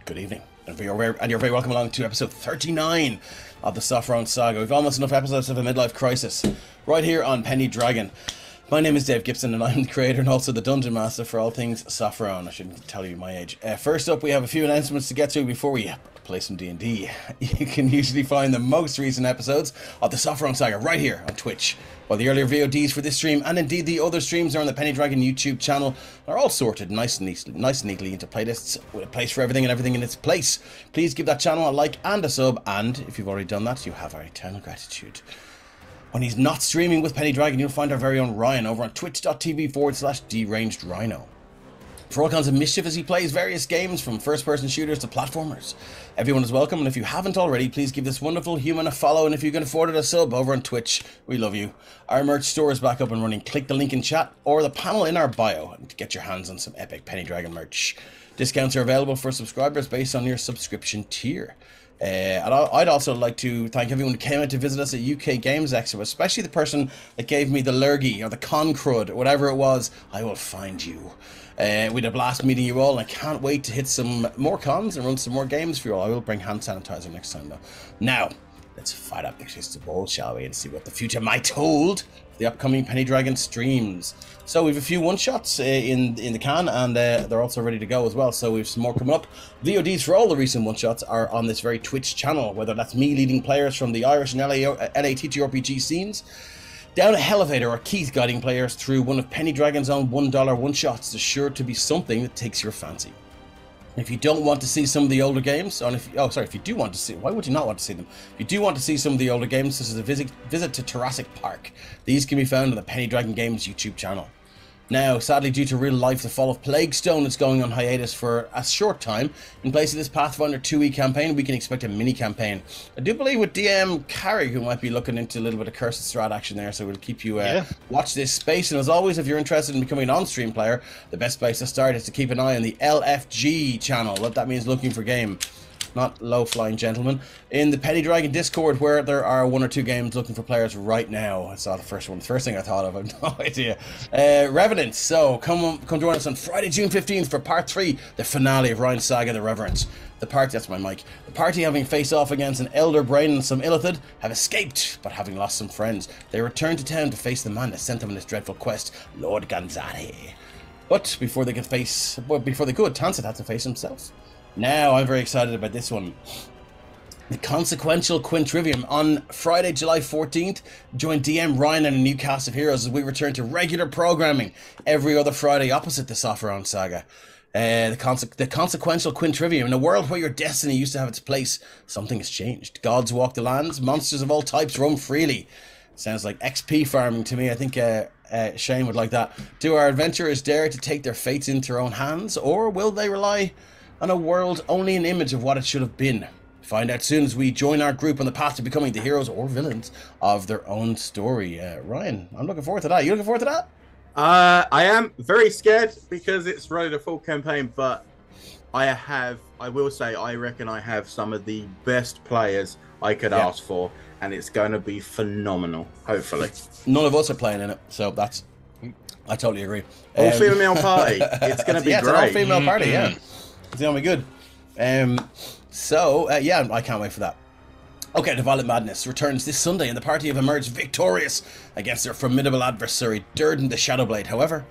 Good evening, and you're very welcome along to episode 39 of the Sopherone Saga. We've almost enough episodes of a midlife crisis right here on Penny Dragon. My name is Dave Gibson, and I'm the creator and also the Dungeon Master for all things Sopherone. I shouldn't tell you my age. First up, we have a few announcements to get through before we play some D&D. You can usually find the most recent episodes of the Sopherone Saga right here on Twitch, while the earlier VODs for this stream and indeed the other streams are on the Penny Dragon YouTube channel. They're all sorted nice and neatly into playlists with a place for everything and everything in its place. Please give that channel a like and a sub, and if you've already done that, you have our eternal gratitude. When he's not streaming with Penny Dragon, you'll find our very own Ryan over on twitch.tv/derangedrhino. For all kinds of mischief as he plays various games from first-person shooters to platformers. Everyone is welcome, and if you haven't already, please give this wonderful human a follow, and if you can afford it, a sub over on Twitch. We love you. Our merch store is back up and running. Click the link in chat or the panel in our bio to get your hands on some epic Penny Dragon merch. Discounts are available for subscribers based on your subscription tier. And I'd also like to thank everyone who came out to visit us at UK Games Expo, especially the person that gave me the lurgy or the con crud or whatever it was. I will find you. We had a blast meeting you all, and I can't wait to hit some more cons and run some more games for you all. I will bring hand sanitizer next time though. Now, let's fire up the crystal ball, shall we, and see what the future might hold for the upcoming Penny Dragon streams. So we have a few one-shots in the can, and they're also ready to go as well, so we have some more coming up. VODs for all the recent one-shots are on this very Twitch channel, whether that's me leading players from the Irish and LA TTRPG scenes, down a Elevator or Keith guiding players through one of Penny Dragon's own $1 one-shots. There's sure to be something that takes your fancy. If you don't want to see some of the older games, if you do want to see, why would you not want to see them? If you do want to see some of the older games, this is a visit to Jurassic Park. These can be found on the Penny Dragon Games YouTube channel. Now, sadly, due to real life, the fall of Plaguestone is going on hiatus for a short time. In place of this Pathfinder 2e campaign, we can expect a mini-campaign. I do believe with DM Carrick, who might be looking into a little bit of Cursed Strat action there, so we'll keep you watch this space. And as always, if you're interested in becoming an on-stream player, the best place to start is to keep an eye on the LFG channel. What that means, looking for game. Not low-flying gentlemen, in the Penny Dragon Discord, where there are 1 or 2 games looking for players right now. I saw the first one. The first thing I thought of, I have no idea. Revenants. So come join us on Friday, June 15th for part 3, the finale of Ryan's Saga, The Reverence. The party, that's my mic. The party, having faced off against an Elder Brain and some Illithid, have escaped, but having lost some friends, they return to town to face the man that sent them on this dreadful quest, Lord Gonzari. But before they could, Tansett had to face himself. Now, I'm very excited about this one. The Consequential Quintrivium on Friday, July 14th. Join DM Ryan and a new cast of heroes as we return to regular programming every other Friday opposite the Sopherone Saga. The Consequential Quintrivium. In a world where your destiny used to have its place, something has changed. Gods walk the lands, monsters of all types roam freely. Sounds like XP farming to me. I think Shane would like that. Do our adventurers dare to take their fates into their own hands, or will they rely on a world only an image of what it should have been? Find out soon as we join our group on the path to becoming the heroes or villains of their own story. Ryan, I'm looking forward to that. You looking forward to that? I am very scared because it's running a full campaign, but I will say, I reckon I have some of the best players I could ask for, and it's going to be phenomenal, hopefully. None of us are playing in it, so I totally agree. All-female party. It's going to be great. It's an all-female party, yeah. It's going to be good. I can't wait for that. Okay, the Violent Madness returns this Sunday, and the party have emerged victorious against their formidable adversary, Durden the Shadowblade. However,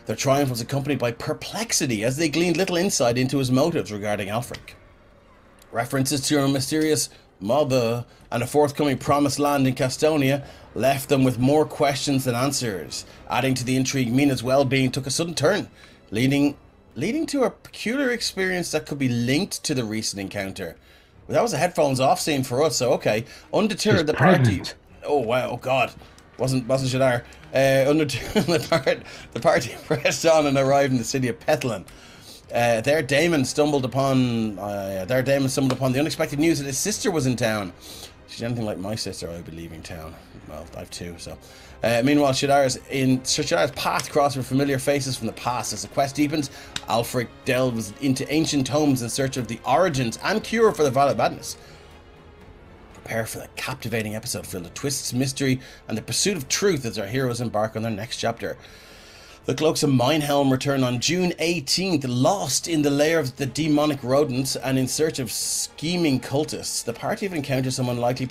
their triumph was accompanied by perplexity as they gleaned little insight into his motives regarding Alfric. References to a mysterious mother and a forthcoming promised land in Castonia left them with more questions than answers. Adding to the intrigue, Mina's well-being took a sudden turn, leading to a peculiar experience that could be linked to the recent encounter. Well, that was a headphones off scene for us, so okay. Undeterred, the party... Oh, wow, oh God. Wasn't Shadar. Undeterred, the party pressed on and arrived in the city of Petlan. Their daemon stumbled upon the unexpected news that his sister was in town. If she's anything like my sister, I'll be leaving town. Well, I have 2, so... meanwhile, Shadar's path crossed with familiar faces from the past. As the quest deepens, Alfric delves into ancient tomes in search of the origins and cure for the Violent Madness. Prepare for the captivating episode filled with twists, mystery, and the pursuit of truth as our heroes embark on their next chapter. The Cloaks of Minehelm return on June 18th, lost in the lair of the demonic rodents and in search of scheming cultists. The party have encountered some unlikely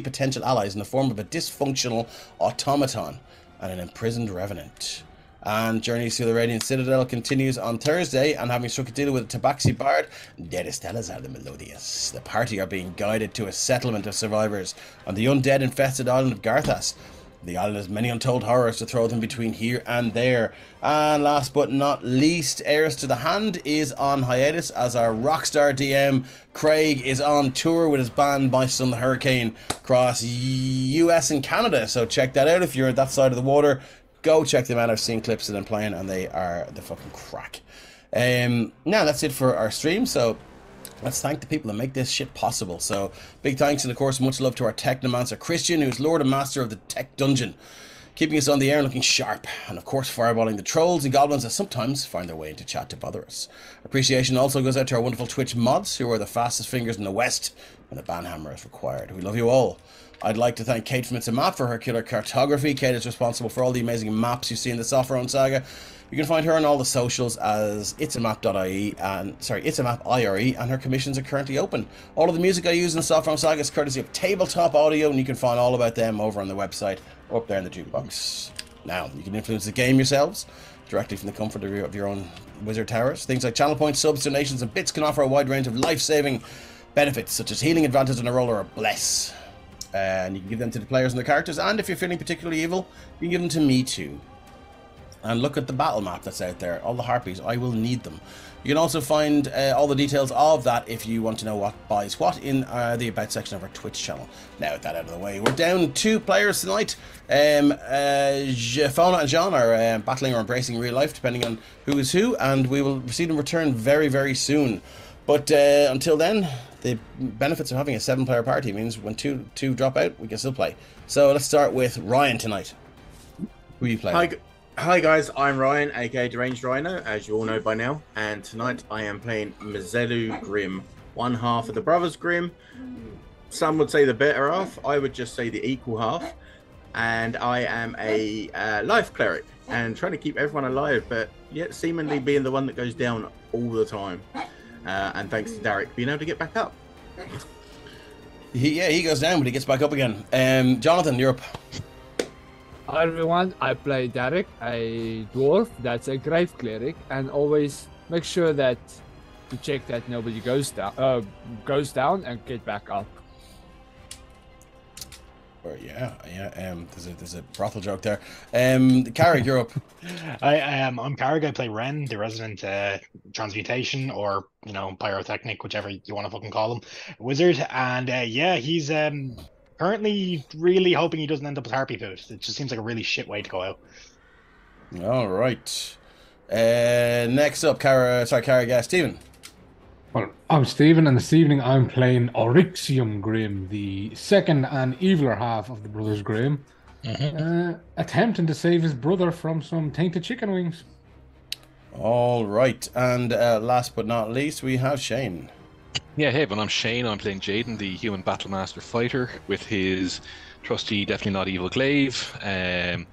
potential allies in the form of a dysfunctional automaton and an imprisoned revenant. And Journeys to the Radiant Citadel continues on Thursday, and having struck a deal with a Tabaxi bard, Derestellas are the Melodious. The party are being guided to a settlement of survivors on the undead-infested island of Garthas. The island has many untold horrors to throw them between here and there. And last but not least, Heiress to the Hand is on hiatus as our rockstar DM Craig is on tour with his band My Son the Hurricane across US and Canada. So check that out if you're at that side of the water. Go check them out. I've seen clips of them playing and they are the fucking crack. Now that's it for our stream. So let's thank the people that make this shit possible. So big thanks and of course much love to our Technomancer Christian, who's Lord and Master of the Tech Dungeon, keeping us on the air and looking sharp, and of course fireballing the trolls and goblins that sometimes find their way into chat to bother us. Appreciation also goes out to our wonderful Twitch mods, who are the fastest fingers in the West when the banhammer is required. We love you all. I'd like to thank Kate from It's a Map for her killer cartography. Kate is responsible for all the amazing maps you see in the Sopherone Saga. You can find her on all the socials as itsamap.ie and itsamap.ire, and her commissions are currently open. All of the music I use in the Sopherone Saga is courtesy of Tabletop Audio, and you can find all about them over on the website or up there in the jukebox. Now, you can influence the game yourselves directly from the comfort of your own wizard towers. Things like channel points, subs, donations, and bits can offer a wide range of life-saving benefits, such as healing advantage on a roll or a bless. And you can give them to the players and their characters, and if you're feeling particularly evil, you can give them to me too. And look at the battle map that's out there, all the harpies, I will need them. You can also find all the details of that if you want to know what buys what in the About section of our Twitch channel. Now with that out of the way, we're down 2 players tonight. Fona and Jean are battling or embracing real life, depending on who is who, and we will see them return very, very soon. But until then, the benefits of having a 7-player party means when two drop out, we can still play. So let's start with Ryan tonight. Who are you playing? Hi guys, I'm Ryan, aka Deranged Rhino, as you all know by now, and tonight I am playing Mzelu Grimm, one half of the Brothers Grimm. Some would say the better half, I would just say the equal half, and I am a life cleric and trying to keep everyone alive, but yet seemingly being the one that goes down all the time. And thanks to Derek being able to get back up. He goes down, but he gets back up again. Jonathan, you're up. Hi everyone, I play Derek, a dwarf that's a grave cleric, and always make sure that to check that nobody goes down and get back up. Or there's a brothel joke there. Carrick, you're up. I'm Carrick. I play Ren, the resident transmutation, or pyrotechnic, whichever you want to fucking call him, wizard. And he's currently really hoping he doesn't end up with Harpy Food. It just seems like a really shit way to go out. All right. Next up, Carrick, Stephen. Well, I'm Stephen, and this evening I'm playing Oryxium Grimm, the second and eviler half of the Brothers Grimm, attempting to save his brother from some tainted chicken wings. All right, and last but not least, we have Shane. Yeah, hey, but I'm Shane. I'm playing Jaden, the human battlemaster fighter, with his trusty, definitely not evil glaive, and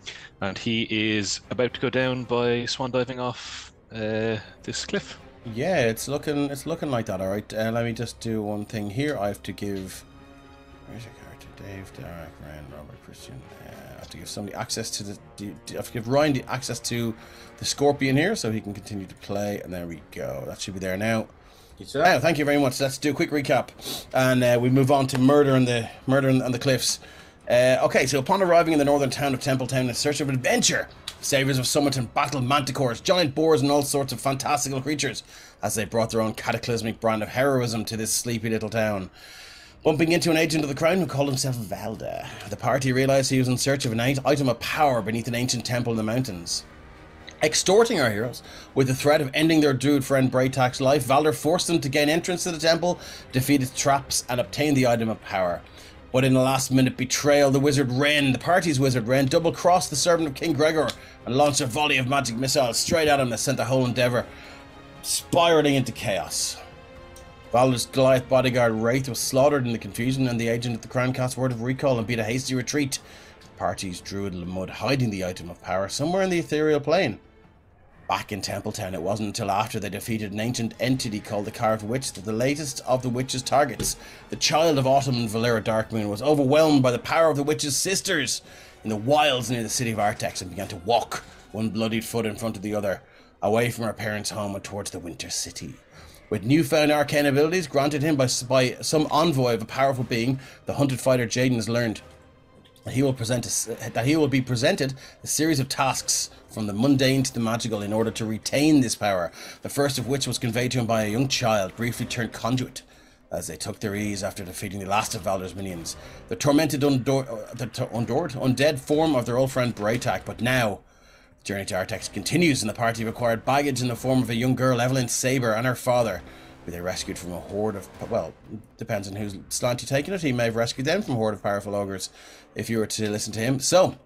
he is about to go down by swan diving off this cliff. Yeah, it's looking like that. All right, let me just do one thing here. I have to give. Where's your character? Dave, Derek, Ryan, Robert, Christian. I have to give somebody access to I have to give Ryan the access to the Scorpion here, so he can continue to play. And there we go. That should be there now. Now, thank you very much. Let's do a quick recap, and we move on to murder on the cliffs. Okay, so upon arriving in the northern town of Templetown in search of adventure, saviors of summit and battle manticores, giant boars, and all sorts of fantastical creatures, as they brought their own cataclysmic brand of heroism to this sleepy little town. Bumping into an agent of the crown who called himself Valda, the party realised he was in search of an item of power beneath an ancient temple in the mountains. Extorting our heroes with the threat of ending their druid friend Braytak's life, Valder forced them to gain entrance to the temple, defeat its traps, and obtain the item of power. But in a last-minute betrayal, the party's wizard Ren, double-crossed the servant of King Gregor and launched a volley of magic missiles straight at him that sent the whole endeavour spiralling into chaos. Valder's Goliath bodyguard Wraith was slaughtered in the confusion, and the agent of the crown cast word of recall and beat a hasty retreat Parties Druid Lamud hiding the item of power somewhere in the ethereal plane. Back in Templetown, it wasn't until after they defeated an ancient entity called the Carved Witch that the latest of the witch's targets, the Child of Autumn and Valera Darkmoon, was overwhelmed by the power of the witch's sisters in the wilds near the city of Artex and began to walk, one bloodied foot in front of the other, away from her parents' home and towards the Winter City. With newfound arcane abilities granted him by some envoy of a powerful being, the hunted fighter Jaden has learned that he will be presented a series of tasks from the mundane to the magical in order to retain this power, the first of which was conveyed to him by a young child, briefly turned conduit, as they took their ease after defeating the last of Valdor's minions, the tormented undead form of their old friend Braytak. But now, the journey to Artex continues, and the party have acquired baggage in the form of a young girl, Evelyn Saber, and her father, who they rescued from a horde of, well, depends on whose slant you're taking it. He may have rescued them from a horde of powerful ogres, if you were to listen to him. So,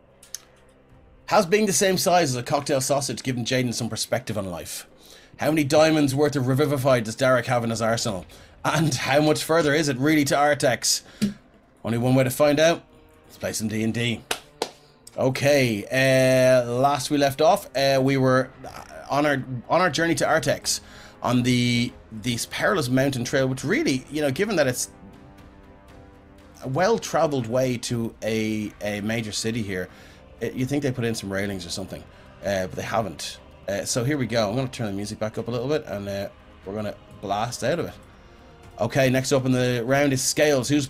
has being the same size as a cocktail sausage given Jaden some perspective on life? How many diamonds worth of Revivified does Derek have in his arsenal? And how much further is it really to Artex? Only one way to find out. Let's play some D&D. Okay, last we left off, we were on our journey to Artex on these perilous mountain trail, which really, you know, given that it's a well-traveled way to a major city here, you think they put in some railings or something, but they haven't. So here we go. I'm going to turn the music back up a little bit, and we're going to blast out of it. Okay, next up in the round is Scales. Who's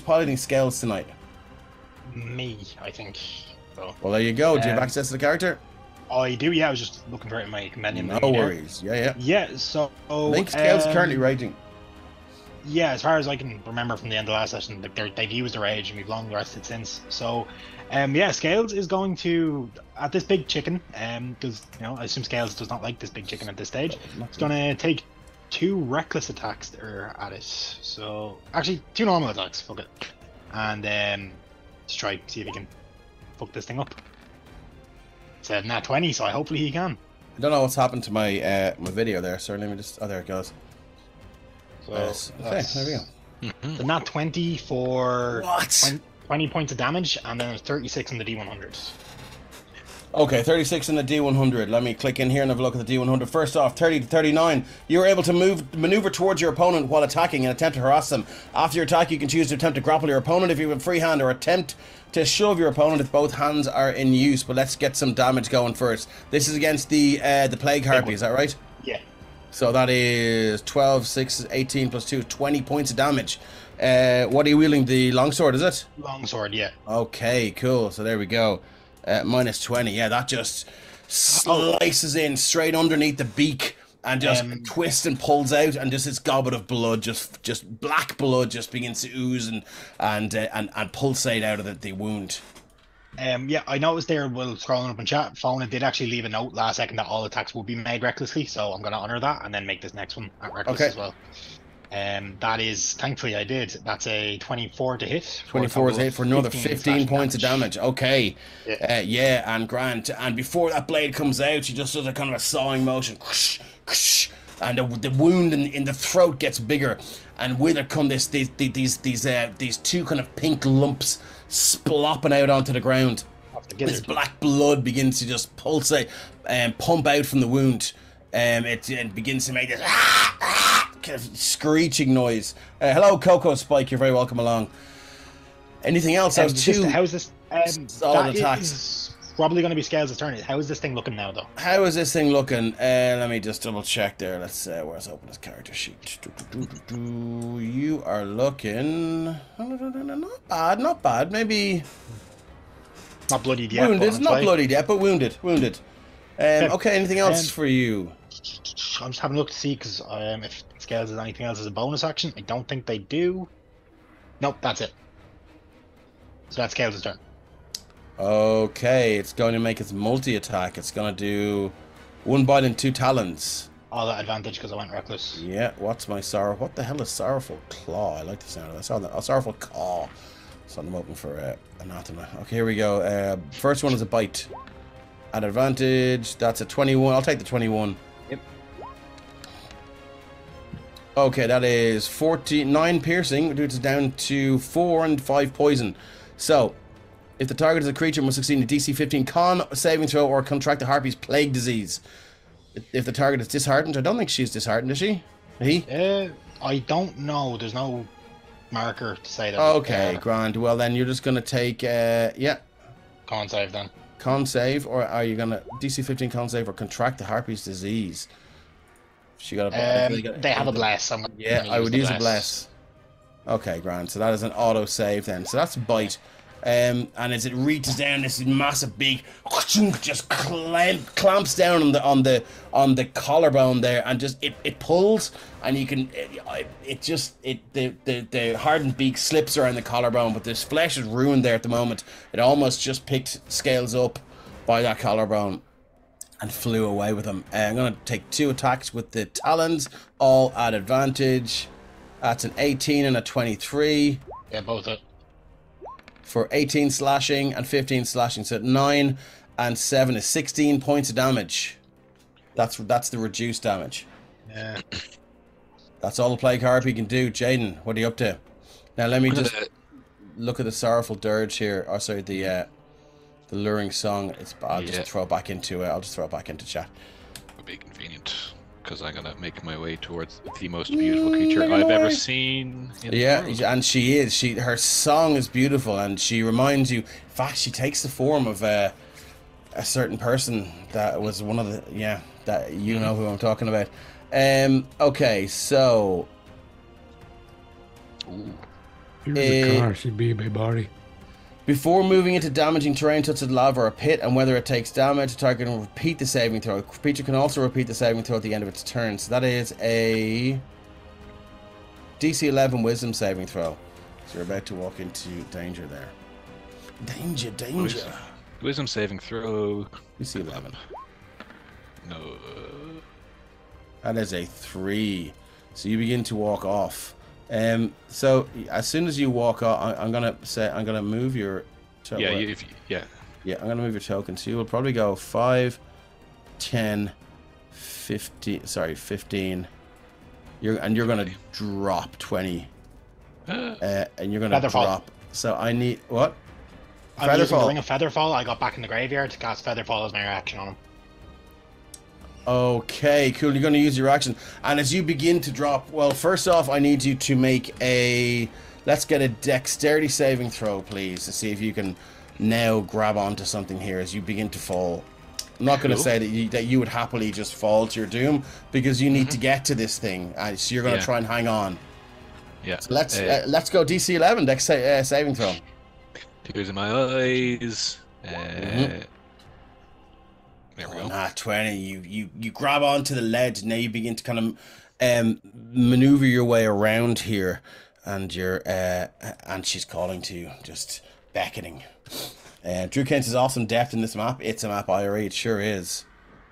piloting Scales tonight? Me, I think. So, well, there you go. Do you have access to the character? I do, yeah. I was just looking for it in my companion. No worries. Yeah. Yeah, so... Link Scales is currently raging. Yeah, as far as I can remember from the end of the last session, they've used the rage and we've long rested since. So, yeah, Scales is going to, at this big chicken, because, you know, I assume Scales does not like this big chicken at this stage. It's going to take 2 reckless attacks there at it. So, actually, 2 normal attacks, fuck it. And let's try, see if he can fuck this thing up. It's a nat 20, so hopefully he can. I don't know what's happened to my my video there, so let me just, oh, there it goes. So, okay, there we go. The nat 20 for what? 20 points of damage, and then 36 on the D100. Okay, 36 in the D100. Let me click in here and have a look at the D100. First off, 30 to 39. You are able to maneuver towards your opponent while attacking and attempt to harass them. After your attack, you can choose to attempt to grapple your opponent if you have a free hand, or attempt to shove your opponent if both hands are in use. But let's get some damage going first. This is against the Plague Harpy, is that right? Yeah. So that is 12, 6, 18 plus 2, 20 points of damage. What are you wielding? The longsword, is it? Longsword, yeah. Okay, cool. So there we go. Minus 20. Yeah, that just slices in straight underneath the beak and just twists and pulls out, and just this goblet of blood, just black blood, just begins to ooze and pulsate out of the wound. Yeah, I noticed there while scrolling up in chat, Fauna did actually leave a note last second that all attacks will be made recklessly, so I'm going to honor that and then make this next one at reckless as well. That is, thankfully I did. That's a 24 to hit. 24 is hit for another 15 points of damage. Okay. Yeah. Yeah, and Grant. And before that blade comes out, she just does a kind of a sawing motion. And the wound in the throat gets bigger. And with it come these 2 kind of pink lumps splopping out onto the ground. This black blood begins to just pulsate and pump out from the wound. It begins to make this kind of screeching noise. Hello, Coco Spike. You're very welcome along. Anything else? How's this? Solid attacks. Is probably going to be Scales' turn. How is this thing looking now, though? How is this thing looking? Let me just double check there. Let's where's open his character sheet. You are looking not bad. Maybe not bloodied yet. Wounded, not bloodied yet, but wounded. Okay, anything else for you? I'm just having a look to see, because if Scales has anything else as a bonus action. I don't think they do. Nope, that's it. So that's Scales' turn. Okay, it's going to make its multi-attack. It's going to do 1 bite and 2 talons. All that advantage because I went reckless. Yeah, what's my sorrow? What the hell is Sorrowful Claw? I like the sound of that. I saw that. Oh, Sorrowful Caw. So I'm open for Anathema. Okay, here we go. First one is a bite. At advantage, that's a 21. I'll take the 21. Yep. Okay, that is 49 piercing, which is down to 4 and 5 poison. So, If the target is a creature, must succeed in a DC 15 con saving throw or contract the Harpy's plague disease. If the target is disheartened, I don't think she's disheartened, is she? He? I don't know. There's no marker to say that. Okay, grand. Well, then you're just going to take, Con save then. Con save, or are you going to DC 15 con save or contract the Harpy's disease? She got a. They have a bless. I would use a bless. Okay, grand. So that is an auto save then. So that's bite. And as it reaches down, this massive beak just clamps down on the collarbone there, and just it pulls, and you can the hardened beak slips around the collarbone, but this flesh is ruined there at the moment. It almost just picked scales up by that collarbone and flew away with him. I'm gonna take 2 attacks with the talons, all at advantage. That's an 18 and a 23. Yeah, both it. For 18 slashing and 15 slashing, so 9 and 7 is 16 points of damage. That's the reduced damage. Yeah. That's all the Plague Harpy can do. Jaden, what are you up to? Now let me just look at the Sorrowful Dirge here. Oh, sorry, the luring song. I'll just throw it back into chat. Would be convenient, because I'm gonna make my way towards the most beautiful creature I've ever seen. In the world. And she is. Her song is beautiful, and she reminds you. In fact, she takes the form of a certain person that was one of the that you know who I'm talking about. Okay, so. Here's the car. She'd be a big body. Before moving into damaging terrain such as lava or a pit, and whether it takes damage, the target can repeat the saving throw. A creature can also repeat the saving throw at the end of its turn. So that is a DC 11 Wisdom saving throw. So you're about to walk into danger there. Danger. Wisdom saving throw. DC 11. No. That is a 3. So you begin to walk off. So as soon as you walk off, I'm gonna move your I'm gonna move your token. So you will probably go 5, 10, 15. You're gonna drop 20. And you're gonna drop. So I need what? I'm using the Ring of Featherfall. I got back in the graveyard to cast Featherfall as my reaction on him. Okay, cool. You're going to use your action. And as you begin to drop, well, first off, I need you to make let's get a dexterity saving throw, please, to see if you can now grab onto something here as you begin to fall. I'm not going to say that you would happily just fall to your doom, because you need to get to this thing. So you're going to try and hang on. Yeah. So let's go DC 11, dex saving throw. Tears in my eyes. There we go. 20. You grab onto the ledge. Now you begin to kind of maneuver your way around here, and and she's calling to you, just beckoning. Drew Kent is awesome depth in this map. It's a map IRE. It sure is.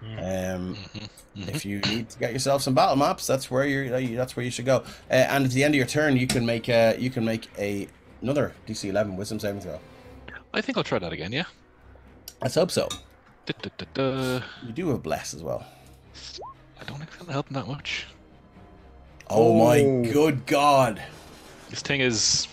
If you need to get yourself some battle maps, that's where you should go. And at the end of your turn, you can make another DC 11 Wisdom saving throw. I think I'll try that again. Yeah. Let's hope so. You do have bless as well. I don't think that'll help that much. Oh my good god! This thing is.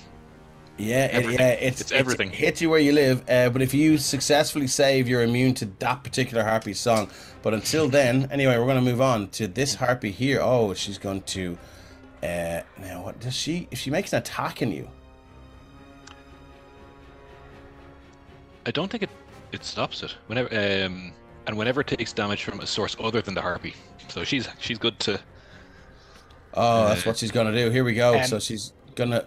It's everything. It hits you where you live. But if you successfully save, you're immune to that particular harpy's song. But until then, anyway, we're going to move on to this harpy here. Oh, she's going to. Now, what does she? If she makes an attack on you, I don't think it stops it. Whenever whenever it takes damage from a source other than the harpy. So she's good to. Oh, that's what she's gonna do. Here we go. So she's gonna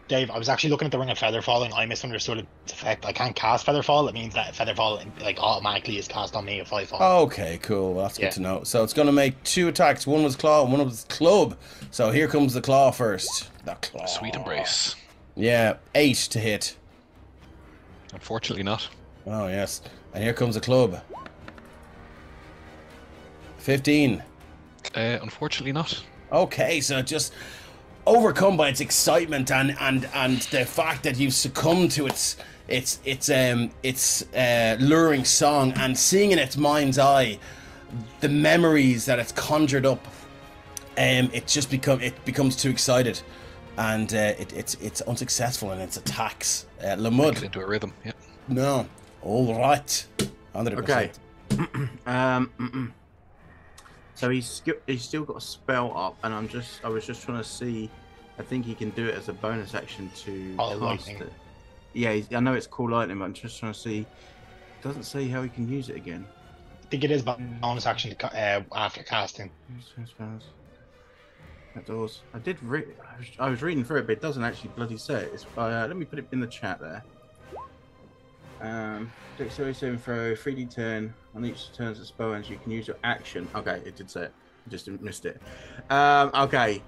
Dave, I was actually looking at the Ring of Featherfall, and I misunderstood its effect. I can't cast Featherfall. It means that Featherfall automatically is cast on me if I fall. Okay, cool. Well, that's good to know. So it's gonna make 2 attacks. One was claw, and one was club. So here comes the claw first. The claw. Sweet embrace. Yeah, 8 to hit. Unfortunately not. Oh yes, and here comes the club. 15. Unfortunately not. Okay, so just overcome by its excitement and the fact that you've succumbed to its luring song, and seeing in its mind's eye the memories that it's conjured up, it becomes too excited, and it's unsuccessful in its attacks. Lamud. Get into a rhythm. Yeah. No. All right. 100%. Okay. So he's still got a spell up, and I was just trying to see. I think he can do it as a bonus action to Call cast lightning. it. Yeah, I know it's called lightning, but I'm just trying to see. It doesn't say how he can use it again. I think it is bonus action to, after casting. Outdoors. I was reading through it, but it doesn't actually bloody say it. Let me put it in the chat there. Dexterity saving throw, 3d10 on each turns of spell ends. You can use your action. Okay, it did say it. I just missed it. Okay,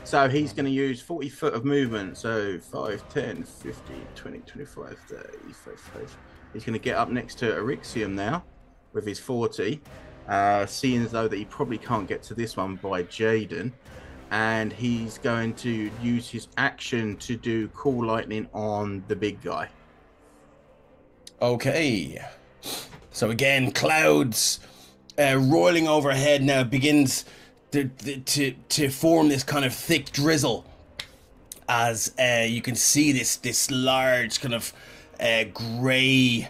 so he's going to use 40 foot of movement. So 5, 10, 15, 20, 25, 30, 35. He's going to get up next to Arixium now with his 40. Seeing as though that he probably can't get to this one by Jaden. And he's going to use his action to do Cool Lightning on the big guy. Okay. So again, clouds rolling overhead now begins to form this kind of thick drizzle as you can see this large kind of grey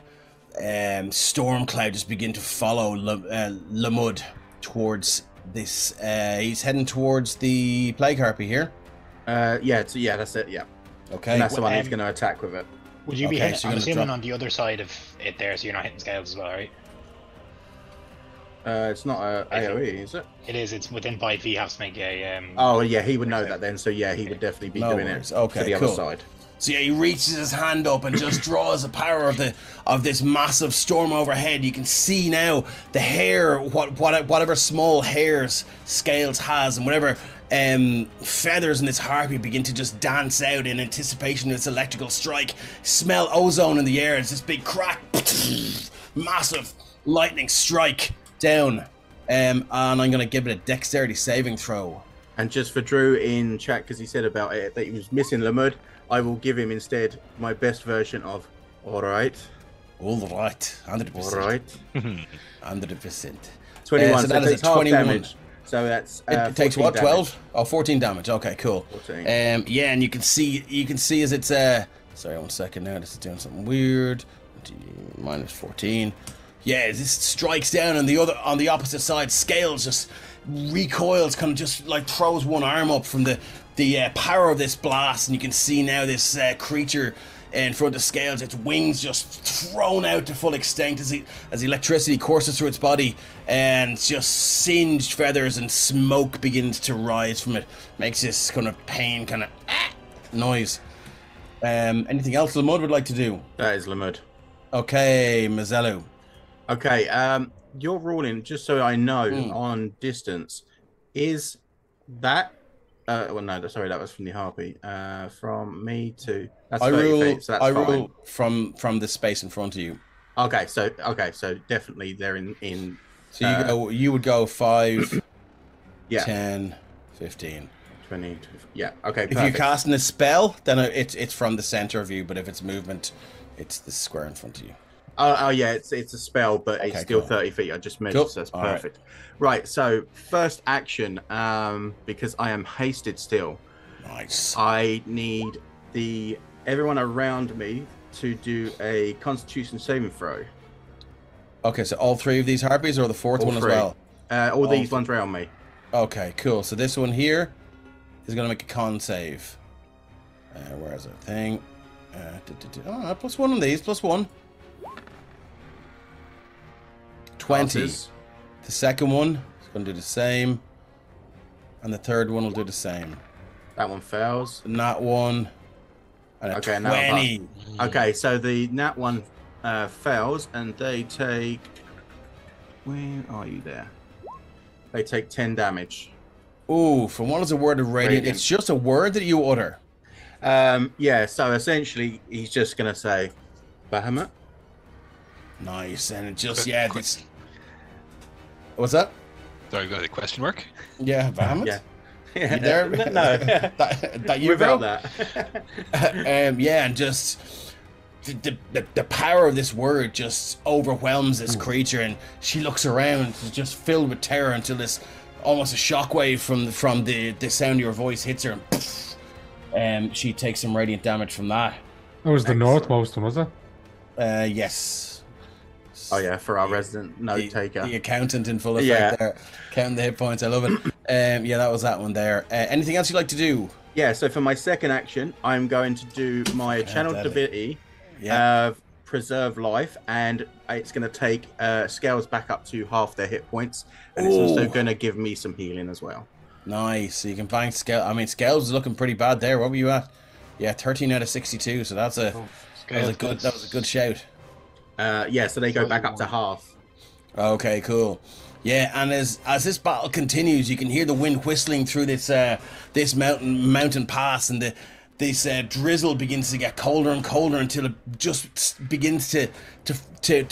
storm cloud just begin to follow Lamud towards this. He's heading towards the plague harpy here. Yeah, that's it. Yeah. Okay. And that's the one he's going to attack with it. Would you be Okay, hitting, so I'm you're gonna assuming drop- on the other side of it there, so you're not hitting scales as well, right? It's not a AoE, is it? It is, it's within 5 feet, you have to make a... Oh, yeah, he would know that then. So, yeah, he would definitely be No doing worries. it Okay, to the cool. other side. So yeah, he reaches his hand up and just draws the power of this massive storm overhead. You can see now the hair, whatever small hairs Scales has, and whatever feathers in this harpy begin to just dance out in anticipation of this electrical strike. Smell ozone in the air. It's this big crack, massive lightning strike down, and I'm gonna give it a dexterity saving throw. And just for Drew in chat, because he said about it that he was missing Lamud, I will give him instead my best version of all right. All right, 100%. All right. 100%. 21, so so that it is takes a half 21. damage. So that's It takes 14 what, damage. 12? Oh, 14 damage. Okay, cool. 14. Yeah, and you can see as it's sorry, 1 second now, this is doing something weird. Minus 14. Yeah, as this strikes down on the opposite side, Scales just recoils, kind of just like throws one arm up from the power of this blast, and you can see now this creature in front of Scales, its wings just thrown out to full extent as electricity courses through its body, and just singed feathers and smoke begins to rise from it. Makes this kind of pain kind of noise. Anything else Lamud would like to do? That is Lamud. Okay, Mazzello. Okay, you're ruling, just so I know, on distance, is that... well, no, sorry, that was from the harpy. From me to... That's 30 feet, so that's I fine. rule from the space in front of you. Okay, so definitely they're in So you would go 5, yeah, 10, 15. 20, yeah, okay, If you're perfect. casting a spell, then it's from the center of you, but if it's movement, it's the square in front of you. Oh yeah, it's a spell, but Okay, it's still cool. 30 feet. I just measured, Cool. so that's All right. perfect. Right, so first action, because I am hasted still, Nice. I need everyone around me to do a Constitution saving throw. Okay, so all 3 of these harpies, or the 4th All one three. as well? All these ones around me. Okay, cool. So this one here is going to make a con save. Where's our thing? +1 on these, +1. 20. Passes. The second one is going to do the same. And the third one will do the same. That one fails. And that one. And a Okay, now I'm 20. Okay, so the nat one fails, and they take... Where are you there? They take 10 damage. Ooh, from what is a word of radiant? Radiant. It's just a word that you utter. Yeah, so essentially he's just going to say, Bahamut. Nice. And it just, yeah, this... What's that? Sorry, got a question mark? Yeah, Bahamut? Yeah. You there? No. that you Without bro? that. Yeah, and just the power of this word just overwhelms this creature, and she looks around, she's just filled with terror until this almost a shockwave from the sound of your voice hits her, and poof, She takes some radiant damage from that. That was the northmost one, was it? Yes. Oh yeah, for our resident note taker. The accountant in full effect there. Counting the hit points. I love it. Yeah, that was that one there. Anything else you'd like to do? Yeah, so for my second action, I'm going to do my channeled divinity, preserve life, and it's going to take scales back up to half their hit points, and it's also going to give me some healing as well. Nice. So you can bang scale. I mean, scales is looking pretty bad there. What were you at? Yeah, 13 out of 62. So that was a good shout. Yeah, so they go back up to half. Okay, cool. Yeah, and as this battle continues, you can hear the wind whistling through this mountain pass, and this drizzle begins to get colder and colder until it just begins to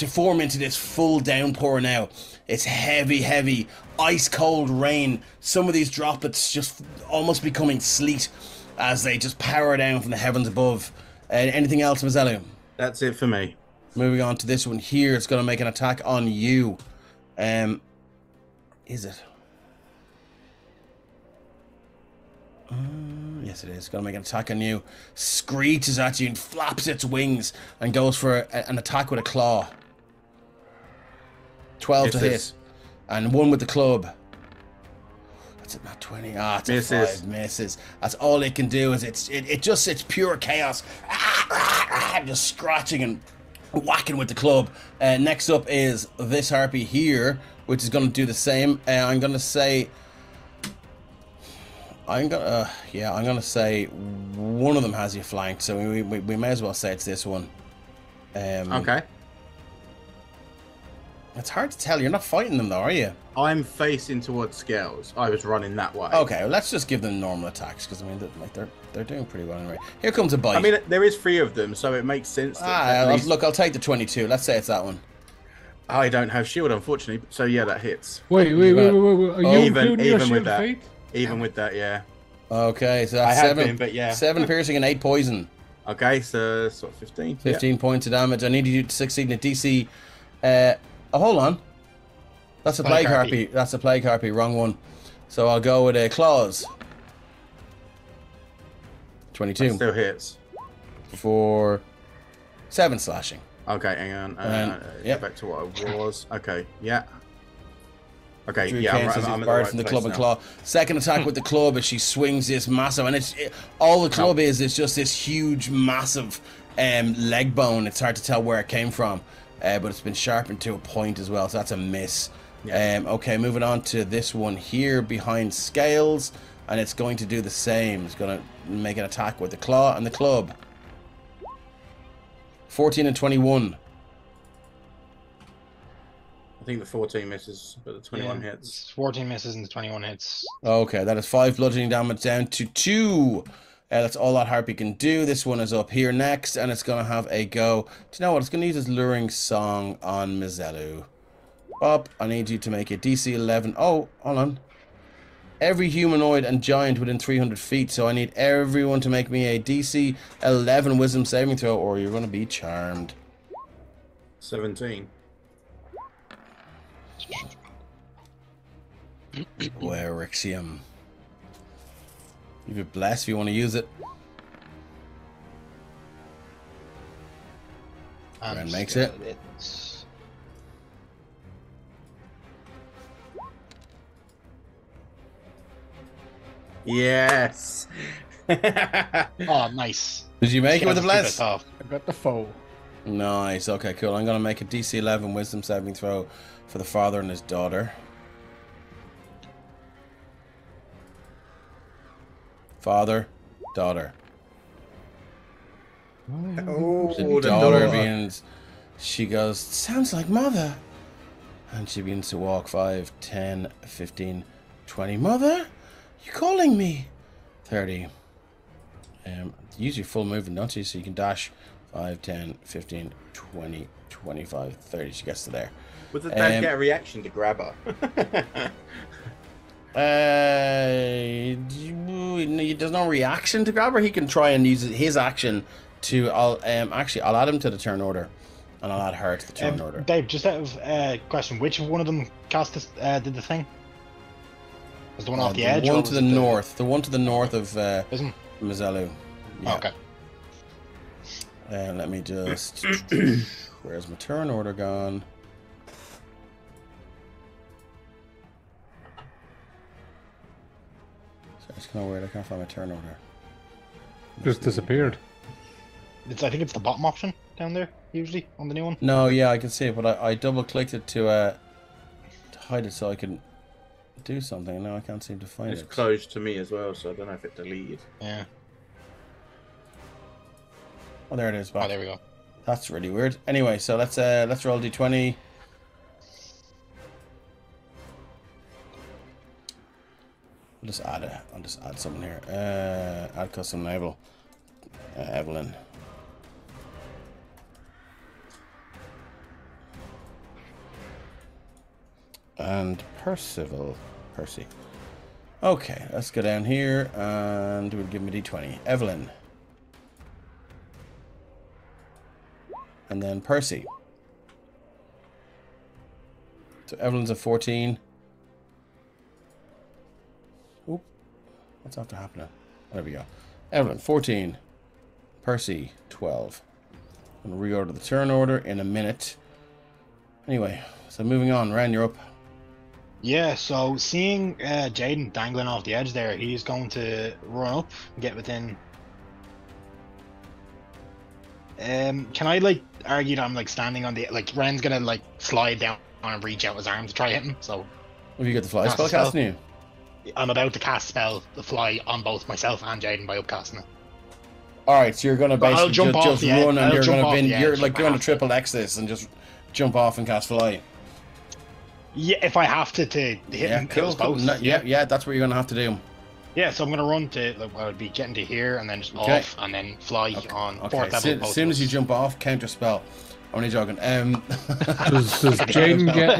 form into this full downpour now. It's heavy, ice cold rain. Some of these droplets just almost becoming sleet as they just power down from the heavens above. Anything else, Mazzello? That's it for me. Moving on to this one here. It's going to make an attack on you. Is it? Yes, it is. It's going to make an attack on you. Screeches at you and flaps its wings and goes for an attack with a claw. 12 to hit. And 1 with the club. That's it, not 20. Ah, it's a 5. Misses. That's all it can do. Is it's pure chaos. Just scratching and whacking with the club. Next up is this harpy here, which is going to do the same. I'm going to say one of them has you flanked, so we may as well say it's this one. Okay. It's hard to tell. You're not fighting them though, are you? I'm facing towards scales. I was running that way. Okay, well, let's just give them normal attacks, because I mean, they're doing pretty well anyway. Here comes a bite. I mean, there is 3 of them, so it makes sense. Look, I'll take the 22. Let's say it's that one. I don't have shield, unfortunately. So yeah, that hits. Wait. Are you even with that? fate? Even with that, yeah. Okay, so that's 7 piercing and 8 poison. Okay, so sort of 15. 15 points of damage. I need you to succeed in a DC. Hold on. That's a plague harpy. That's a plague harpy. Wrong one. So I'll go with a claws. 22. That still hits. For 7 slashing. Okay, hang on. Back to what I was. Okay, yeah. Okay, Drew yeah, I'm barred from the club and claw. Second attack with the club as she swings this massive, and all the club is just this huge, massive leg bone. It's hard to tell where it came from, but it's been sharpened to a point as well, so that's a miss. Yeah. Okay, moving on to this one here behind scales, and it's going to do the same. It's going to make an attack with the claw and the club. 14 and 21. I think the 14 misses, but the 21 hits. 14 misses and the 21 hits. Okay, that is 5 bludgeoning damage down to 2. That's all that harpy can do. This one is up here next, and it's going to have a go. Do you know what? It's going to use its luring song on Mazzello. Bob, I need you to make a DC 11. Oh, hold on. Every humanoid and giant within 300 feet, so I need everyone to make me a DC 11 wisdom saving throw, or you're going to be charmed. 17. Werixium. You've blessed if you want to use it. And makes it. Yes. Oh, nice. Did you make it with a bless? I got the foe. Nice. Okay, cool. I'm going to make a DC 11 wisdom saving throw for the father and his daughter. Father, daughter. Oh, the daughter begins. She goes, sounds like mother. And she begins to walk 5, 10, 15, 20. Mother? You calling me? 30. Use your full movement, don't you? So you can dash 5, 10, 15, 20, 25, 30. She gets to there. Would the dad get a reaction to grab her? There's no reaction to grab her. He can try and use his action to. I'll add him to the turn order, and I'll add her to the turn order. Dave, just out of question, which one of them cast this, did the thing? Was the one off the edge? One to the north. The one to the north of. Mizalu. Yeah. Okay. And let me just... Where's my turn order gone? So it's kind of weird. I can't find my turn order. Just disappeared. I think it's the bottom option down there, usually, on the new one. No, yeah, I can see it, but I double-clicked it to hide it so I can do something. Now I can't seem to find It's it. closed to me as well, so I don't know if it deleted. Yeah. Oh, there it is. Back. Oh, there we go. That's really weird. Anyway, so let's roll d20. I'll just add something here. Add custom label. Evelyn. And Percy. Okay, let's go down here and we'll give me d20. Evelyn. And then Percy. So Evelyn's a 14. Oop. What's after happening? There we go. Evelyn, 14. Percy, 12. I'm going to reorder the turn order in a minute. Anyway, so moving on. Ren, you're up. Yeah, so seeing Jaden dangling off the edge there, he's going to run up and get within. Can I like argue that I'm like standing on the Ren's gonna like slide down and reach out his arm to try hit him? So Have you got the fly Cast spell a spell. casting you? I'm about to cast spell the fly on both myself and Jaden by upcasting it. Alright, so you're gonna But I'll basically jump off just the edge. run and I'll you're jump gonna off bin, the you're edge like if I going to have to. triple X this and just jump off and cast fly. Yeah, if I have to hit Yeah, him, cool, hit us cool. both. No, yeah, that's what you're gonna have to do. Yeah, so I'm gonna run to I would be getting to here and then just Okay. off and then fly on Okay, fourth level. as soon as you jump off, counter spell. I'm only joking. Does Jaden get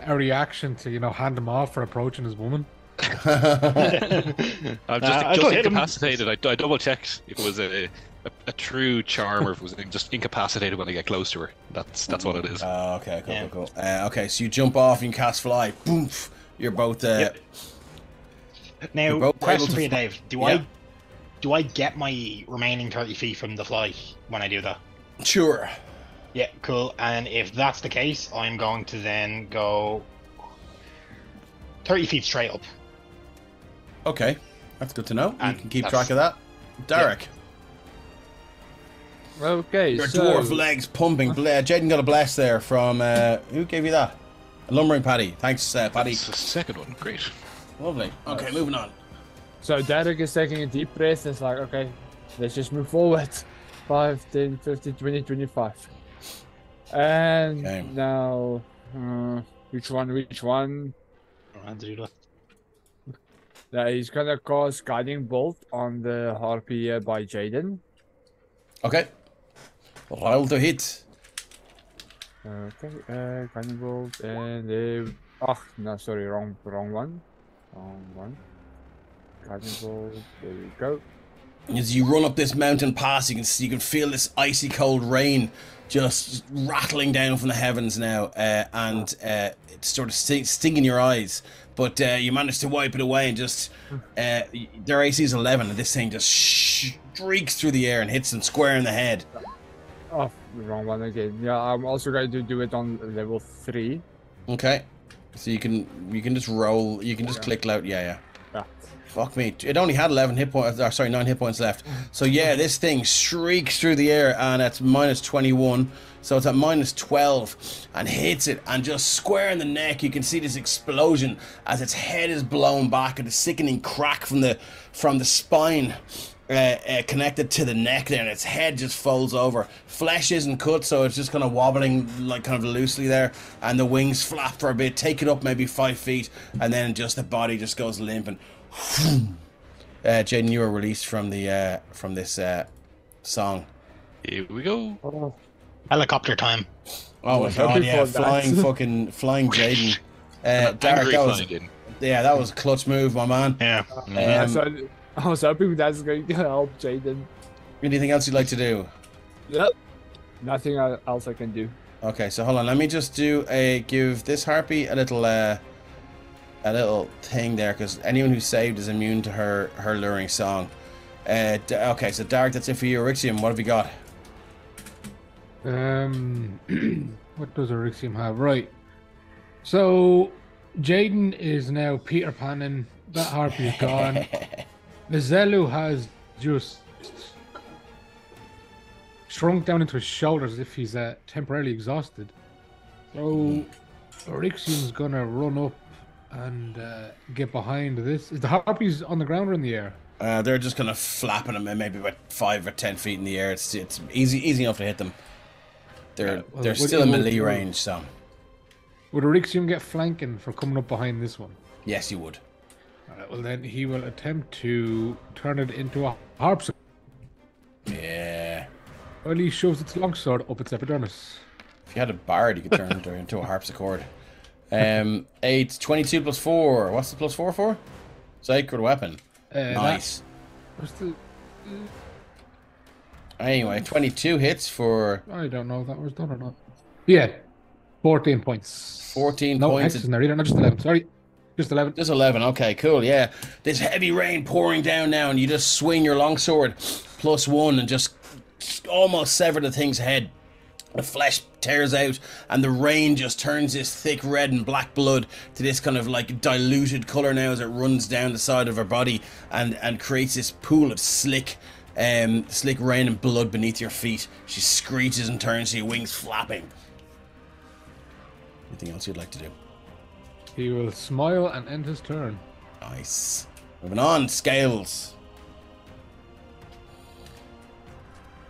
a reaction to hand him off for approaching his woman? I'm just I thought hit him. incapacitated. I double checked if it was a true charm or if it was just incapacitated when I get close to her. That's what it is. Okay, cool, Yeah. cool. Okay, so you jump off and cast fly. Boom! You're both. Yep. You're Now, both question able to for you, fl- Dave. Yeah. Do I get my remaining 30 feet from the fly when I do that? Sure. Yeah, cool. And if that's the case, I'm going to then go 30 feet straight up. Okay, that's good to know. You And can keep that's- track of that. Derek, Okay, your so dwarf legs pumping. Jaden got a bless there from who gave you that? A lumbering Paddy. Thanks, Paddy. That's the second one. Great. Lovely. Okay, moving on. So Derek is taking a deep breath and it's like, okay, let's just move forward. 5, 10, 15, 20, 25. And Okay. now, which one? He's gonna cast Guiding Bolt on the Harpy here by Jaden. Okay. Roll to hit. Okay, Guiding Bolt and no, sorry, wrong one. Guiding Bolt, there we go. As you run up this mountain pass, you can feel this icy cold rain just rattling down from the heavens now, and it's sort of stinging your eyes. But you manage to wipe it away and just their AC is 11, and this thing just streaks through the air and hits them square in the head. Oh, wrong one again. Yeah, I'm also going to do it on level 3. Okay, so you can just roll. You can just click out. Yeah. Yeah. Fuck me. It only had 11 hit points, or sorry, 9 hit points left. So yeah, this thing shrieks through the air and it's minus 21. So it's at minus 12 and hits it and just square in the neck. You can see this explosion as its head is blown back and a sickening crack from the spine connected to the neck there, and its head just folds over. Flesh isn't cut, so it's just kind of wobbling like kind of loosely there, and the wings flap for a bit, take it up maybe 5 feet, and then just the body just goes limp and Jaden, you were released from the from this song. Here we go. Oh, Helicopter time. Oh my god, yeah, flying Jaden. Derek, Angry that was, flying in. yeah, that was a clutch move, my man. Yeah. so I was hoping that's going to help Jaden. Anything else you'd like to do? Yep. Nothing else I can do. Okay, so hold on, let me just give this harpy a little thing there, because anyone who's saved is immune to her luring song. Okay, so Derek, that's it for you. Rixium, what have you got? What does Orixium have? Right. So Jaden is now Peter Panning. That harpy is gone. Vizelu has just shrunk down into his shoulders as if he's temporarily exhausted. So Orixium's gonna run up and get behind this. Is the harpies on the ground or in the air? They're just kind of flapping them, maybe about 5 or 10 feet in the air. It's easy enough to hit them. They're still in melee range, so. Would Orixium get flanking for coming up behind this one? Yes, you would. Alright, well then he will attempt to turn it into a harpsichord. Yeah. Well, he shoves its longsword up its epidermis. If you had a bard, you could turn it into a harpsichord. 8, 22 plus 4. What's the plus 4 for? Sacred weapon. Nice. What's the... Anyway, 22 hits for... I don't know if that was done or not. Yeah. 14 points. 14 no points. No in there either, not just 11. Sorry. Just 11. Just 11. Okay, cool. Yeah. There's heavy rain pouring down now, and you just swing your longsword +1 and just almost sever the thing's head. The flesh tears out, and the rain just turns this thick red and black blood to this kind of like diluted color now as it runs down the side of her body and creates this pool of slick rain and blood beneath your feet. She screeches and turns to you, wings flapping. Anything else you'd like to do? He will smile and end his turn. Nice. Moving on, Scales.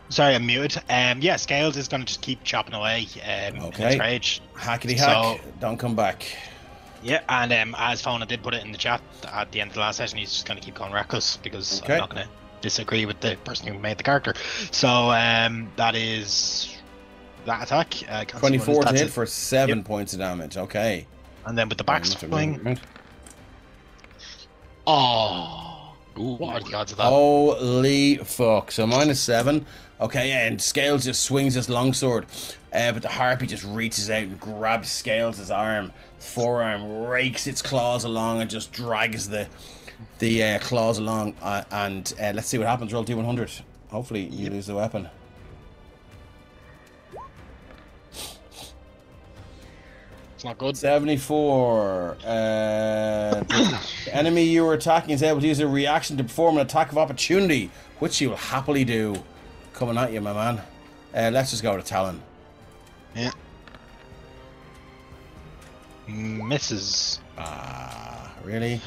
Sorry, I'm muted. Yeah, Scales is going to just keep chopping away in his rage. Hackety hack, don't come back. Yeah, and as Fauna did put it in the chat at the end of the last session, he's just going to keep going reckless because I'm not going to disagree with the person who made the character. So that is that attack. 24 to hit for 7 points of damage. Okay. And then with the backswing. Oh, what are the odds of that? Holy fuck. So -7. Okay, yeah, and Scales just swings his longsword. But the harpy just reaches out and grabs Scales' arm. Forearm rakes its claws along and just drags the claws along. And let's see what happens. Roll D100. Hopefully you lose the weapon. It's not good. 74. The enemy you were attacking is able to use a reaction to perform an attack of opportunity, which you will happily do. Coming at you, my man. Let's just go to Talon. Yeah. Misses. Really?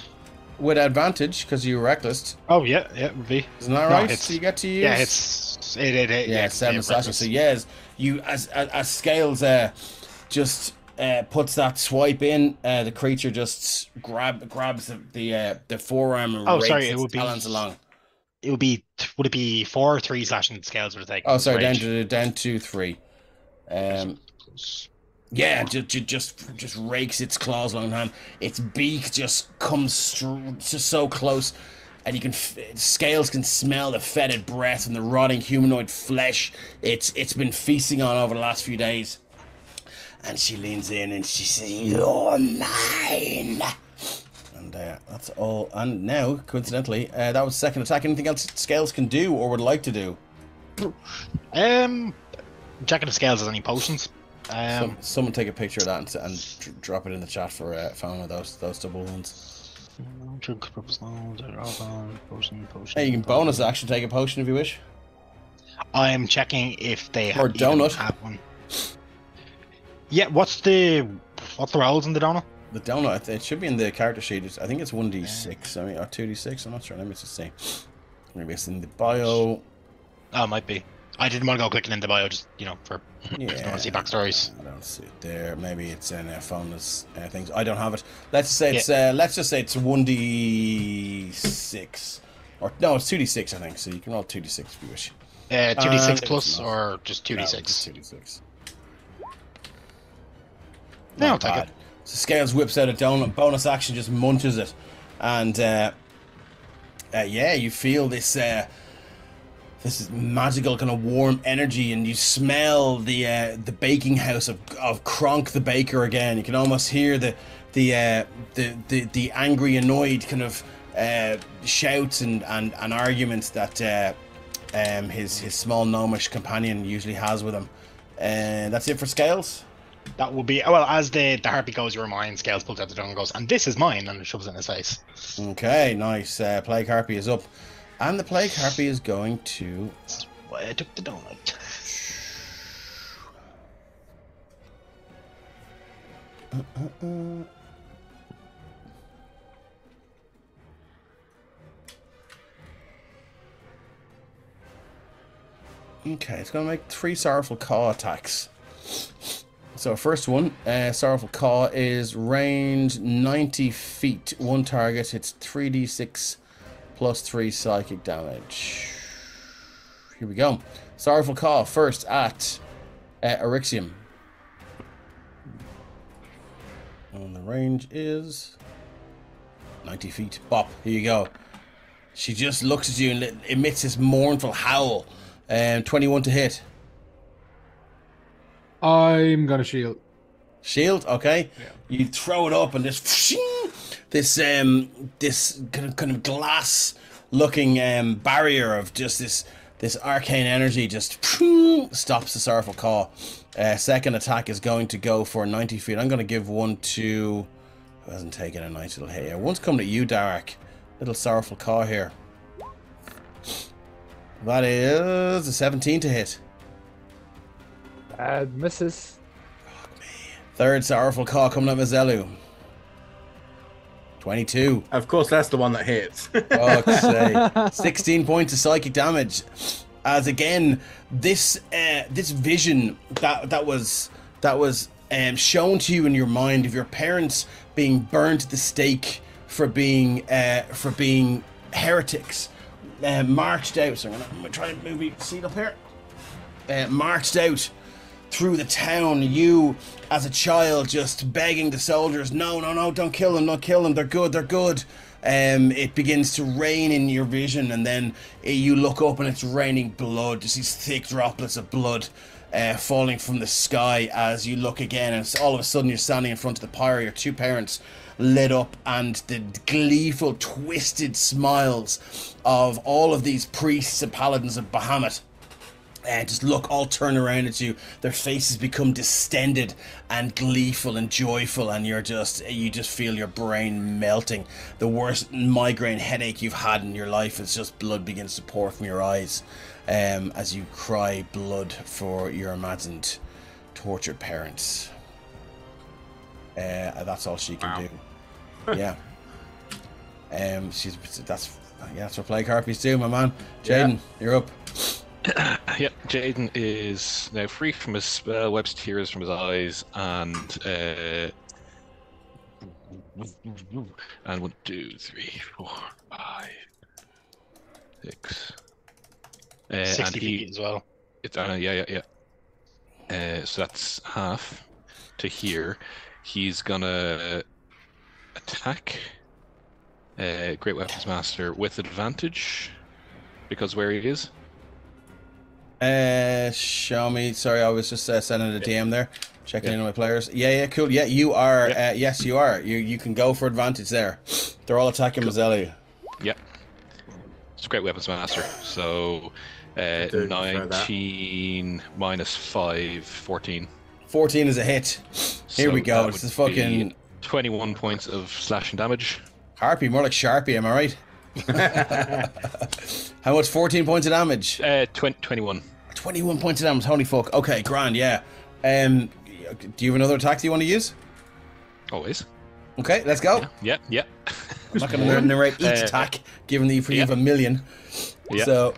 With advantage, because you were reckless. Oh, yeah, it would be. Isn't that right? So you get to use... Yeah, it's... Yeah, 7 slashes. So yes, you, as Scales just... puts that swipe in. The creature just grabs the forearm and rakes its talons along. It would be. Would it be 4 or 3 slashing Scales would take? Oh, sorry, down to 3. Yeah, just rakes its claws along the hand. Its beak just comes just so close, and you can Scales can smell the fetid breath and the rotting humanoid flesh it's been feasting on over the last few days. And she leans in and she says, "You're mine." And that's all. And now, coincidentally, that was second attack. Anything else Scales can do or would like to do? Checking if Scales has any potions. Someone take a picture of that and drop it in the chat for Fauna, those double ones. Hey, you can bonus action take a potion if you wish. I'm checking if they or donut. Have one. Yeah, what's the rolls in the donut? The donut, it should be in the character sheet. I think it's 1d6, I mean, or 2d6. I'm not sure. Let me just see. Maybe it's in the bio. Oh, it might be. I didn't want to go clicking in the bio, just for. I don't want to see backstories. I don't see it there. Maybe it's in Fauna's things. I don't have it. Let's say it's. Let's just say it's 1d6, or no, it's 2d6. I think so. You can roll 2d6 if you wish. 2d6 plus, or just 2d6. No, just 2d6. No, I'll take it. So Scales whips out a donut, bonus action, just munches it, and yeah, you feel this this is magical kind of warm energy, and you smell the baking house of Kronk the baker again. You can almost hear the angry, annoyed kind of shouts and arguments that his small gnomish companion usually has with him. That's it for Scales. That will be, well, as the harpy goes, your mind, Scales pulls out the drum and goes, and this is mine, and shoves it in his face. Okay, nice. Plague Harpy is up. And the Plague Harpy is going to... Well, I took the donut. Okay, it's going to make 3 Sorrowful Caw attacks. So first one, Sorrowful Caw is range 90 feet. One target, it's 3d6 plus 3 psychic damage. Here we go. Sorrowful Caw first at Arixium. And the range is 90 feet. Bop, here you go. She just looks at you and emits this mournful howl. 21 to hit. I'm gonna shield. Shield, okay. Yeah. You throw it up and this kind of glass-looking barrier of just this arcane energy just stops the Sorrowful Caw. Second attack is going to go for 90 feet. I'm going to give one to who hasn't taken a nice little hit here. One's coming at you, Dark. Little Sorrowful Caw here. That is a 17 to hit. Misses. Third Sorrowful Caw coming at Mazelu. 22. Of course, that's the one that hits. Fuck's sake. 16 points of psychic damage. As again, this vision that was shown to you in your mind of your parents being burned at the stake for being heretics, marched out. So I'm gonna try and move your seat up here. Marched out through the town, you as a child just begging the soldiers, no, don't kill them, they're good. It begins to rain in your vision, and then you look up and it's raining blood, just these thick droplets of blood falling from the sky as you look again, and all of a sudden you're standing in front of the pyre, your 2 parents lit up, and the gleeful twisted smiles of all of these priests and paladins of Bahamut just look, all turn around at you. Their faces become distended and gleeful and joyful, and you just feel your brain melting. The worst migraine headache you've had in your life, is just blood begins to pour from your eyes as you cry blood for your imagined tortured parents. That's all she can do. Yeah. That's what Plague Harpies do, my man. Jaden, you're up. Yep, Jaden is now free from his spell, wipes tears from his eyes, and 1, 2, 3, 4, 5, 6. 60 and feet as well. It's yeah. So that's half to here. He's gonna attack Great Weapons Master with advantage because where he is. Show me. Sorry, I was just sending a DM there, checking in on my players. Yeah, cool. Yeah, you are. Yes, you are. You can go for advantage there. They're all attacking Mazzelli. Yep. It's Great Weapons Master. So 19 minus 5, 14. 14 is a hit. Here we go. This is fucking 21 points of slashing damage. Harpy, more like Sharpie. Am I right? How much? 14 points of damage? 21. 21 points of damage. Holy fuck. Okay, grand. Yeah. Do you have another attack that you want to use? Always. Okay, let's go. Yeah. I'm not going to narrate each attack, given that you have a million. Yeah. So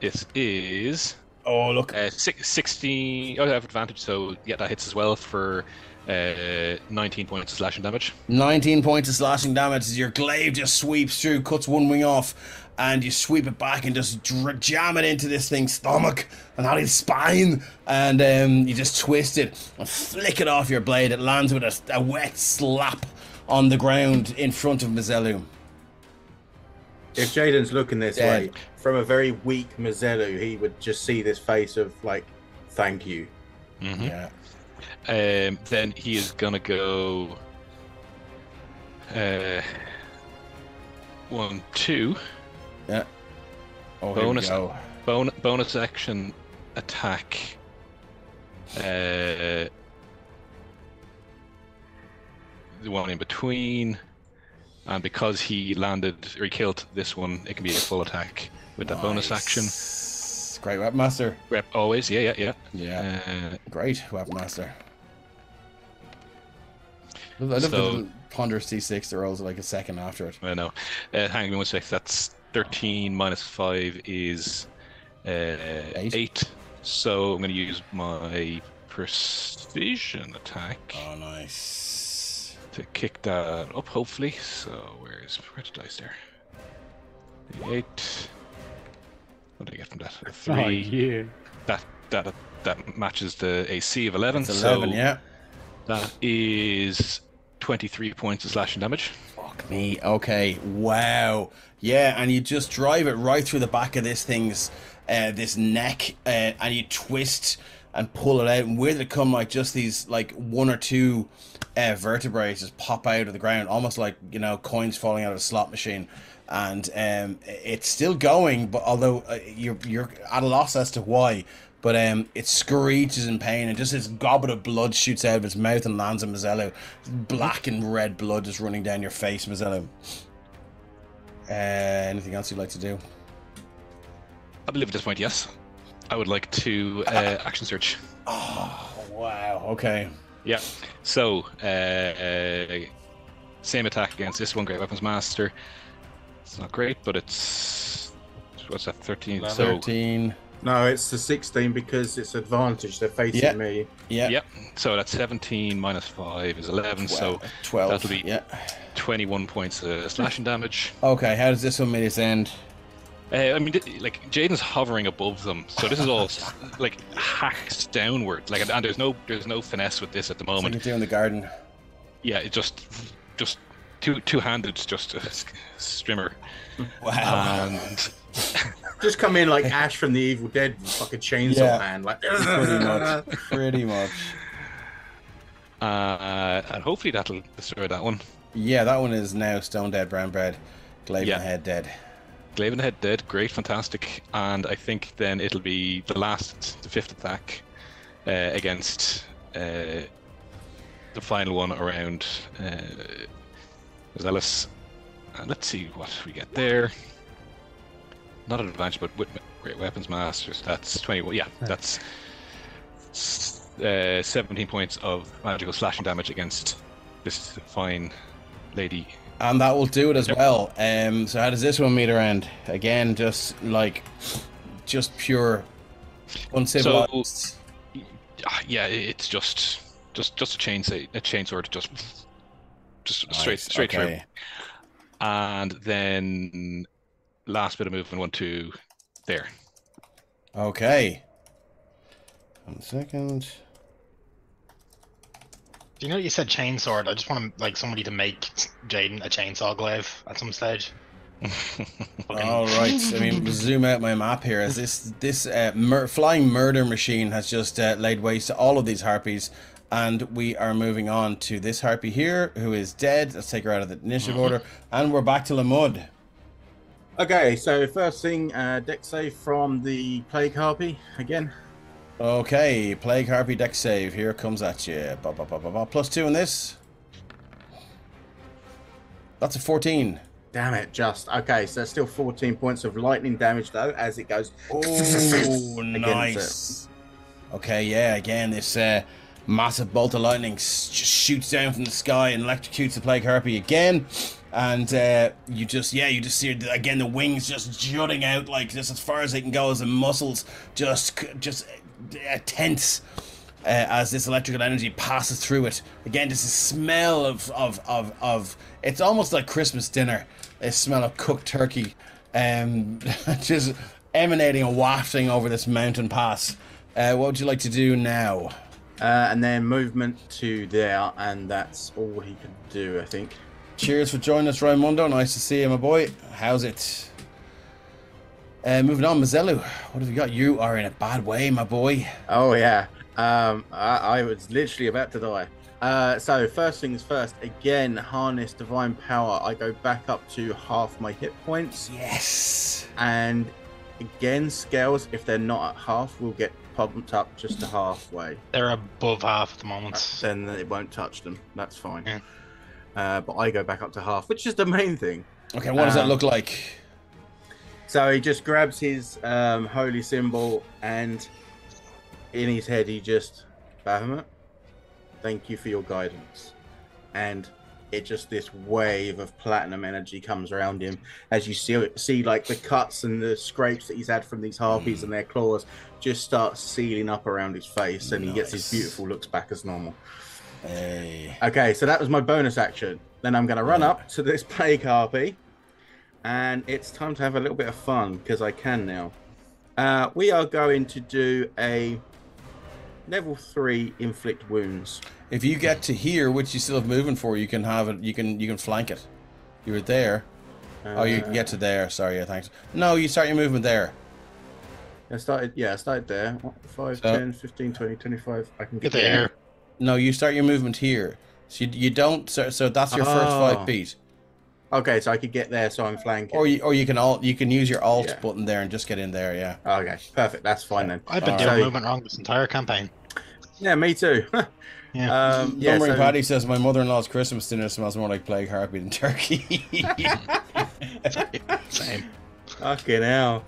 this is. Oh look. 16. Oh, I have advantage. So yeah, that hits as well for 19 points of slashing damage. 19 points of slashing damage as your glaive just sweeps through, cuts one wing off, and you sweep it back and just jam it into this thing's stomach and out his spine, and you just twist it and flick it off your blade. It lands with a wet slap on the ground in front of Mazelu. If Jaden's looking this way, from a very weak Mazelu, he would just see this face of like, thank you. Mm-hmm. Yeah. Then he is gonna go 1, 2. Yeah. Oh, Bonus, here we go. bonus action attack. The one in between, and because he landed or he killed this one, it can be a full attack with that bonus action. Great weapon master. Rep always, yeah. Great weapon master. I love the ponderous D6 that rolls like a second after it. I know. Hang on 1 sec. That's 13 minus 5 is 8. So I'm going to use my precision attack. Oh, nice. To kick that up, hopefully. So where's the dice there? 8. What did I get from that? 3. Oh, yeah. That matches the AC of 11. It's 11, so yeah. that is 23 points of slashing damage. Fuck me. Okay. Wow. Yeah, and you just drive it right through the back of this thing's this neck, and you twist and pull it out. And where did it come? Like just these like 1 or 2 vertebrae just pop out of the ground, almost like, you know, coins falling out of a slot machine. And it's still going, but although you're at a loss as to why. But it screeches in pain, and just this goblet of blood shoots out of its mouth and lands on Mazzello. Black and red blood just running down your face, Mazzello. Anything else you'd like to do? I believe at this point, yes. I would like to action search. Oh, wow. Okay. Yeah. So, same attack against this one, Great Weapons Master. It's not great, but it's... What's that, 13? 13. No, it's the 16 because it's advantage. They're facing me. Yeah. Yep. So that's 17 minus 5 is 11. 12. So 12. that'll be yeah. 21 points slashing damage. Okay, how does this one meet its end? I mean, like Jaden's hovering above them, so this is all like hacked downward. Like, and there's no finesse with this at the moment. Like you do in the garden. Yeah, it just two-handed, just a strimmer. Wow. And Just come in like Ash from the Evil Dead, fucking chainsaw hand, like pretty much. And hopefully that'll destroy that one. Yeah, that one is now stone dead, brown bread, glaive in the head dead. Glaive in the head dead, great, fantastic. And I think then it'll be the 5th attack against the final one around Zealous. And let's see what we get there. Not an advantage, but with Great Weapons Masters, that's 21. Yeah, that's 17 points of magical slashing damage against this fine lady. And that will do it as well. So how does this one meet around? Again, just pure uncivilized. So, yeah, it's just a chainsword, just nice. straight through. And then last bit of movement, 1, 2, there. Okay. 1 second. Do you know you said chainsword? I just want somebody to make Jaden a chainsaw glaive at some stage. All right. I mean, zoom out my map here as this flying murder machine has just laid waste to all of these harpies, and we are moving on to this harpy here who is dead. Let's take her out of the initiative order, and we're back to Lamud. Okay, so first thing, deck save from the Plague Harpy again. Okay, Plague Harpy deck save. Here comes at you. +2 in this. That's a 14. Damn it, just. Okay, so still 14 points of lightning damage, though, as it goes. Oh, nice. Okay, yeah, again, this massive bolt of lightning just shoots down from the sky and electrocutes the Plague Harpy again. And you just see, again, the wings just jutting out, like, just as far as they can go, as the muscles just tense as this electrical energy passes through it. Again, just a smell of it's almost like Christmas dinner. A smell of cooked turkey, just emanating and wafting over this mountain pass. What would you like to do now? And then movement to there, and that's all he can do, I think. Cheers for joining us, Raimundo. Nice to see you, my boy. How's it? Moving on, Mazzello. What have you got? You are in a bad way, my boy. Oh, yeah. I was literally about to die. So first things first, again, harness divine power. I go back up to half my hit points. Yes. And again, scales, if they're not at half, will get pumped up just to halfway. They're above half at the moment. Then it won't touch them. That's fine. Yeah. But I go back up to half, which is the main thing. Okay, what does that look like? So he just grabs his holy symbol, and in his head he just, Bahamut, thank you for your guidance. And it just, this wave of platinum energy comes around him as you see like the cuts and the scrapes that he's had from these harpies and their claws just start sealing up around his face, and he gets his beautiful looks back as normal. Hey. Okay, so that was my bonus action. Then I'm going to run up to this plague harpy, and it's time to have a little bit of fun because I can now. We are going to do a level 3 inflict wounds. If you get to here, which you still have movement for, you can have it. You can flank it. You were there. Oh, you can get to there. Sorry, yeah, thanks. No, you start your movement there. I started there. 5, 10, 15, 20, 25. I can get there. No, you start your movement here. So you don't. So that's your first 5 feet. Okay, so I could get there, so I'm flanking. Or you can use your alt button there and just get in there. Yeah. Okay, perfect. That's fine then. I've been doing movement wrong this entire campaign. Yeah, me too. Yeah. Lumbering Paddy says my mother-in-law's Christmas dinner smells more like plague harpy than turkey. Same. Fucking hell.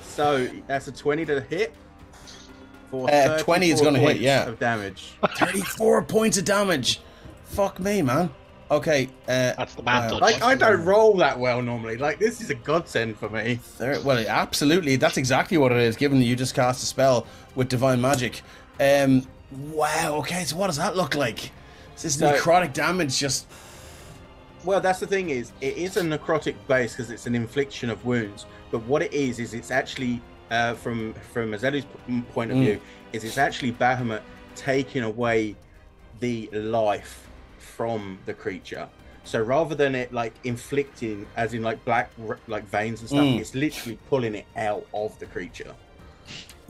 So that's a 20 to hit. For 20 is going to hit, yeah. Of damage. 34 points of damage. Fuck me, man. Okay. That's the bad touch. Like, I don't roll that well normally. Like, this is a godsend for me. Well, absolutely. That's exactly what it is, given that you just cast a spell with divine magic. Wow. Okay, so what does that look like? Is this necrotic damage just... Well, that's the thing is, it is a necrotic base because it's an infliction of wounds. But what it is it's actually, from Azelu's point of view, it's actually Bahamut taking away the life from the creature. So rather than it like inflicting, as in like black like veins and stuff, it's literally pulling it out of the creature.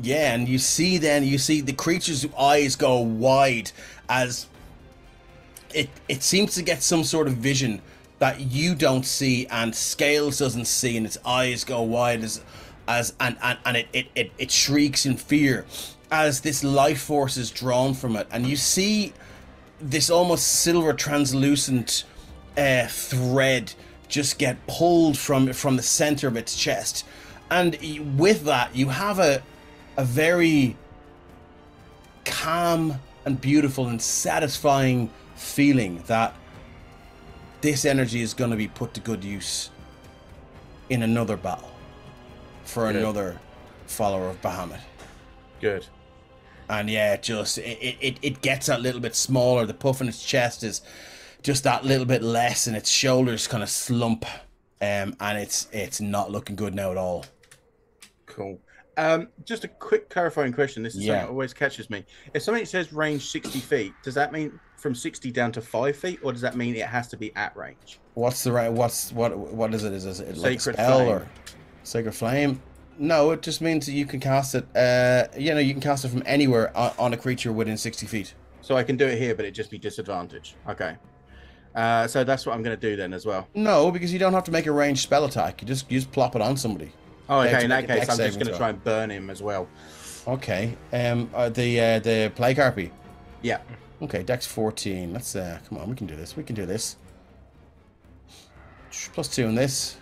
Yeah, and you see the creature's eyes go wide as it seems to get some sort of vision that you don't see and Scales doesn't see, and its eyes go wide and it shrieks in fear as this life force is drawn from it, and you see this almost silver translucent thread just get pulled from the center of its chest, and with that you have a very calm and beautiful and satisfying feeling that this energy is going to be put to good use in another battle for another follower of Bahamut. Good. And yeah, it gets that little bit smaller. The puff in its chest is just that little bit less, and its shoulders kind of slump, and it's not looking good now at all. Cool. Just a quick clarifying question. This is something that always catches me. If something says range 60 feet, does that mean from 60 down to 5 feet, or does that mean it has to be at range? What's the right? What is it? Is it like Sacred spell Flame. or Sacred Flame? No, it just means that you can cast it. You can cast it from anywhere on a creature within 60 feet. So I can do it here, but it'd just be disadvantage. Okay. So that's what I'm going to do then as well. No, because you don't have to make a ranged spell attack. You just plop it on somebody. Oh, They have okay. to In make that a case, dex I'm just saving going to throw. try and burn him as well. Okay. The plague harpy. Yeah. Okay, Dex 14. Let's come on, we can do this. We can do this. +2 in this.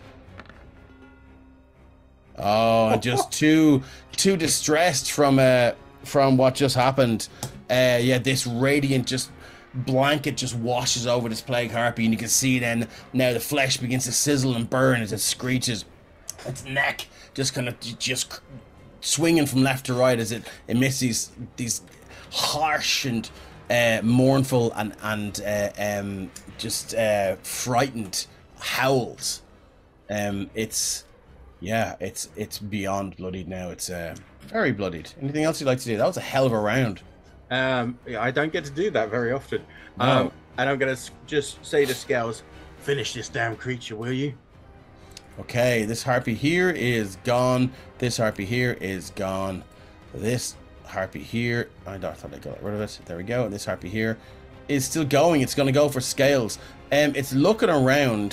Oh, and just too distressed from what just happened. This radiant just blanket just washes over this plague harpy, and you can see then now the flesh begins to sizzle and burn as it screeches. Its neck just kind of just swinging from left to right as it emits these harsh and mournful and just frightened howls. It's beyond bloodied now. It's very bloodied. Anything else you'd like to do? That was a hell of a round. I don't get to do that very often. No. And I'm going to just say to Scales, finish this damn creature, will you? Okay, this harpy here is gone. This harpy here is gone. This harpy here. I thought I got rid of it. There we go. And this harpy here is still going. It's going to go for scales. It's looking around.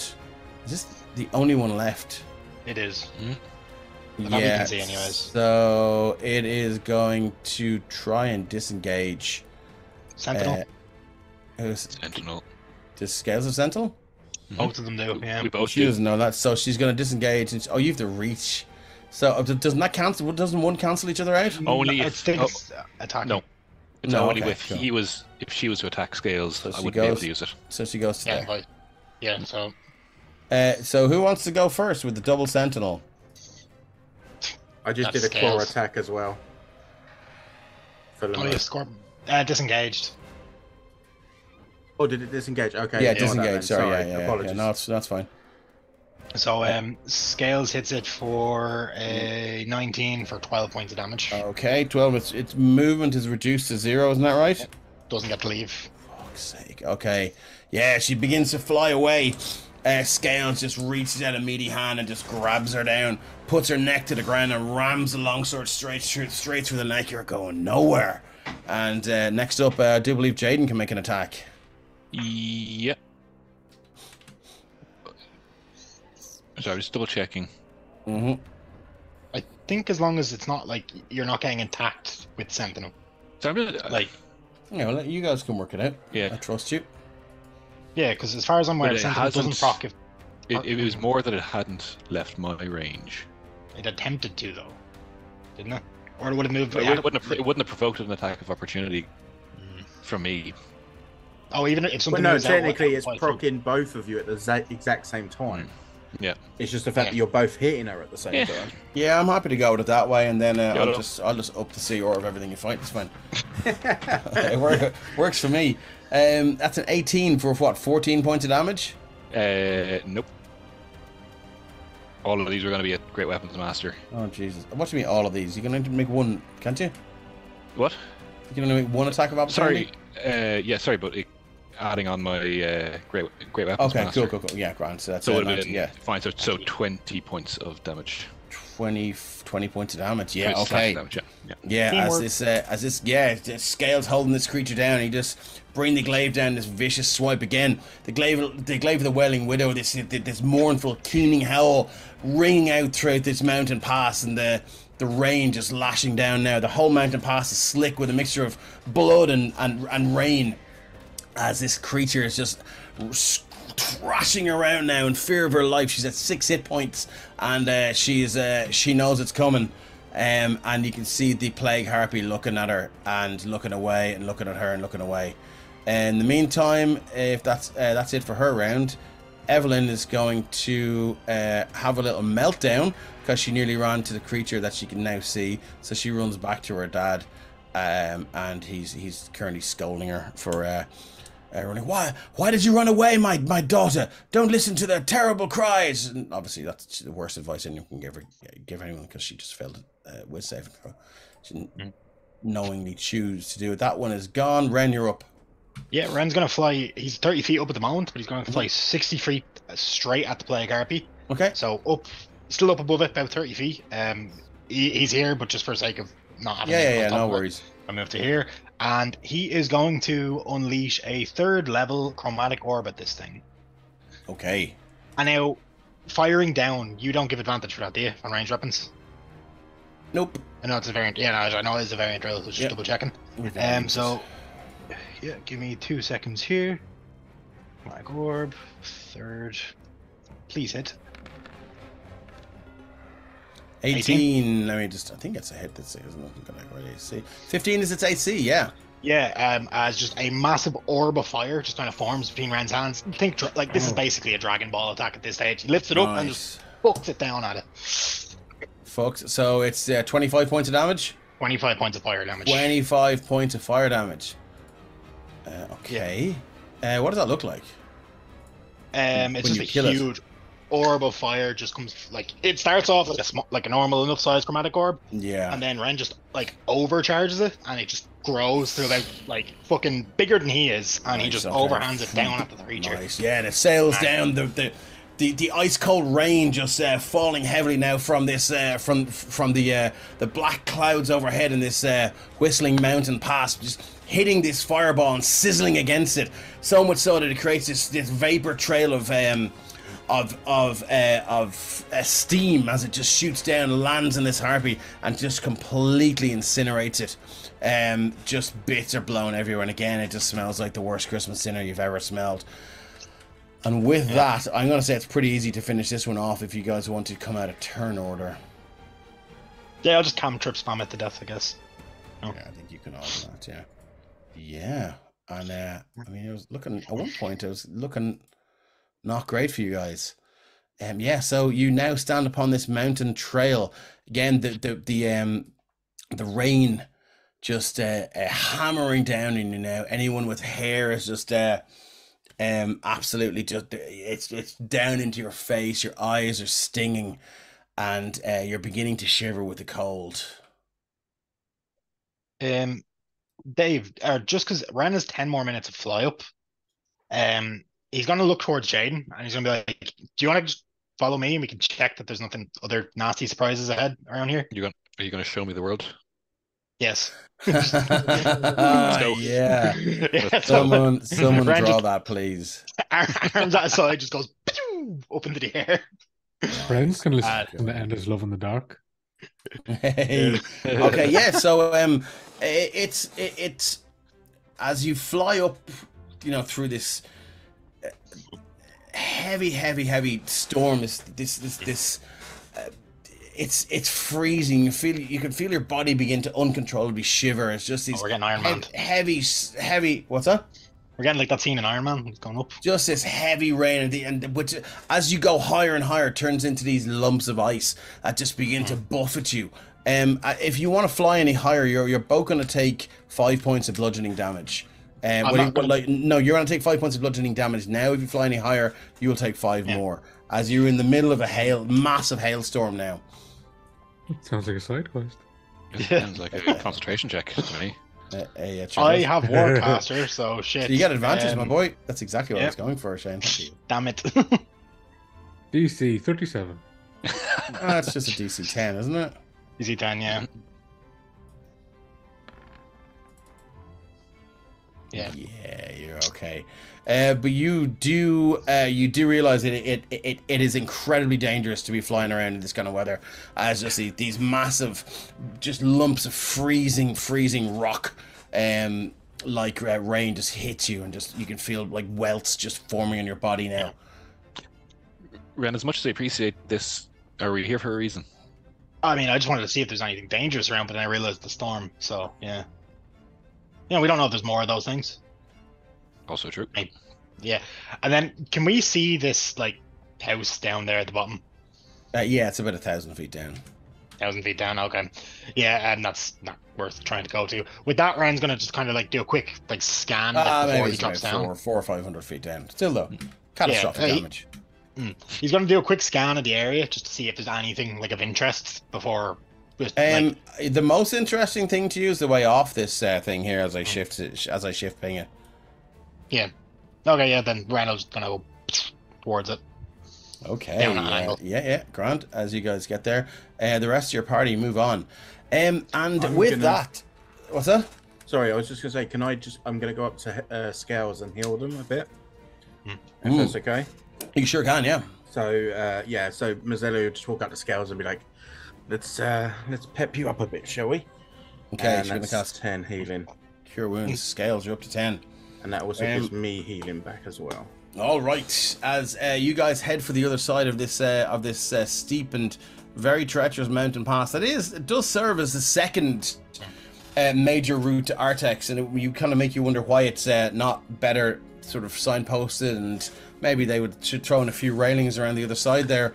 Is this the only one left? It is. Yeah. That we can see anyways. So it is going to try and disengage. Sentinel. Sentinel. Does scales of Sentinel? Both of them do. Yeah. We both She do. doesn't know that, so she's going to disengage. And you have to reach. So doesn't that cancel? Doesn't one cancel each other out? Only I if think it's attacking. no. It's No, only okay, if cool. if she was to attack scales, So I she wouldn't be able goes- to use it. So she goes to Yeah. there. Right. Yeah. So So who wants to go first with the double Sentinel? I just That's did a claw scales. attack as well. For oh, Lemur. yeah, score. Disengaged. Oh, did it disengage? Okay. Yeah, ignore that disengage. then. Sorry, yeah. Apologies. No, that's fine. So scales hits it for a 19 for 12 points of damage. Okay, 12. Its movement is reduced to 0, isn't that right? Doesn't get to leave. Fuck's sake. Okay. Yeah, she begins to fly away. Scales just reaches out a meaty hand and just grabs her down, puts her neck to the ground, and rams the longsword straight through the neck. You're going nowhere. And next up, I do believe Jaden can make an attack. Yeah. Sorry, just double checking. Mm-hmm. I think as long as it's not like you're not getting attacked with Sentinel. So I'm gonna, Like, Yeah, well, you guys can work it out. yeah. I trust you. yeah, because as far as I'm aware, But it Sentinel doesn't hasn't- proc if It was more that it hadn't left my range. it attempted to, though. Didn't it? Or it would have moved. It wouldn't have provoked an attack of opportunity from me. Oh, even if Well, something no, moves out, technically it's like, through. proccing both of you at the exact same time. Yeah. It's just the fact that you're both hitting her at the same Yeah. time. Yeah, I'm happy to go with it that way, and then I'll no. just up the CR of everything you fight. It's fine. It works for me. That's an 18 for what? 14 points of damage. Nope. All of these are going to be a Great Weapons Master. Oh Jesus! What do you mean all of these? You can only make one, can't you? What? You can only make one attack of opportunity. Sorry. Yeah, sorry, but adding on my Great Weapons Okay, Master. cool. Yeah, grand. So that's So it would have 19, been yeah, fine. So 20 points of damage. 20 points of damage. Yeah, 20 slash okay. damage, yeah. Yeah, Teamwork. the Scales holding this creature down. He just bring the glaive down. This vicious swipe again. The glaive of the Wailing Widow. This mournful, keening howl ringing out throughout this mountain pass, and the rain just lashing down now. The whole mountain pass is slick with a mixture of blood and rain, as this creature is just thrashing around now in fear of her life. She's at 6 hit points, and she knows it's coming. And you can see the Plague Harpy looking at her and looking away and looking at her and looking away. In the meantime, if that's it for her round, Evelyn is going to have a little meltdown because she nearly ran to the creature that she can now see. So she runs back to her dad, and he's currently scolding her for running. Why did you run away, my daughter? Don't listen to their terrible cries. And obviously, that's the worst advice anyone can give anyone, because she just failed with saving throw. She didn't knowingly choose to do it. That one is gone. Ren, you're up. Yeah, Ren's gonna fly. He's 30 feet up at the moment, but he's going to fly 60 feet straight at the Plague Harpy. Okay. So still up above it, about 30 feet. He's here, but just for the sake of not having. him Yeah. on top No of it, worries. I move to here, and he is going to unleash a 3rd level chromatic orb at this thing. Okay. And now, firing down, you don't give advantage for that, do you? On ranged weapons. Nope. I know it's a variant. Yeah, no, I know it's a variant drill. So just Yep. double checking. So, yeah, give me 2 seconds here. Black orb, 3rd. Please hit. 18. Let me just. I think it's a hit. That's it, isn't it? I'm gonna go AC. 15 is its AC. Yeah. Yeah, as just a massive orb of fire just kind of forms between Ren's hands. Think like this is basically a Dragon Ball attack at this stage. He lifts it up and just fucks it down at it. Fucked. So it's 25 points of damage. 25 points of fire damage. 25 points of fire damage. Okay. What does that look like? It's when just you a kill it? huge orb of fire. Just comes like it starts off like a normal enough size chromatic orb, Yeah. and then Ren just like overcharges it, and it just grows to about like fucking bigger than he is, and he Nice, just okay. overhands it down at the creature. Nice. Yeah, and it sails down. The the ice cold rain just falling heavily now from this from the black clouds overhead in this whistling mountain pass, just hitting this fireball and sizzling against it, so much so that it creates this vapor trail of steam as it just shoots down, lands in this harpy, and just completely incinerates it. Just bits are blown everywhere, and again, it just smells like the worst Christmas dinner you've ever smelled. And with that, I'm going to say it's pretty easy to finish this one off if you guys want to come out of turn order. Yeah, I'll just cantrip spam it to death, I guess. Oh. Yeah, I think you can all do that, yeah. Yeah, and I mean, it was looking, at one point, it was looking not great for you guys. Yeah, so you now stand upon this mountain trail. Again, the rain just hammering down on you now. Anyone with hair is just absolutely just it's down into your face. Your eyes are stinging, and you're beginning to shiver with the cold. Dave, just because Ren has 10 more minutes of fly up, he's going to look towards Jaden, and he's going to be like, "Do you want to just follow me, and we can check that there's nothing other nasty surprises ahead around here?" Are you going to show me the world? Yes. Let's go. Yeah. Yeah, Someone Ren draw just- that, please. Arms at his side, just goes pew, up into the air. Friends can listen to the Endless Love in the Dark. Hey. Okay, yeah, so it's as you fly up, through this heavy storm, it's freezing. You can feel your body begin to uncontrollably shiver. It's just these we're getting Iron Man. heavy. What's that? We're getting like that scene in Iron Man. It's going up. Just this heavy rain, and which, as you go higher and higher, turns into these lumps of ice that just begin to buffet you. If you want to fly any higher, you're both going to take 5 points of bludgeoning damage. No, you're going to take 5 points of bludgeoning damage now. If you fly any higher, you will take 5 more. As you're in the middle of a massive hailstorm now. Sounds like a side quest. Sounds like a concentration check to me. I have Warcaster, so shit. So you get advantage, my boy. That's exactly what I was going for, Shane. Damn it. DC 37. That's just a DC 10, isn't it? DC 10, yeah. Yeah. Yeah, you're okay. But you do realize that it is incredibly dangerous to be flying around in this kind of weather, as just these massive, just lumps of freezing rock, like rain just hits you, and just you can feel like welts just forming in your body now. Ren, as much as I appreciate this, are we here for a reason? I mean, I just wanted to see if there's anything dangerous around, but then I realized the storm. So yeah. We don't know if there's more of those things. Also true. Yeah, and then can we see this like house down there at the bottom? Yeah, it's about 1,000 feet down. 1,000 feet down, okay. Yeah, and that's not worth trying to go to. With that, Ryan's gonna just kind of like do a quick like scan before he drops down. 400 or 500 feet down. Still though, catastrophic damage. He's gonna do a quick scan of the area just to see if there's anything like of interest before. The most interesting thing to you is the way off this thing here as I shift ping it. Yeah. Okay. Yeah. Then Randall's gonna go towards it. Okay. Down an angle. Yeah. Grant, as you guys get there, the rest of your party move on. That, what's that? Sorry, I was just gonna say, I'm gonna go up to Scales and heal them a bit. If that's okay. You sure can, yeah. So so Mazzello will just walk up to Scales and be like, Let's pep you up a bit, shall we? Okay, and so you're gonna cast 10 healing. Cure Wounds. Scales, you're up to 10. And that also gives me healing back as well. All right, as you guys head for the other side of this steep and very treacherous mountain pass, it does serve as the second major route to Artex, and you kind of make you wonder why it's not better sort of signposted, and maybe they should throw in a few railings around the other side there.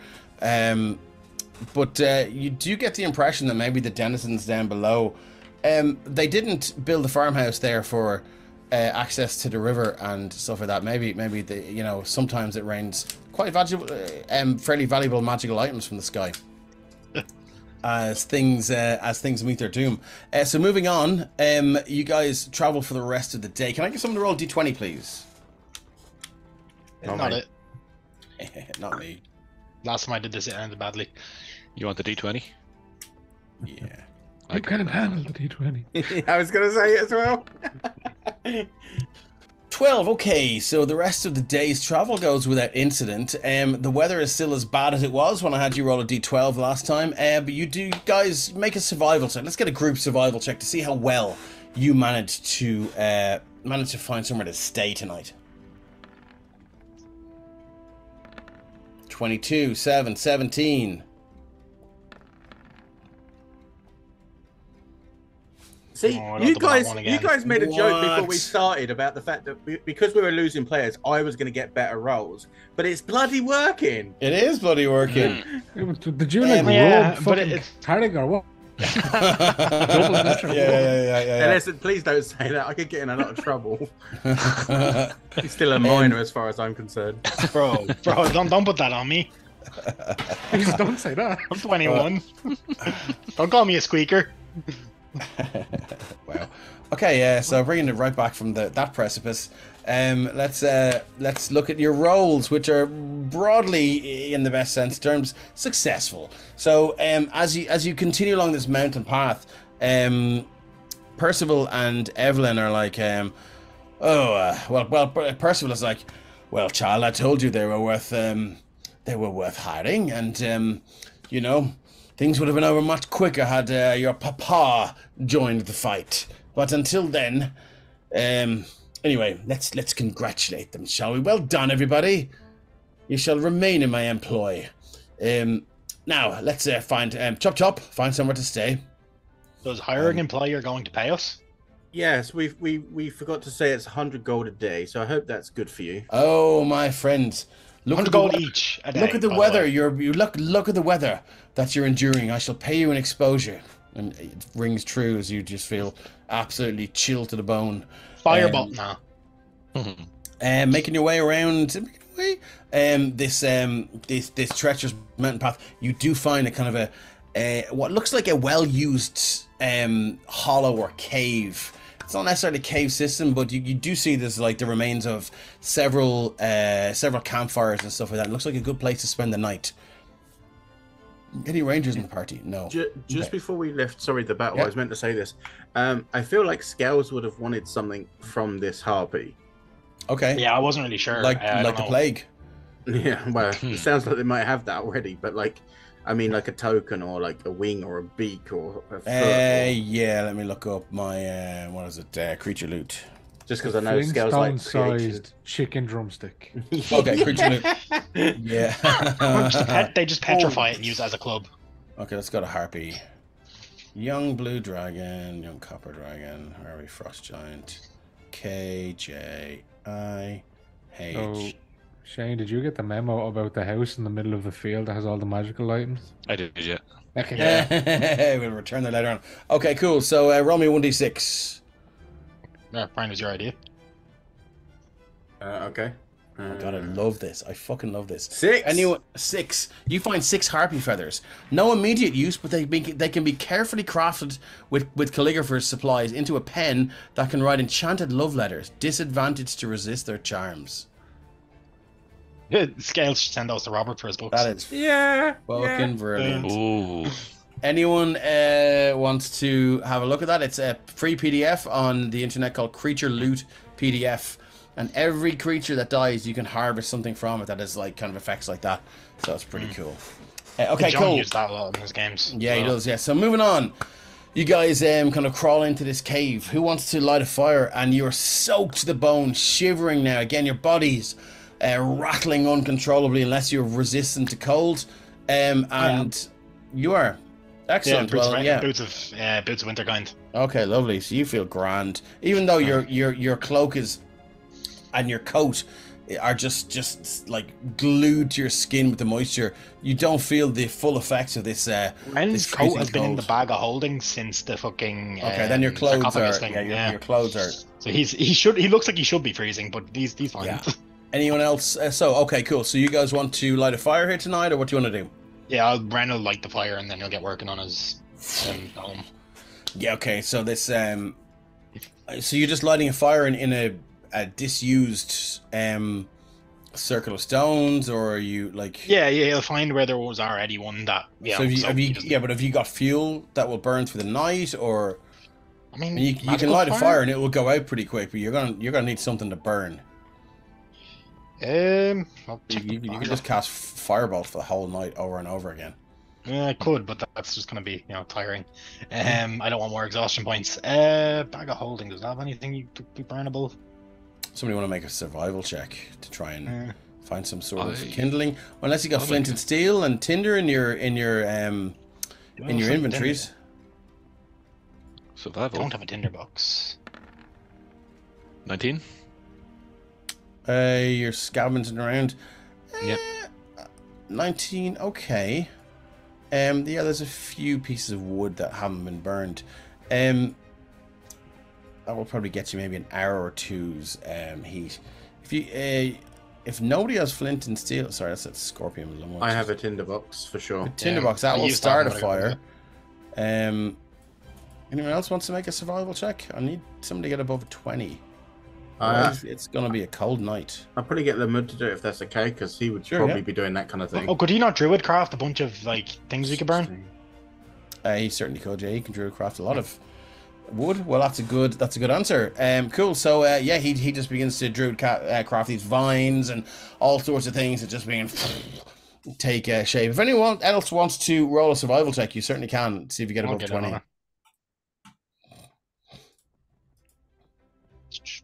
But you do get the impression that maybe the denizens down below, they didn't build a farmhouse there for access to the river and stuff like that. Maybe sometimes it rains quite valuable, fairly valuable magical items from the sky as things meet their doom. So moving on, you guys travel for the rest of the day. Can I get someone to roll D20, please? Not it. Not me. Last time I did this, it ended badly. You want the D20? Yeah. I can't handle the D20. I was going to say it as well. 12. Okay, so the rest of the day's travel goes without incident. The weather is still as bad as it was when I had you roll a D12 last time. But you do, guys, make a survival check. Let's get a group survival check to see how well you managed to find somewhere to stay tonight. 22, 7, 17. See, Oh, I got you the black guys, one you again. guys made a joke before we What? started about the fact that because we were losing players, I was going to get better rolls, but it's bloody working. It is bloody working. Did you like Yeah, rogue but fucking it's- Tarek or what? Yeah. Unless, please don't say that. I could get in a lot of trouble. He's still a minor as far as I'm concerned. Bro, don't put that on me. Please don't say that. I'm 21. Don't call me a squeaker. Wow. Okay, so bringing it right back from that precipice, let's look at your roles, which are broadly, in the best sense terms, successful. So as you continue along this mountain path, Percival and Evelyn are like, Percival is like, well, child, I told you they were worth hiring, and you know, things would have been over much quicker had your papa joined the fight. But until then, anyway, let's congratulate them, shall we? Well done, everybody. You shall remain in my employ. Now let's find Chop, find somewhere to stay. Does hiring imply you're going to pay us? Yes, we forgot to say it's 100 gold a day, so I hope that's good for you. Oh, my friends, look 100 at the gold weather. each a day. Look at the by weather. way. You look at the weather that you're enduring. I shall pay you an exposure. And it rings true as you just feel absolutely chilled to the bone. Fireball now. Making your way around this treacherous mountain path, you do find a kind of a what looks like a well-used hollow or cave. It's not necessarily a cave system, but you do see there's like the remains of several campfires and stuff like that. It looks like a good place to spend the night. Any rangers in the party? No. Just Okay. before we left, sorry, the battle, Yeah. I was meant to say this. I feel like Scales would have wanted something from this harpy. Okay. Yeah, I wasn't really sure. Like I don't the know. plague. Yeah, well, it sounds like they might have that already, but like, I mean, like a token or like a wing or a beak or a foot. Yeah. Let me look up my what is it? Creature loot. Just because I know Scales like created. Flintstone-sized chicken drumstick. Okay, creature loot. Yeah. They just petrify it and use it as a club. Okay, let's go to Harpy. Young Blue Dragon, Young Copper Dragon, Harvey Frost Giant, KJIH. So, Shane, did you get the memo about the house in the middle of the field that has all the magical items? I did, yeah. Okay. We'll return that later on. Okay, cool. So roll me 1d6. Yeah, Brian, was your idea. Okay. Oh God, I love this. I fucking love this. 6. Anyway, 6. You find 6 harpy feathers. No immediate use, but they can be carefully crafted with calligrapher's supplies into a pen that can write enchanted love letters, disadvantaged to resist their charms. Scales should send those to Robert for his books. That is Yeah. fucking brilliant. Ooh. Anyone wants to have a look at that? It's a free PDF on the internet called Creature Loot PDF. And every creature that dies, you can harvest something from it that has like kind of effects like that. So it's pretty cool. Okay, John cool. used that a lot in his games. Yeah, he does. Yeah. So moving on, you guys kind of crawl into this cave. Who wants to light a fire? And you're soaked to the bone, shivering now. Again, your body's rattling uncontrollably unless you're resistant to cold. And you are excellent. Boots of Winterkind. Okay, lovely. So you feel grand, even though your cloak is and your coat are just like glued to your skin with the moisture. You don't feel the full effects of this. Ren's this coat freezing has been in cold. the bag of holding since the fucking. Okay, then your clothes sarcophagus are. thing. Your clothes are. So he looks like he should be freezing, but he's fine. Yeah. Anyone else? Okay, cool. So you guys want to light a fire here tonight, or what do you want to do? Yeah, Ren will light the fire and then he'll get working on his home. Yeah. Okay. So this. So you're just lighting a fire in a disused circle of stones, or are you like? Yeah, you'll find where there was already one that. Yeah. So but have you got fuel that will burn through the night, or? I mean, You can light a fire and it will go out pretty quick, but you're gonna need something to burn. I'll You can just cast fireball for the whole night over and over again. Yeah, I could, but that's just gonna be, tiring. I don't want more exhaustion points. Bag of holding, does that have anything you could be burnable? Somebody want to make a survival check to try and find some sort of kindling, unless you got flint and steel and tinder in your inventories. Survival. I don't have a tinderbox. 19. You're scavenging around. Yep. 19. Okay. Yeah, there's a few pieces of wood that haven't been burned. That will probably get you maybe an hour or two's heat. If nobody has flint and steel, sorry, that's that scorpion. I have a tinderbox for sure. A tinderbox that will use start a that fire. Anyone else wants to make a survival check? I need somebody to get above 20. It's gonna be a cold night. I'll probably get the Mud to do it if that's okay, because he would probably be doing that kind of thing. Oh, could he not druid craft a bunch of things we could burn? He certainly could. Yeah, he can druid craft a lot of wood. Well, that's a good answer. Cool. So yeah, he just begins to druid craft these vines and all sorts of things that just begin take shape. If anyone else wants to roll a survival check, you certainly can. See if you get above 20.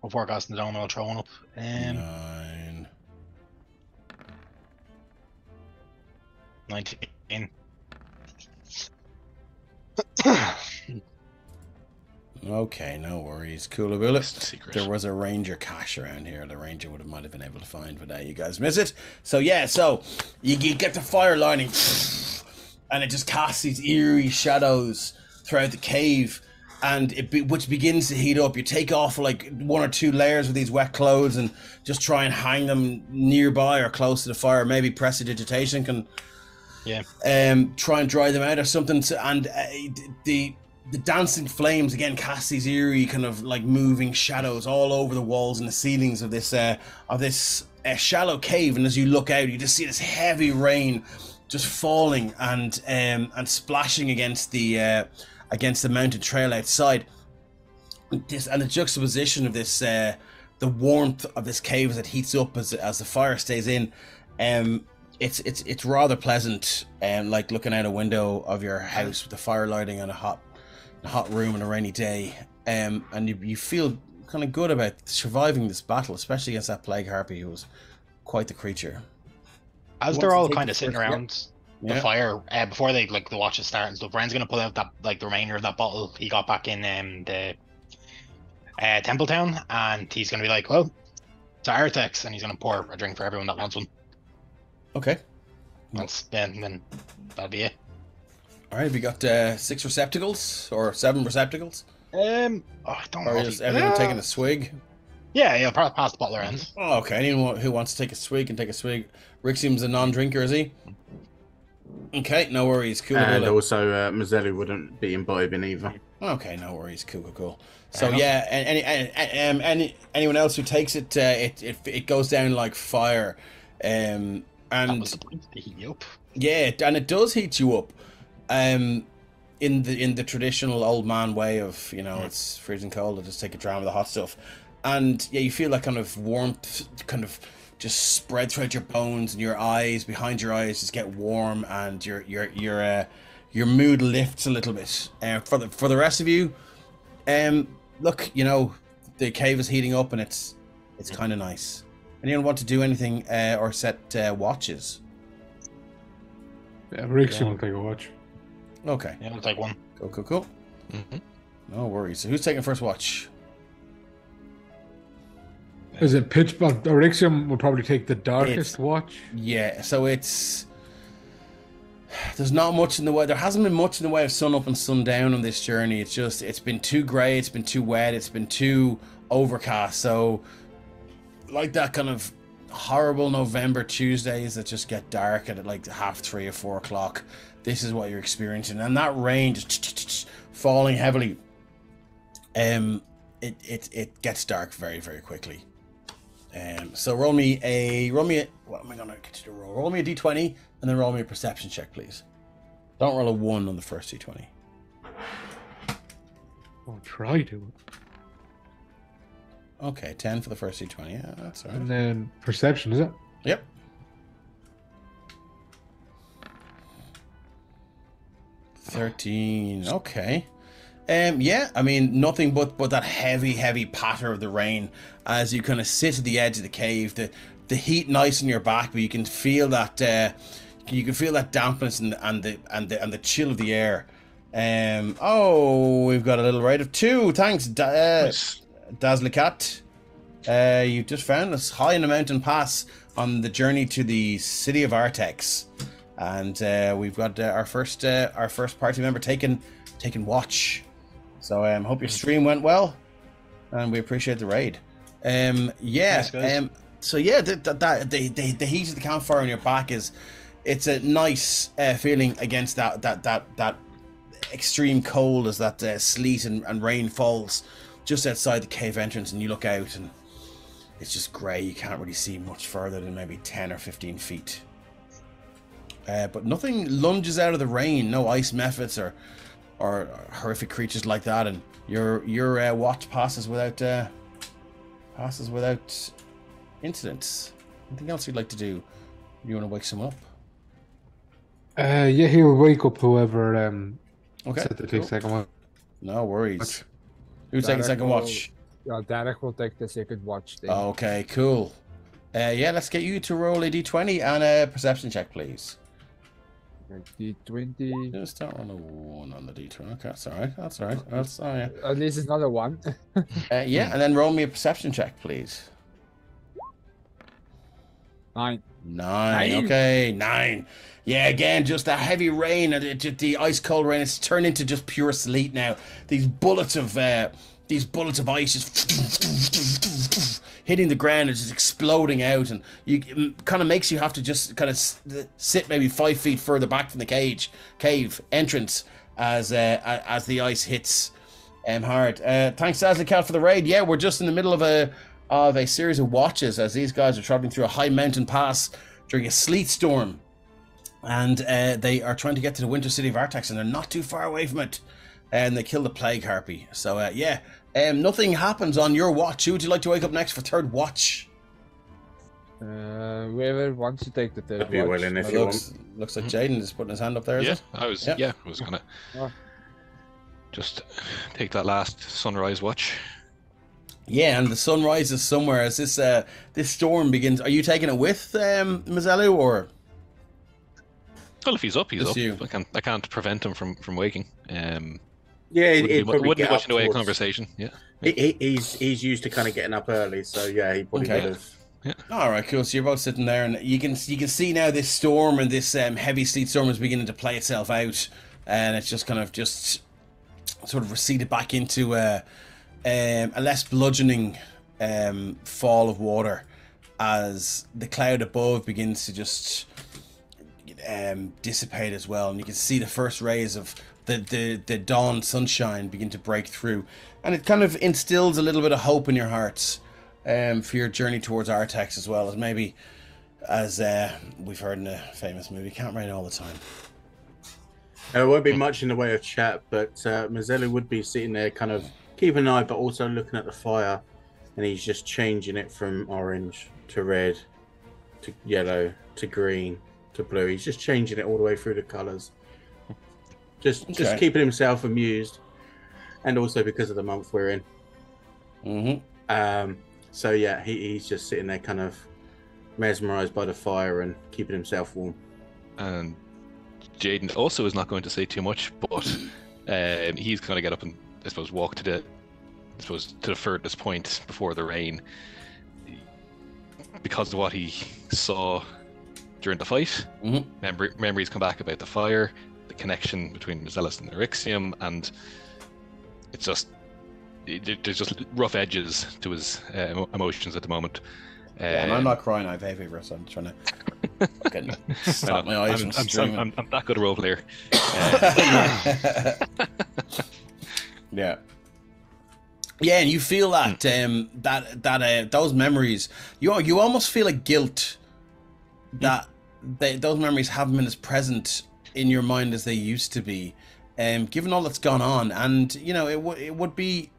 Before casting the dome, I'll throw one up. 9. 19. Okay, no worries. Cool bullet. There was a ranger cache around here. The ranger might have been able to find, but you guys miss it. So yeah, you get the fire lining, and it just casts these eerie shadows throughout the cave. And which begins to heat up. You take off like 1 or 2 layers of these wet clothes and just try and hang them nearby or close to the fire. Maybe prestidigitation can, try and dry them out or something. And the dancing flames again cast these eerie kind of like moving shadows all over the walls and the ceilings of this shallow cave. And as you look out, you just see this heavy rain just falling and splashing against the mountain trail outside. And the juxtaposition of this, the warmth of this cave as it heats up as the fire stays in, it's rather pleasant, like looking out a window of your house with the fire lighting in a hot room on a rainy day, and you feel kind of good about surviving this battle, especially against that plague harpy, who was quite the creature. As they're all kind of sitting around the fire before the watches start and stuff, Ren's gonna pull out that the remainder of that bottle he got back in the Templetown, and he's gonna be like, well, it's Artex, and he's gonna pour a drink for everyone that wants one. Okay. Then that'll be it. All right, have you got 6 receptacles or 7 receptacles? I don't know. Or is everyone taking a swig? Yeah, pass the bottle around. Oh, okay. Anyone who wants to take a swig can take a swig. Rixium's a non-drinker, is he? Okay, no worries. Cool. And also, Mazzelli wouldn't be imbibing either. Okay, no worries. Cool. So yeah, anyone else who takes it, it goes down like fire, and that was the point, to heat you up. Yeah, and it does heat you up. In the traditional old man way of, it's freezing cold, I'll just take a dram of the hot stuff. And yeah, you feel that kind of warmth kind of just spread throughout your bones, and your eyes, behind your eyes, just get warm, and your mood lifts a little bit. For the rest of you, look, the cave is heating up, and it's kind of nice. Anyone want to do anything or set watches? Yeah, Rixium will take a watch. Okay. Yeah, I'll take one. Cool. Mm-hmm. No worries. So who's taking first watch? Is it pitch black? Rixium will probably take the darkest watch. Yeah, so there's not much in the way. There hasn't been much in the way of sun up and sun down on this journey. It's been too grey, it's been too wet, it's been too overcast. So like that kind of horrible November Tuesdays that just get dark at like 3:30 or 4 o'clock. This is what you're experiencing, and that rain just falling heavily. It gets dark very, very quickly. So roll me what am I gonna get you to roll? Roll me a d20 and then roll me a perception check, please. Don't roll a 1 on the first d20. I'll try to. Okay, 10 for the first d20. Yeah, that's all right. And then perception, is it? Yep. $13. Okay. Yeah, I mean, nothing but that heavy patter of the rain as you kind of sit at the edge of the cave. The heat nice on your back, but you can feel that dampness and the chill of the air. We've got a little rate of 2. Thanks, Nice. Dazzlicat. You just found us high in the mountain pass on the journey to the city of Artex, and we've got our first party member taking watch. So hope your stream went well, and we appreciate the raid. The heat of the campfire on your back it's a nice feeling against that extreme cold as that sleet and rain falls just outside the cave entrance, and you look out and it's just grey. You can't really see much further than maybe 10 or 15 feet. But nothing lunges out of the rain, no ice mephits or horrific creatures like that, and your watch passes without incidents. Anything else you'd like to do? You want to wake someone up? Yeah, he'll wake up whoever Okay, set the cool. second one. No worries. Who's taking second watch? Yeah, Derek will take the second watch then. Okay, cool. Let's get you to roll a d20 and a perception check, please. D20. Just don't roll a 1 on the d20. Okay, that's alright. That's alright. Yeah. At least it's not a 1. And then roll me a perception check, please. 9. 9. Okay, 9. Yeah, again, just that heavy rain and the ice cold rain. It's turned into just pure sleet now. These bullets of ice just hitting the ground and just exploding out, and it kind of makes you have to just kind of sit maybe 5 feet further back from the cave entrance as the ice hits hard. Thanks, Dazzlicat, for the raid. Yeah, we're just in the middle of a series of watches as these guys are traveling through a high mountain pass during a sleet storm. And they are trying to get to the winter city of Artex, and they're not too far away from it. And they kill the plague harpy. So nothing happens on your watch. Who would you like to wake up next for third watch? Whoever wants to take the third I'd be watch. willing if you want. Looks like Jaden is putting his hand up there. Is it? I was gonna Oh. just take that last sunrise watch. Yeah, and the sun rises somewhere as this storm begins. Are you taking it with Mazelu, or? Well, if he's up, he's Just up. you. I can't prevent him from waking. Yeah, Wouldn't be much in the way of conversation. Yeah. He's used to kind of getting up early, so yeah, he probably Okay. would have. All right, cool. So you're both sitting there, and you can see now this storm and this heavy sleet storm is beginning to play itself out, and it's just sort of receded back into a less bludgeoning fall of water as the cloud above begins to just dissipate as well, and you can see the first rays of the dawn sunshine begin to break through, and it kind of instills a little bit of hope in your hearts for your journey towards Artex, as well as maybe, as we've heard in a famous movie, can't rain all the time. There won't be much in the way of chat, but Mazzella would be sitting there kind of keeping an eye, but also looking at the fire, and he's just changing it from orange to red to yellow to green to blue. He's just changing it all the way through the colours. Just keeping himself amused, and also because of the month we're in. Mm-hmm. So yeah, he's just sitting there kind of mesmerised by the fire and keeping himself warm. And Jaden also is not going to say too much, but he's going to get up and, I suppose, walk to the furthest point before the rain, because of what he saw during the fight. Mm-hmm. Memories come back about the fire, the connection between Mazelis and Eryxium, and it's just there's just rough edges to his emotions at the moment. And I'm not crying. I have hay fever, so I'm trying to fucking stop my eyes from streaming. I'm that good a role player. Yeah. Yeah, and you feel that those memories, you almost feel a guilt that those memories haven't been as present in your mind as they used to be, given all that's gone on. And you know, it would be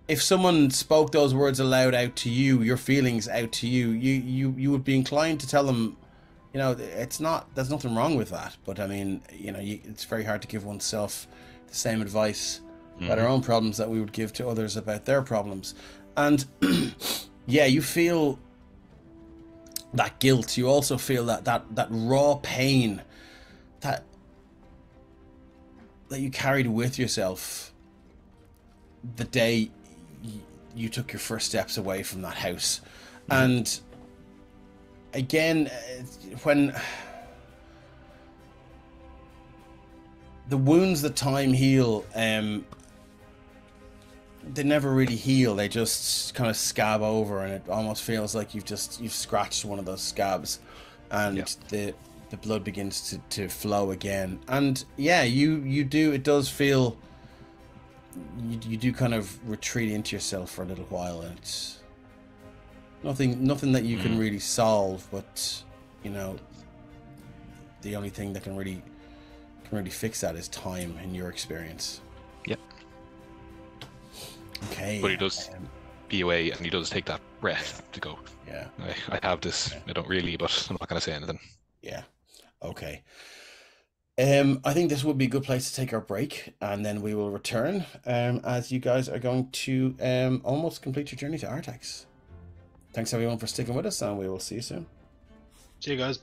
if someone spoke those words aloud out to you, your feelings out to you, you would be inclined to tell them, you know, it's not, there's nothing wrong with that. But I mean, you know, it's very hard to give oneself the same advice about our own problems that we would give to others about their problems. And yeah, you feel that guilt. You also feel that raw pain that you carried with yourself the day you took your first steps away from that house. And again, when the wounds that time heal, they never really heal. They just kind of scab over, and it almost feels like you've scratched one of those scabs, and the blood begins to flow again. And yeah, you do, it does feel, you do kind of retreat into yourself for a little while, and it's nothing that you can really solve, but you know, the only thing that can really fix that is time, in your experience. Yep. Okay. But he does be away, and he does take that breath to go, yeah, I have this. I don't really, but I'm not going to say anything. Yeah. Okay. I think this would be a good place to take our break, and then we will return as you guys are going to almost complete your journey to Artex. Thanks everyone for sticking with us, and we will see you soon. See you guys.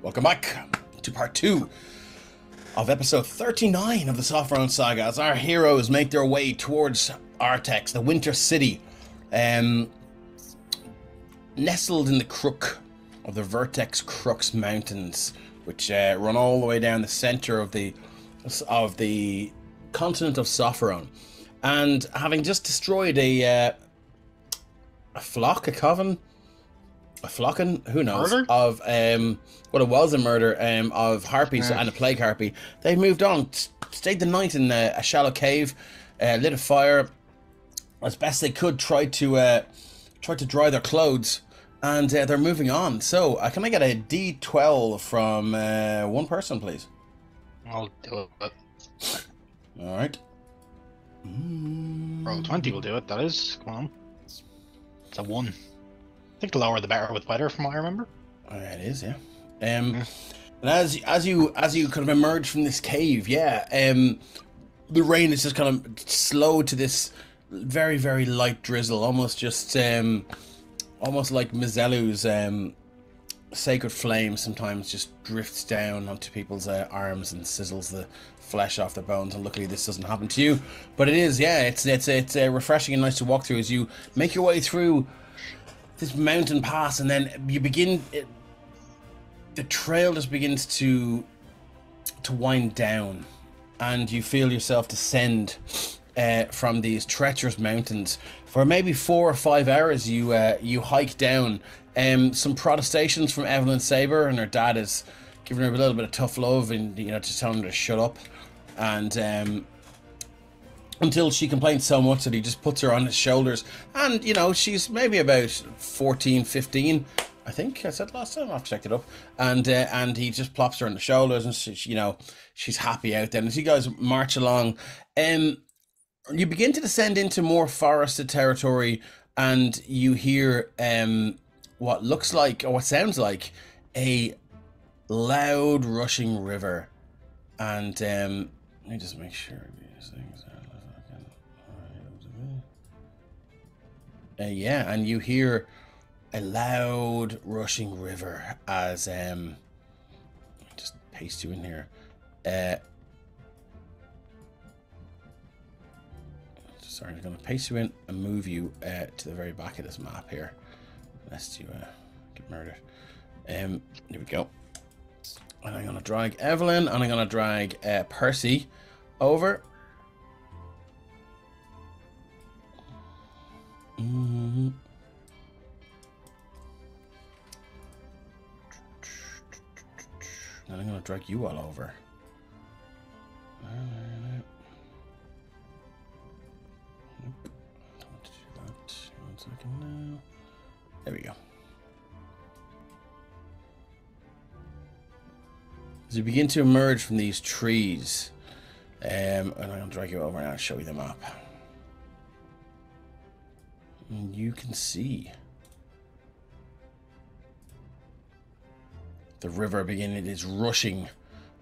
Welcome back to part 2 of episode 39 of the Sopherone Saga as our heroes make their way towards Artex, the Winter City, nestled in the crook of the Vertex Crux Mountains, which run all the way down the center of the continent of Sopherone. And having just destroyed a flocken, who knows, murder? of well, it was a murder of harpies and a plague harpy. They've moved on, stayed the night in a shallow cave, lit a fire as best they could, tried to dry their clothes, and they're moving on. So can I get a D12 from one person, please? I'll do it. All right. Roll 20 will do it, that is. Come on. It's a 1. I think the lower the better with weather, from what I remember. It is, yeah. And as you kind of emerge from this cave, the rain is just kind of slowed to this very, very light drizzle, almost like Mizelu's sacred flame sometimes just drifts down onto people's arms and sizzles the flesh off their bones. And luckily this doesn't happen to you, but it is, it's refreshing and nice to walk through as you make your way through this mountain pass, and then you begin. The trail just begins to wind down, and you feel yourself descend from these treacherous mountains. For maybe 4 or 5 hours, you hike down. Some protestations from Evelyn Saber, and her dad is giving her a little bit of tough love, and just telling her to shut up, and until she complains so much that he just puts her on his shoulders. And she's maybe about 14, 15. I think I said last time. I've checked it up, and he just plops her on the shoulders, and she's happy out there. And as you guys march along, you begin to descend into more forested territory, and you hear what looks like, or what sounds like, a loud rushing river. And let me just make sure these things are. And you hear a loud rushing river as just paste you in here. Sorry, I'm going to paste you in and move you to the very back of this map here, lest you get murdered. Here we go. And I'm going to drag Evelyn, and I'm going to drag Percy over. And I'm going to drag you all over. Don't do that. 1 second now. There we go. As you begin to emerge from these trees, and I'm going to drag you over and I'll show you the map. And you can see the river beginning is rushing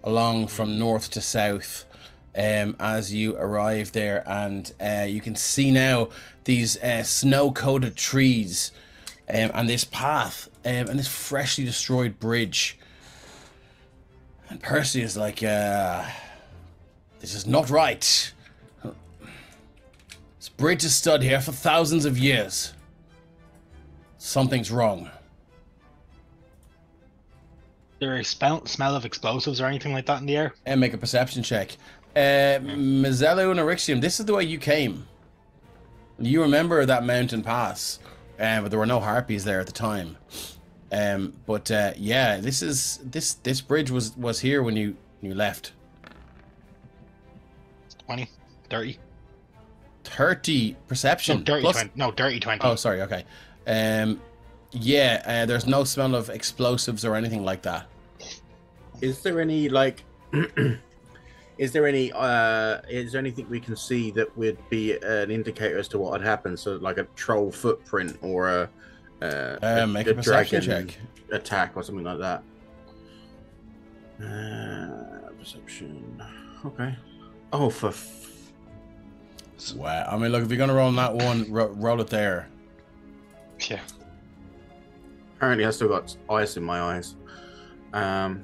along from north to south as you arrive there, and you can see now these snow-coated trees and this path and this freshly destroyed bridge. And Percy is like, this is not right. This bridge has stood here for thousands of years. Something's wrong. There a smell of explosives or anything like that in the air? And make a perception check. Mizelu and Arixium, this is the way you came. You remember that mountain pass, but there were no harpies there at the time. This bridge was here when you left. 20, 30. 30 perception. No, dirty plus... 20. No, dirty 20. Oh, sorry. Okay. There's no smell of explosives or anything like that. Is there any is there anything we can see that would be an indicator as to what had happened? So like a troll footprint or make a perception check. Attack or something like that. Perception. Okay. Oh, wow. I mean, look, if you're gonna roll on that one, roll it there. Yeah. Apparently, I still got ice in my eyes. Oh,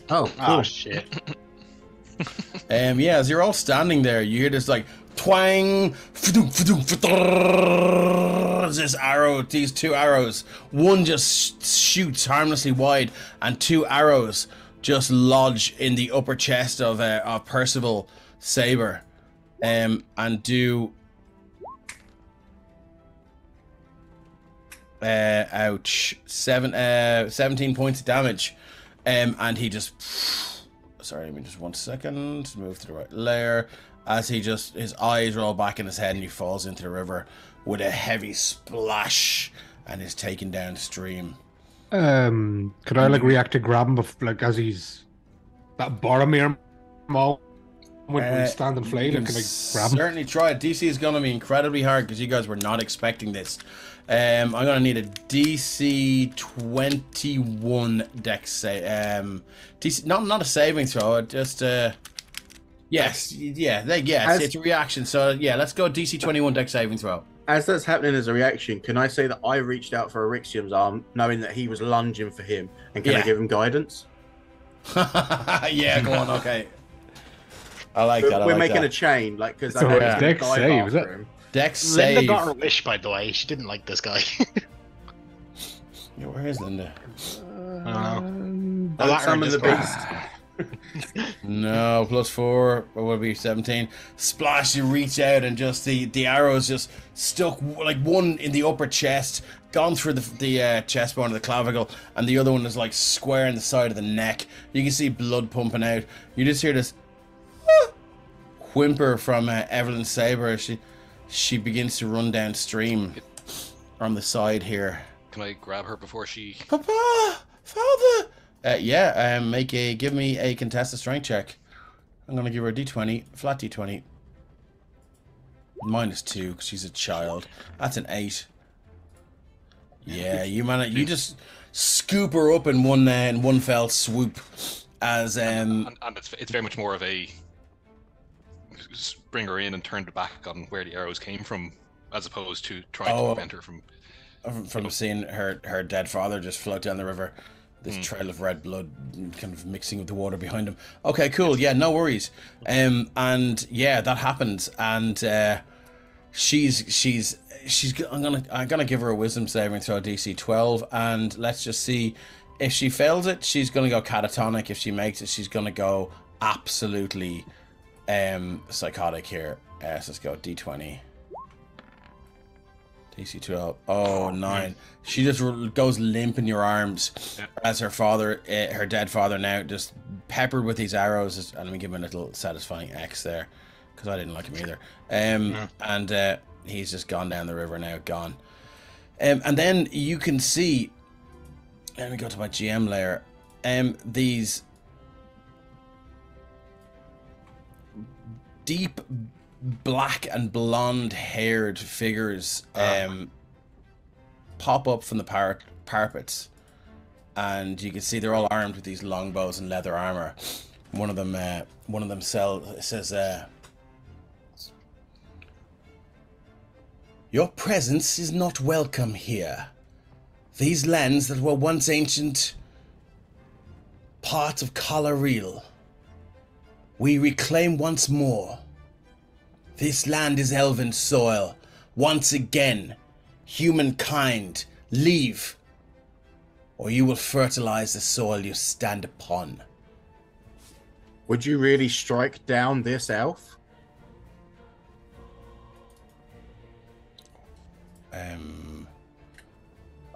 cool. Oh shit! Yeah, as you're all standing there, you hear this like twang, this arrow, these two arrows. One just shoots harmlessly wide, and two arrows just lodge in the upper chest of Percival Saber, and do ouch, 17 points of damage, and he just. Sorry, give me just 1 second. Move to the right layer. As his eyes roll back in his head and he falls into the river with a heavy splash and is taken downstream. Could I react to grab him as he's that Boromir moment when he's standing flayed? Can I grab him? Certainly try it. DC is going to be incredibly hard because you guys were not expecting this. I'm going to need a DC 21 dex save. DC, not a saving throw, just yes, it's a reaction. So yeah, let's go DC 21 dex saving throw. As that's happening as a reaction, can I say that I reached out for Arixium's arm, knowing that he was lunging for him, and can I give him guidance? Yeah, go on. Okay, I like that. We're making a chain, because So dex save, is it? him. Dex save. Linda got her wish, by the way. She didn't like this guy. Yeah, where is Linda? I don't know. Don't summon the beast. No, +4. What would be 17? Splash! You reach out and just the arrows just stuck, like one in the upper chest, gone through the chest bone of the clavicle, and the other one is like square in the side of the neck. You can see blood pumping out. You just hear this whimper from Evelyn Saber. She begins to run downstream on the side here. Can I grab her before she... Papa! Father! Give me a contested strength check. I'm going to give her a d20, flat d20. -2, because she's a child. That's an 8. Yeah, you just scoop her up in one fell swoop. As and it's very much more of a... Just bring her in and turn the back on where the arrows came from, as opposed to trying to prevent her from seeing her dead father just float down the river. This trail of red blood kind of mixing with the water behind him. Okay, cool. Yeah, no worries. And yeah, that happens. And I'm gonna give her a wisdom saving throw, DC 12, and let's just see if she fails it. She's gonna go catatonic. If she makes it, she's gonna go absolutely psychotic here. So let's go D20. DC 12. Oh, 9. She just goes limp in your arms as her father, her dead father now, just peppered with these arrows. And let me give him a little satisfying X there, because I didn't like him either. And he's just gone down the river now, gone. And then you can see, let me go to my GM layer, these deep black and blonde haired figures pop up from the parapets, and you can see they're all armed with these longbows and leather armor. One of them says, "Your presence is not welcome here. These lands that were once ancient part of Calaril, we reclaim once more. This land is elven soil. Once again, humankind, leave, or you will fertilize the soil you stand upon." Would you really strike down this elf?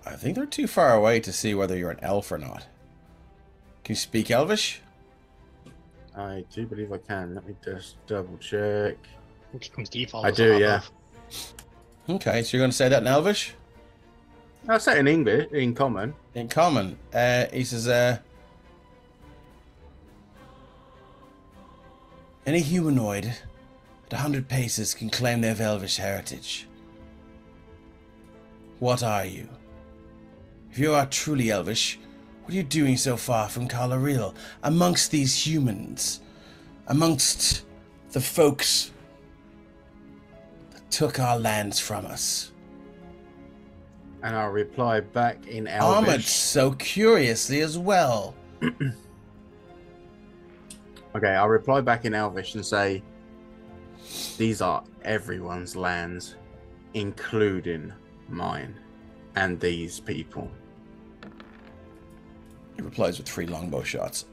I think they're too far away to see whether you're an elf or not. Can you speak Elvish? I do believe I can. Let me just double check. It comes default. I do, yeah. Okay, so you're going to say that in Elvish? I'll say it in English, in common. In common. He says, any humanoid at 100 paces can claim they have Elvish heritage. What are you? If you are truly Elvish, what are you doing so far from Calaril, amongst these humans, amongst the folks that took our lands from us? And I'll reply back in Elvish. Ahmed so curiously as well. Okay, I'll reply back in Elvish and say, these are everyone's lands, including mine and these people. He replies with 3 longbow shots.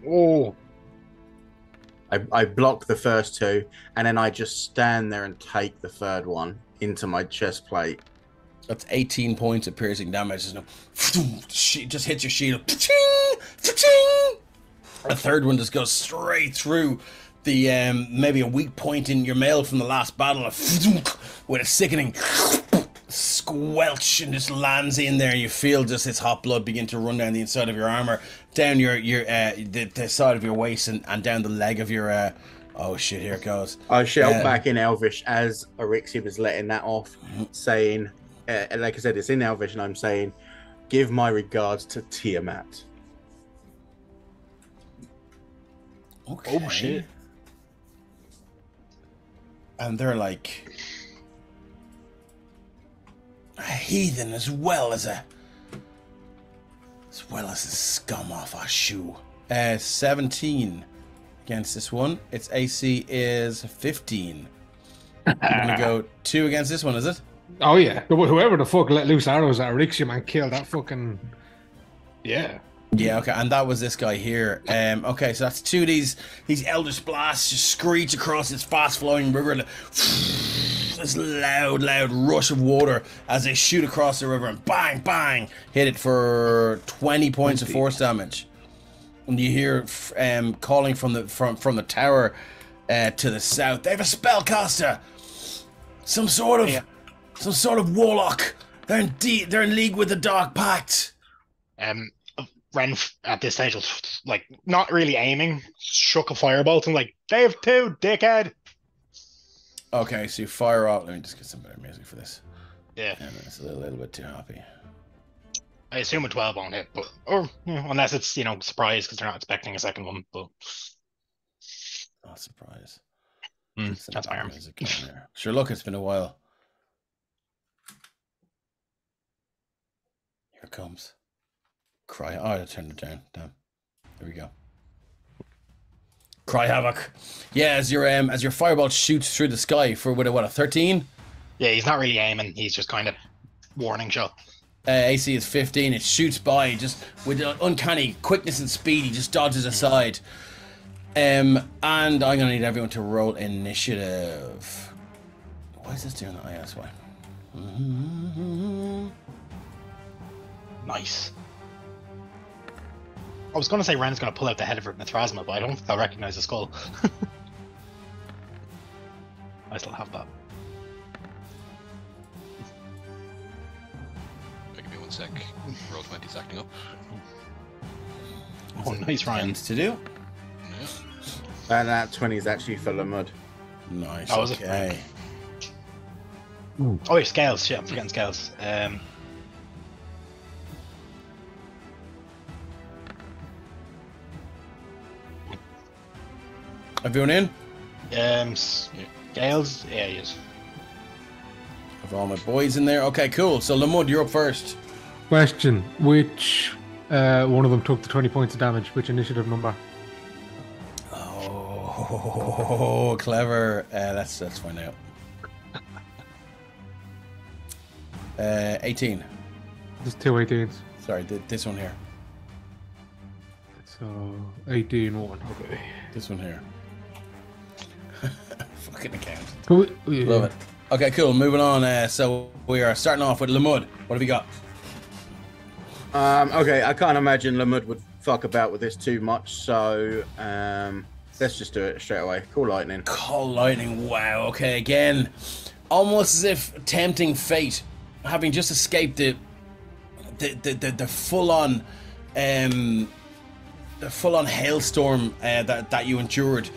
Oh. I block the first 2, and then I just stand there and take the third one into my chest plate. That's 18 points of piercing damage. Just hits your shield. A third one just goes straight through the maybe a weak point in your mail from the last battle, with a sickening squelch, and just lands in there. You feel just its hot blood begin to run down the inside of your armor, down the side of your waist, and down the leg of your. Oh shit! Here it goes. I shout back in Elvish as Arixia was letting that off, saying, like I said, it's in Elvish, and I'm saying, give my regards to Tiamat. Okay. Oh shit. And they're like a heathen as well as a scum off our shoe. 17 against this one. Its AC is 15. I'm gonna go 2 against this one, is it? Oh yeah. Whoever the fuck let loose arrows at Arixia and killed that fucking. Yeah. Yeah, okay, and that was this guy here. Okay, so that's 2 of these Eldritch blasts just screech across this fast-flowing river. This loud rush of water as they shoot across the river and bang, bang, hit it for 20 points of force damage. And you hear calling from the tower to the south. They have a spellcaster, some sort of warlock. They're in league with the Dark Pact. Ren at this stage was like not really aiming, shook a firebolt and like, Dave 2, dickhead. Okay, so you fire off. Let me just get some better music for this. Yeah. It's a little bit too happy. I assume a 12 won't hit, but unless it's surprise because they're not expecting a second one. But not surprise. That's iron. Music on there. Sure, look, it's been a while. Here it comes. Cry. Oh, I turned it down. Damn. There we go. Cry havoc. Yeah, as your fireball shoots through the sky for with a 13. Yeah, he's not really aiming. He's just kind of warning shot. AC is 15. It shoots by just with uncanny quickness and speed. He just dodges aside. And I'm gonna need everyone to roll initiative. Why is this doing that? Oh, yeah, that's why. Nice. I was going to say Ren's going to pull out the head of her Mithrasma, but I don't think I'll recognize the skull. I still have that. Give me 1 sec. Roll 20's acting up. Oh, nice, Ryan. Things to do. Yeah. And that 20 is actually full of mud. Nice. Oh, Okay. Oh, yeah, scales. Shit, I'm forgetting scales. Everyone in? Scales? Yeah, he is. Have all my boys in there. Okay, cool. So Lamud, you're up first. Question: which one of them took the 20 points of damage? Which initiative number? Oh, clever. Let's find out. 18. There's 2 18s. Sorry, this one here. So 18 1. Okay. This one here. Fucking account. Yeah. Love it. Okay, cool. Moving on. So we are starting off with Lamud. What have you got? Okay, I can't imagine Lamud would fuck about with this too much, so let's just do it straight away. Call lightning. Call lightning. Wow. Okay, again, almost as if tempting fate, having just escaped the full-on hailstorm that you endured.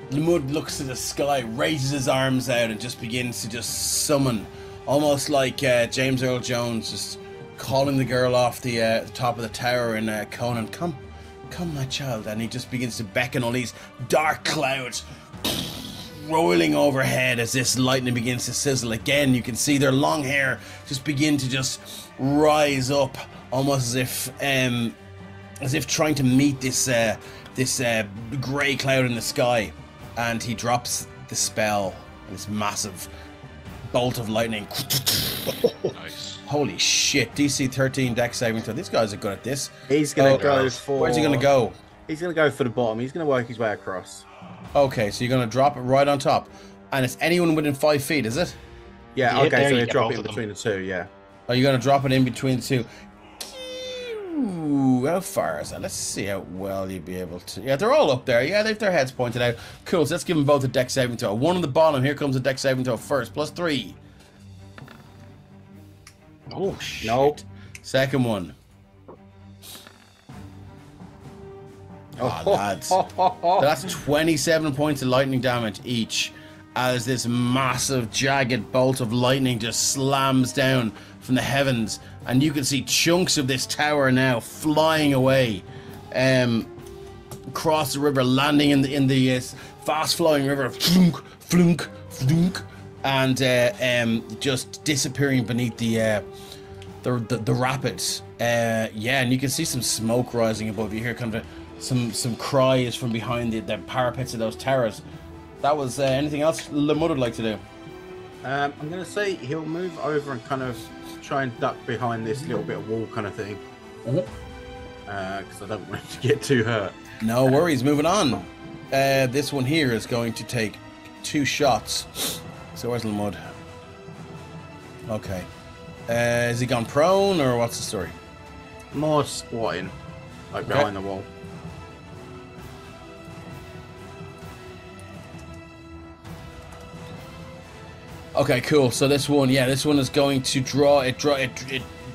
Lamud looks to the sky, raises his arms out, and just begins to just summon, almost like James Earl Jones, just calling the girl off the top of the tower in Conan. Come, my child. And he just begins to beckon all these dark clouds rolling overhead as this lightning begins to sizzle again. You can see their long hair just begin to just rise up, almost as if trying to meet this grey cloud in the sky. And he drops the spell, this massive bolt of lightning. Nice. Holy shit! DC 13 dex saving throw. These guys are good at this. He's gonna go for. Where's he gonna go? He's gonna go for the bottom. He's gonna work his way across. Okay, so you're gonna drop it right on top, and it's anyone within 5 feet, is it? Yeah. Yeah, Okay. there So you you go, drop both it in of them. between the two. Yeah. Are you gonna drop it in between the two? Ooh, how far is that? Let's see how well you'd be able to. Yeah, they're all up there. Yeah, they've their heads pointed out. Cool. So let's give them both a dex saving throw. One on the bottom. Here comes a dex saving throw first. +3. Oh shit. Nope. Second one. Oh, lads. So that's 27 points of lightning damage each as this massive jagged bolt of lightning just slams down from the heavens, and you can see chunks of this tower now flying away across the river, landing in the fast flowing river, flunk, flunk, flunk, and just disappearing beneath the rapids. Yeah, and you can see some smoke rising above you. Hear kind of some cries from behind the parapets of those towers. That was anything else Lamud would like to do? I'm gonna say he'll move over and kind of try and duck behind this little bit of wall kind of thing. Because I don't want him to get too hurt. No worries. Moving on. This one here is going to take 2 shots. So where's Lamud? Okay. Has he gone prone, or what's the story? More squatting, like Okay. behind the wall. Okay, cool. So this one is going to draw. It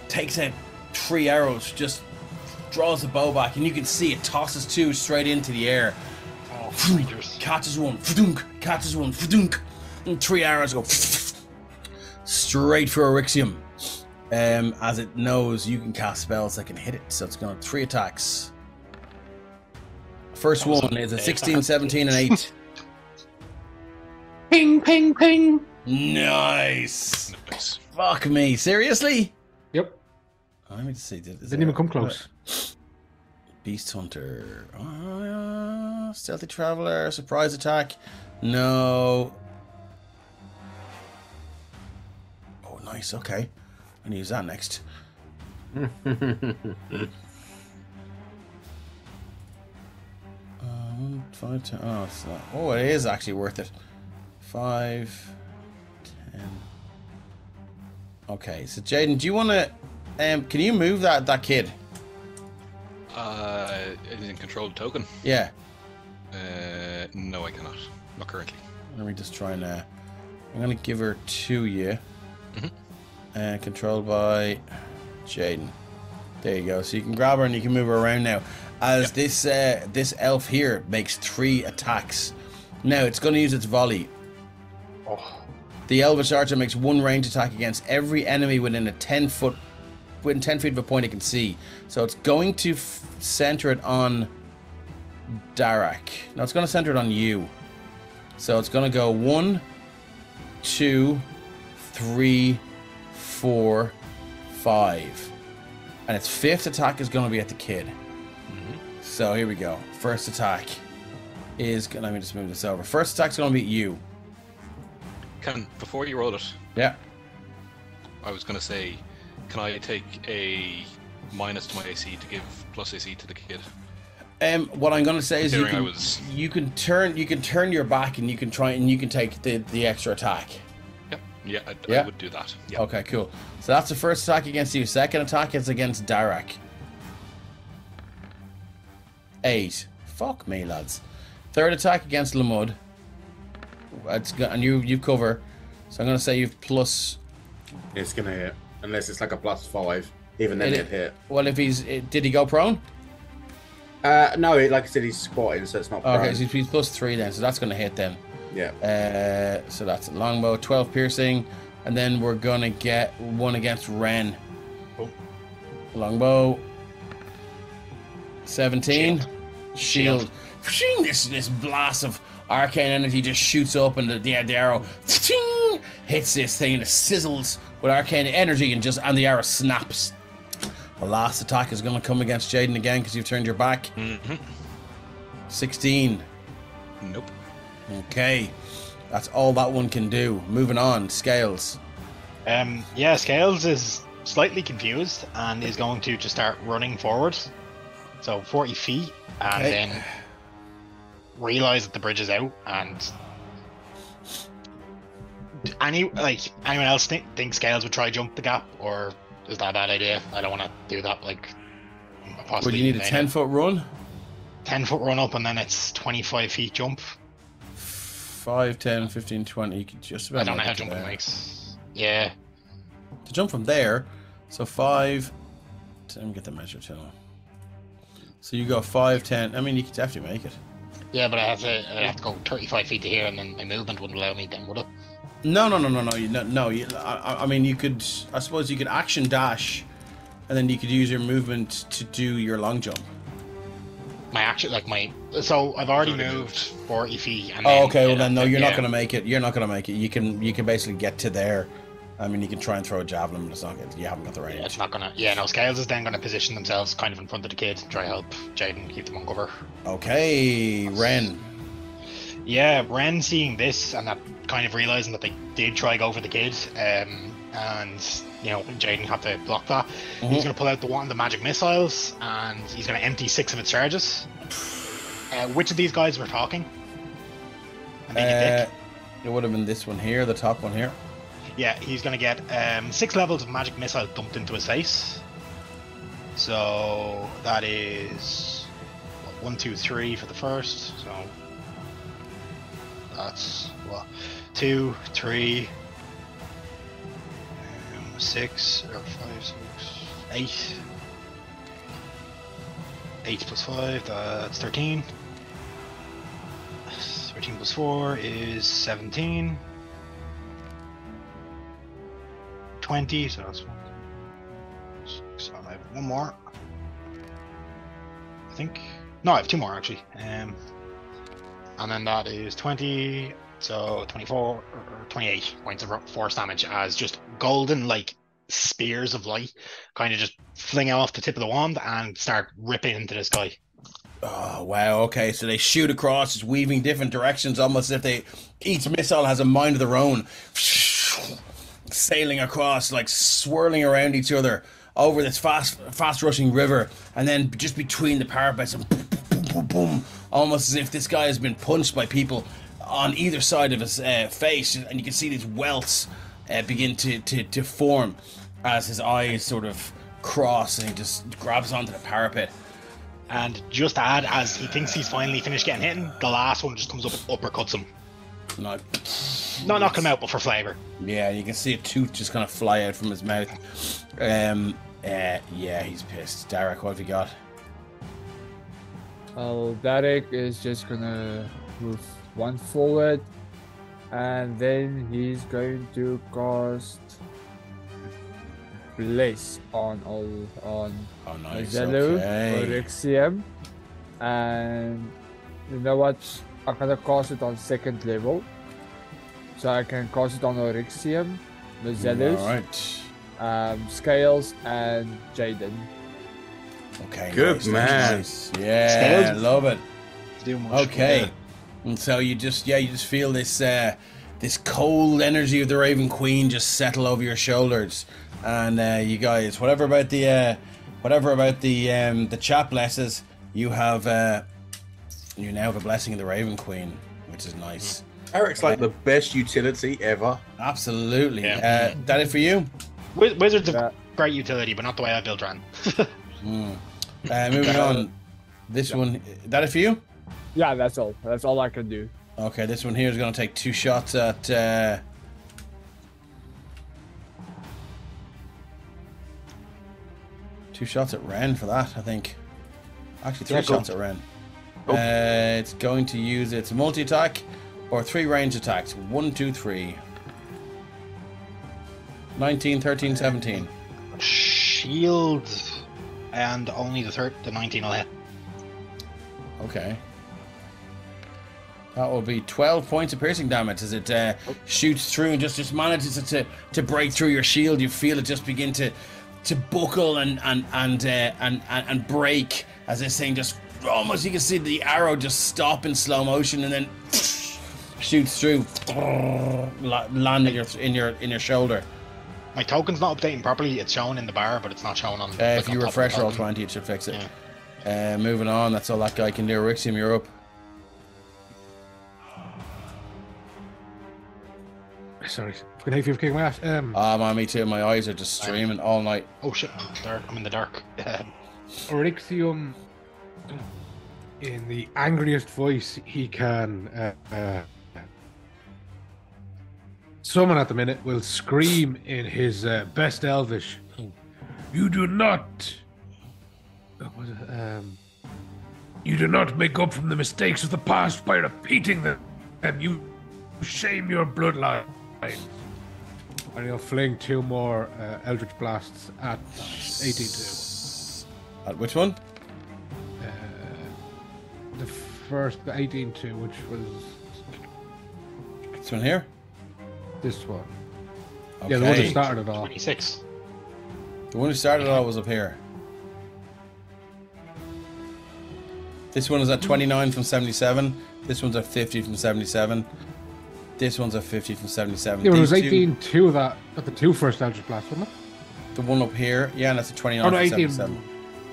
takes out 3 arrows, just draws the bow back, and you can see it tosses 2 straight into the air. Oh, freakers. Catches one, fdunk, catches one, fdunk, and 3 arrows go straight for Arixium. As it knows you can cast spells that can hit it, so it's going to 3 attacks. First one is a 16, 17, and 8. Ping, ping, ping. Nice. Nice. Fuck me. Seriously? Yep. Let me just see. Didn't even come close. Beast Hunter. Stealthy Traveler. Surprise attack. No. Oh, nice. Okay. I'm going to use that next. 5, 10. Oh, it's not. Oh, it is actually worth it. 5, 10. Okay, so Jaden, do you want to? Can you move that kid? Is in controlled token? Yeah. No, I cannot. Not currently. Let me just try and. I'm gonna give her to you. Controlled by Jaden. There you go. So you can grab her and you can move her around now. As this elf here makes 3 attacks. Now it's going to use its volley. Oh. The Elvish Archer makes 1 range attack against every enemy within 10 feet of a point it can see. So it's going to center it on Darak. No, it's going to center it on you. So it's going to go 1, 2, 3, 4, 5. And its 5th attack is going to be at the kid. So here we go. First attack is... Let me just move this over. First attack's going to be at you. Before you roll it, Yeah. I was going to say, can I take a minus to my AC to give plus AC to the kid? What I'm going to say is you Considering can turn your back and you can try and you can take the extra attack. Yeah, Yeah. I would do that. Yeah. Okay, cool. So that's the first attack against you. Second attack is against Darak. 8. Fuck me, lads. Third attack against Lamud. And you cover. So I'm going to say you've plus... It's gonna hit, unless it's like a +5. Even then, It- it hit. Well, if did he go prone? No, like I said, he's squatting, so it's not. Okay, prone. so he's +3 then. So that's going to hit then. Yeah. So that's a longbow, 12 piercing, and then we're gonna get 1 against Ren. Oh. Longbow, 17. Shield. This blast of Arcane energy just shoots up, and the arrow hits this thing, and it sizzles with arcane energy, and the arrow snaps. The last attack is going to come against Jaden again because you've turned your back. 16. Nope. Okay, that's all that one can do. Moving on, Scales. Yeah, Scales is slightly confused and is going to just start running forward. So 40 feet, and then realize that the bridge is out. And anyone else think Scales would try jump the gap, or is that a bad idea? I don't want to do that. Like, Would you need a 10-foot run? 10-foot run up, and then it's 25 feet jump. 5, 10, 15, 20. You could just about. I don't know how jumping makes. Yeah. To jump from there, so 5. Let me get the measure too. So you go 5, 10. I mean, you could definitely make it. Yeah, but I'd have to go 35 feet to here, and then my movement wouldn't allow me then, would it? No. I mean, you could. I suppose you could action dash, and then you could use your movement to do your long jump. So I've already moved 40 feet. And okay. Well, then no, you're not going to make it. You're not going to make it. You can basically get to there. I mean, you can try and throw a javelin, but it's not good. You haven't got the range. It's not gonna. Yeah, no. Scales is then going to position themselves kind of in front of the kid, try to help Jaden keep them on cover. Okay, Ren. Yeah, Ren seeing this and that, kind of realizing that they did try to go for the kid, and Jaden had to block that. He's going to pull out the magic missiles, and he's going to empty 6 of its charges. Which of these guys were talking? It would have been this one here, the top one here. Yeah, he's going to get 6 levels of magic missile dumped into his face. So that is 1, 2, 3 for the first. So that's 2, 3, 6 or 5, 6, 8. 8 plus 5, that's 13. 13 plus 4 is 17. 20, so that's 1, 2, 6, I have 1 more. I think. No, I have 2 more actually. And then that is 20, so 24 or 28 points of force damage as just golden, like, spears of light kind of just fling off the tip of the wand and start ripping into this guy. Oh, wow. Okay, so they shoot across, just weaving different directions, almost as if each missile has a mind of their own. Sailing across, like swirling around each other over this fast rushing river, and then just between the parapets, and boom, boom, boom, boom, almost as if this guy has been punched by people on either side of his face, and you can see these welts begin to form as his eyes sort of cross, and he just grabs onto the parapet. And just to add, as he thinks he's finally finished getting hit, the last one just comes up and uppercuts him. Not knocking him out, but for flavour. Yeah, you can see a tooth just kind of fly out from his mouth. Yeah, he's pissed. Derek, what have you got? Well, Derek is just gonna move 1 forward, and then he's going to cast Bless on nice. Zelu, Okay. Oryxium, and you know what? I'm gonna cast it on 2nd level, so I can cast it on Oryxium, the Zelus, Scales, and Jaden. Okay, good man. Nice. Yeah, Scales. love it. Okay, Yeah. and so you just feel this this cold energy of the Raven Queen just settle over your shoulders, and you guys, whatever about the chat blesses, you have you now have a blessing of the Raven Queen, which is nice. Eric's like the best utility ever. Absolutely. Yeah. That it for you? Wizards of great utility, but not the way I build Ran. Moving on. This one, that it for you? Yeah, that's all. That's all I can do. Okay, this one here is going to take 2 shots at... 2 shots at Ren for that, I think. Actually, 3 shots at Ren. It's going to use its multi-attack or 3 range attacks. 1, 2, 3. 19, 13, 17. Shield, and only the 19 will hit. Okay. That will be 12 points of piercing damage as it shoots through and just manages to break through your shield. You feel it just begin to buckle and break as this thing just almost, you can see the arrow just stop in slow motion and then shoots through, landing in your shoulder. My token's not updating properly. It's shown in the bar, but it's not shown on. If you refresh roll 20, it should fix it. Yeah. Moving on, that's all that guy can do. Rixium, you're up. Sorry, can I keep kicking my ass? Man, me too. My eyes are just streaming all night. Oh shit! I'm in the dark. Orixium, in the angriest voice he can summon at the minute, will scream in his best Elvish. You do not. You do not make up from the mistakes of the past by repeating them. You shame your bloodline. And he'll fling 2 more Eldritch Blasts at 18-2. At which one? The first, the 18-2, which was... This one here? This one. Okay. Yeah, the one that started it all. 26. The one who started it all was up here. This one is at 29 from 77. This one's at 50 from 77. This one's at 50 from 77. Yeah, but it was 18-2 that at the 2 first Eldritch Blast, wasn't it? The one up here, yeah, and that's a 29 oh, no, from 77.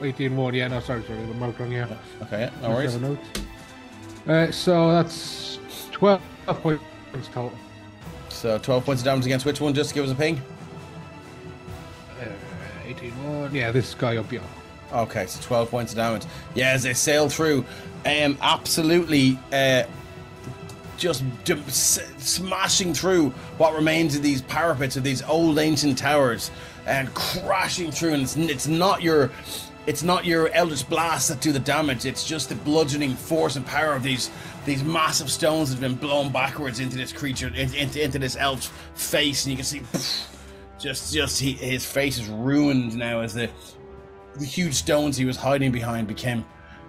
18-1, yeah, no, sorry, the mark wrong, yeah. Okay, yeah, no worries. So that's 12 points total. So 12 points of damage against which one? Just to give us a ping. 18-1, yeah, this guy up here. Okay, so 12 points of damage. Yeah, as they sail through, absolutely just smashing through what remains of these parapets of these old ancient towers and crashing through. And it's not your Eldritch Blasts that do the damage. It's just the bludgeoning force and power of these massive stones that have been blown backwards into this creature, into this elf's face, and you can see his face is ruined now as the huge stones he was hiding behind became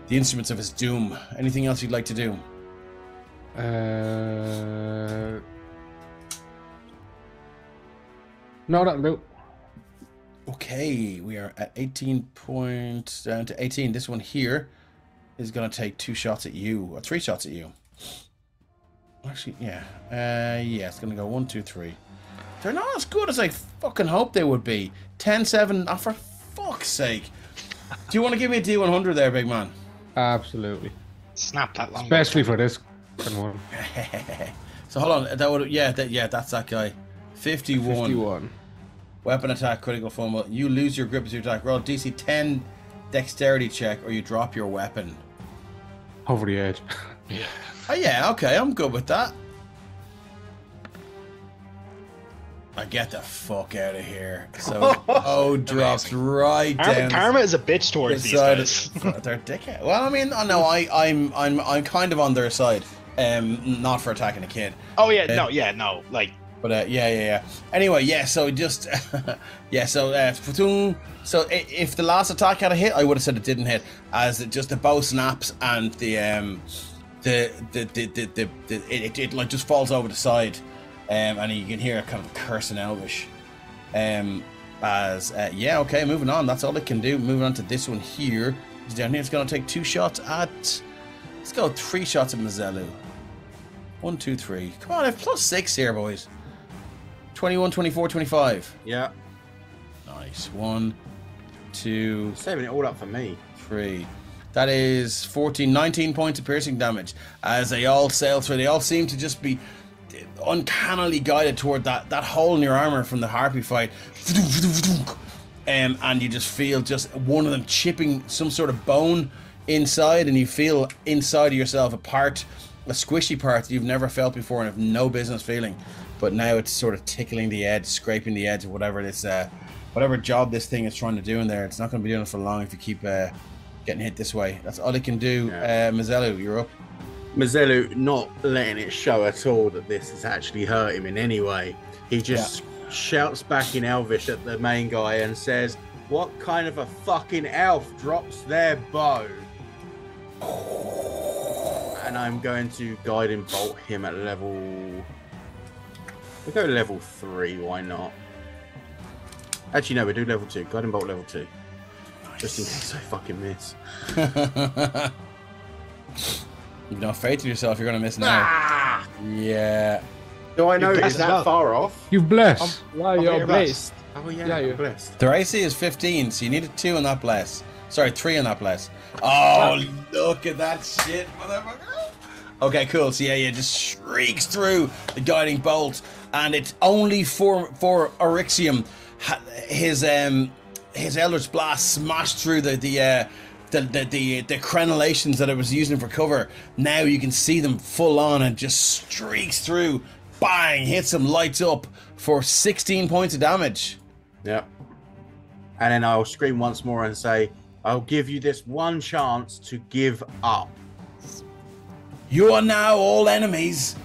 the instruments of his doom. Anything else you'd like to do? No, that'll do. Okay, we are at 18 points down to 18. This one here is going to take 2 shots at you, or 3 shots at you. Actually, yeah. Yeah, it's going to go 1, 2, 3. They're not as good as I fucking hoped they would be. 10-7, oh, for fuck's sake. Do you want to give me a D100 there, big man? Absolutely. Snap that long. Especially for this one. So hold on, that would that's that guy. 51. Weapon attack, critical fumble. You lose your grip as you attack. Roll DC 10 dexterity check, or you drop your weapon. Over the edge. Yeah. Oh yeah, okay, I'm good with that. I get the fuck out of here. So drops right down. Karma is a bitch towards these guys. They're dickhead. Well, I mean, no, I'm kind of on their side. Not for attacking a kid. Oh yeah, no, like. But yeah. Anyway, yeah. So just platoon. So if the last attack had a hit, I would have said it didn't hit, as just the bow snaps and it like just falls over the side, and you can hear a kind of curse in Elvish. Okay, moving on. That's all it can do. Moving on to this one here. It's down here. It's going to take 2 shots at. Let's go 3 shots at Mazelu. 1, 2, 3. Come on, I have +6 here, boys. 21, 24, 25. Yeah. Nice. 1, 2. Saving it all up for me. 3. That is 14, 19 points of piercing damage as they all sail through. They all seem to just be uncannily guided toward that hole in your armor from the harpy fight. And you just feel just one of them chipping some sort of bone inside, and you feel inside of yourself a squishy part that you've never felt before and have no business feeling. But now it's sort of tickling the edge, scraping the edge of whatever job this thing is trying to do in there. It's not going to be doing it for long if you keep getting hit this way. That's all it can do. Yeah. Mazelu, you're up. Mazelu not letting it show at all that this has actually hurt him in any way. He just shouts back in Elvish at the main guy and says, "What kind of a fucking elf drops their bow?" And I'm going to guiding bolt him at level. We'll go level 3. Why not? Actually, no. We do level 2. Guiding bolt level 2. Nice. Just in case I fucking miss. You've no faith in yourself. You're gonna miss now. Yeah. Do I know? You're Is blessed that as well. far off? You've blessed. Yeah, you're you're blessed. Oh yeah, Yeah, I'm you're blessed. Their AC is 15, so you need a 2 on that bless. Sorry, 3 on that bless. Oh, look at that shit, motherfucker. Okay, cool. So yeah, just shrieks through the guiding bolt, and it's only for Orixium. His Eldritch Blast smashed through the crenellations that it was using for cover. Now you can see them full on and just streaks through. Bang! Hits him, lights up for 16 points of damage. Yep. And then I'll scream once more and say, I'll give you this one chance to give up. You are now all enemies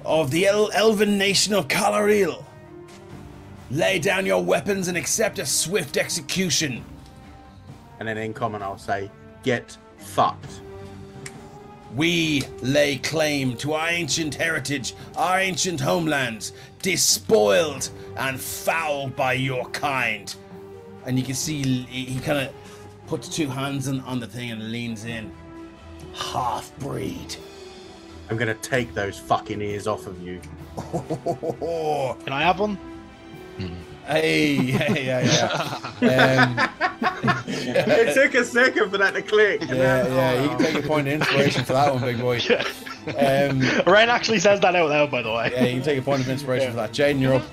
of the elven nation of Calaril. Lay down your weapons and accept a swift execution. And then in common I'll say, get fucked. We lay claim to our ancient heritage, our ancient homelands, despoiled and fouled by your kind. And you can see he kind of puts 2 hands on the thing and leans in. Half-breed. I'm going to take those fucking ears off of you. Can I have one? Hey, yeah. It took a second for that to click. Yeah, you can take a point of inspiration for that one, big boy. Ryan actually says that out loud, by the way. Yeah, you can take a point of inspiration for that. Jaden, you're up.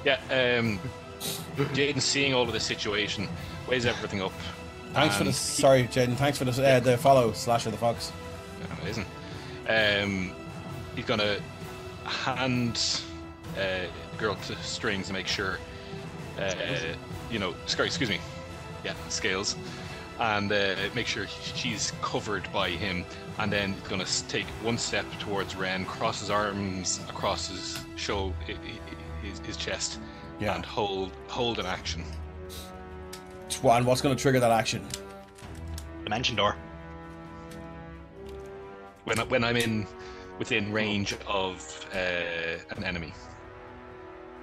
Yeah, Jaden, seeing all of this situation, weighs everything up. Thanks for the sorry, Jaden. Thanks for the follow, Slasher the Fox. Amazing. He's gonna hand the girl to strings to make sure, excuse me, yeah, scales, and make sure she's covered by him, and then he's gonna take one step towards Ren, cross his arms across his his chest, and hold an action. And what's going to trigger that action? Dimension door. When I'm within range of an enemy.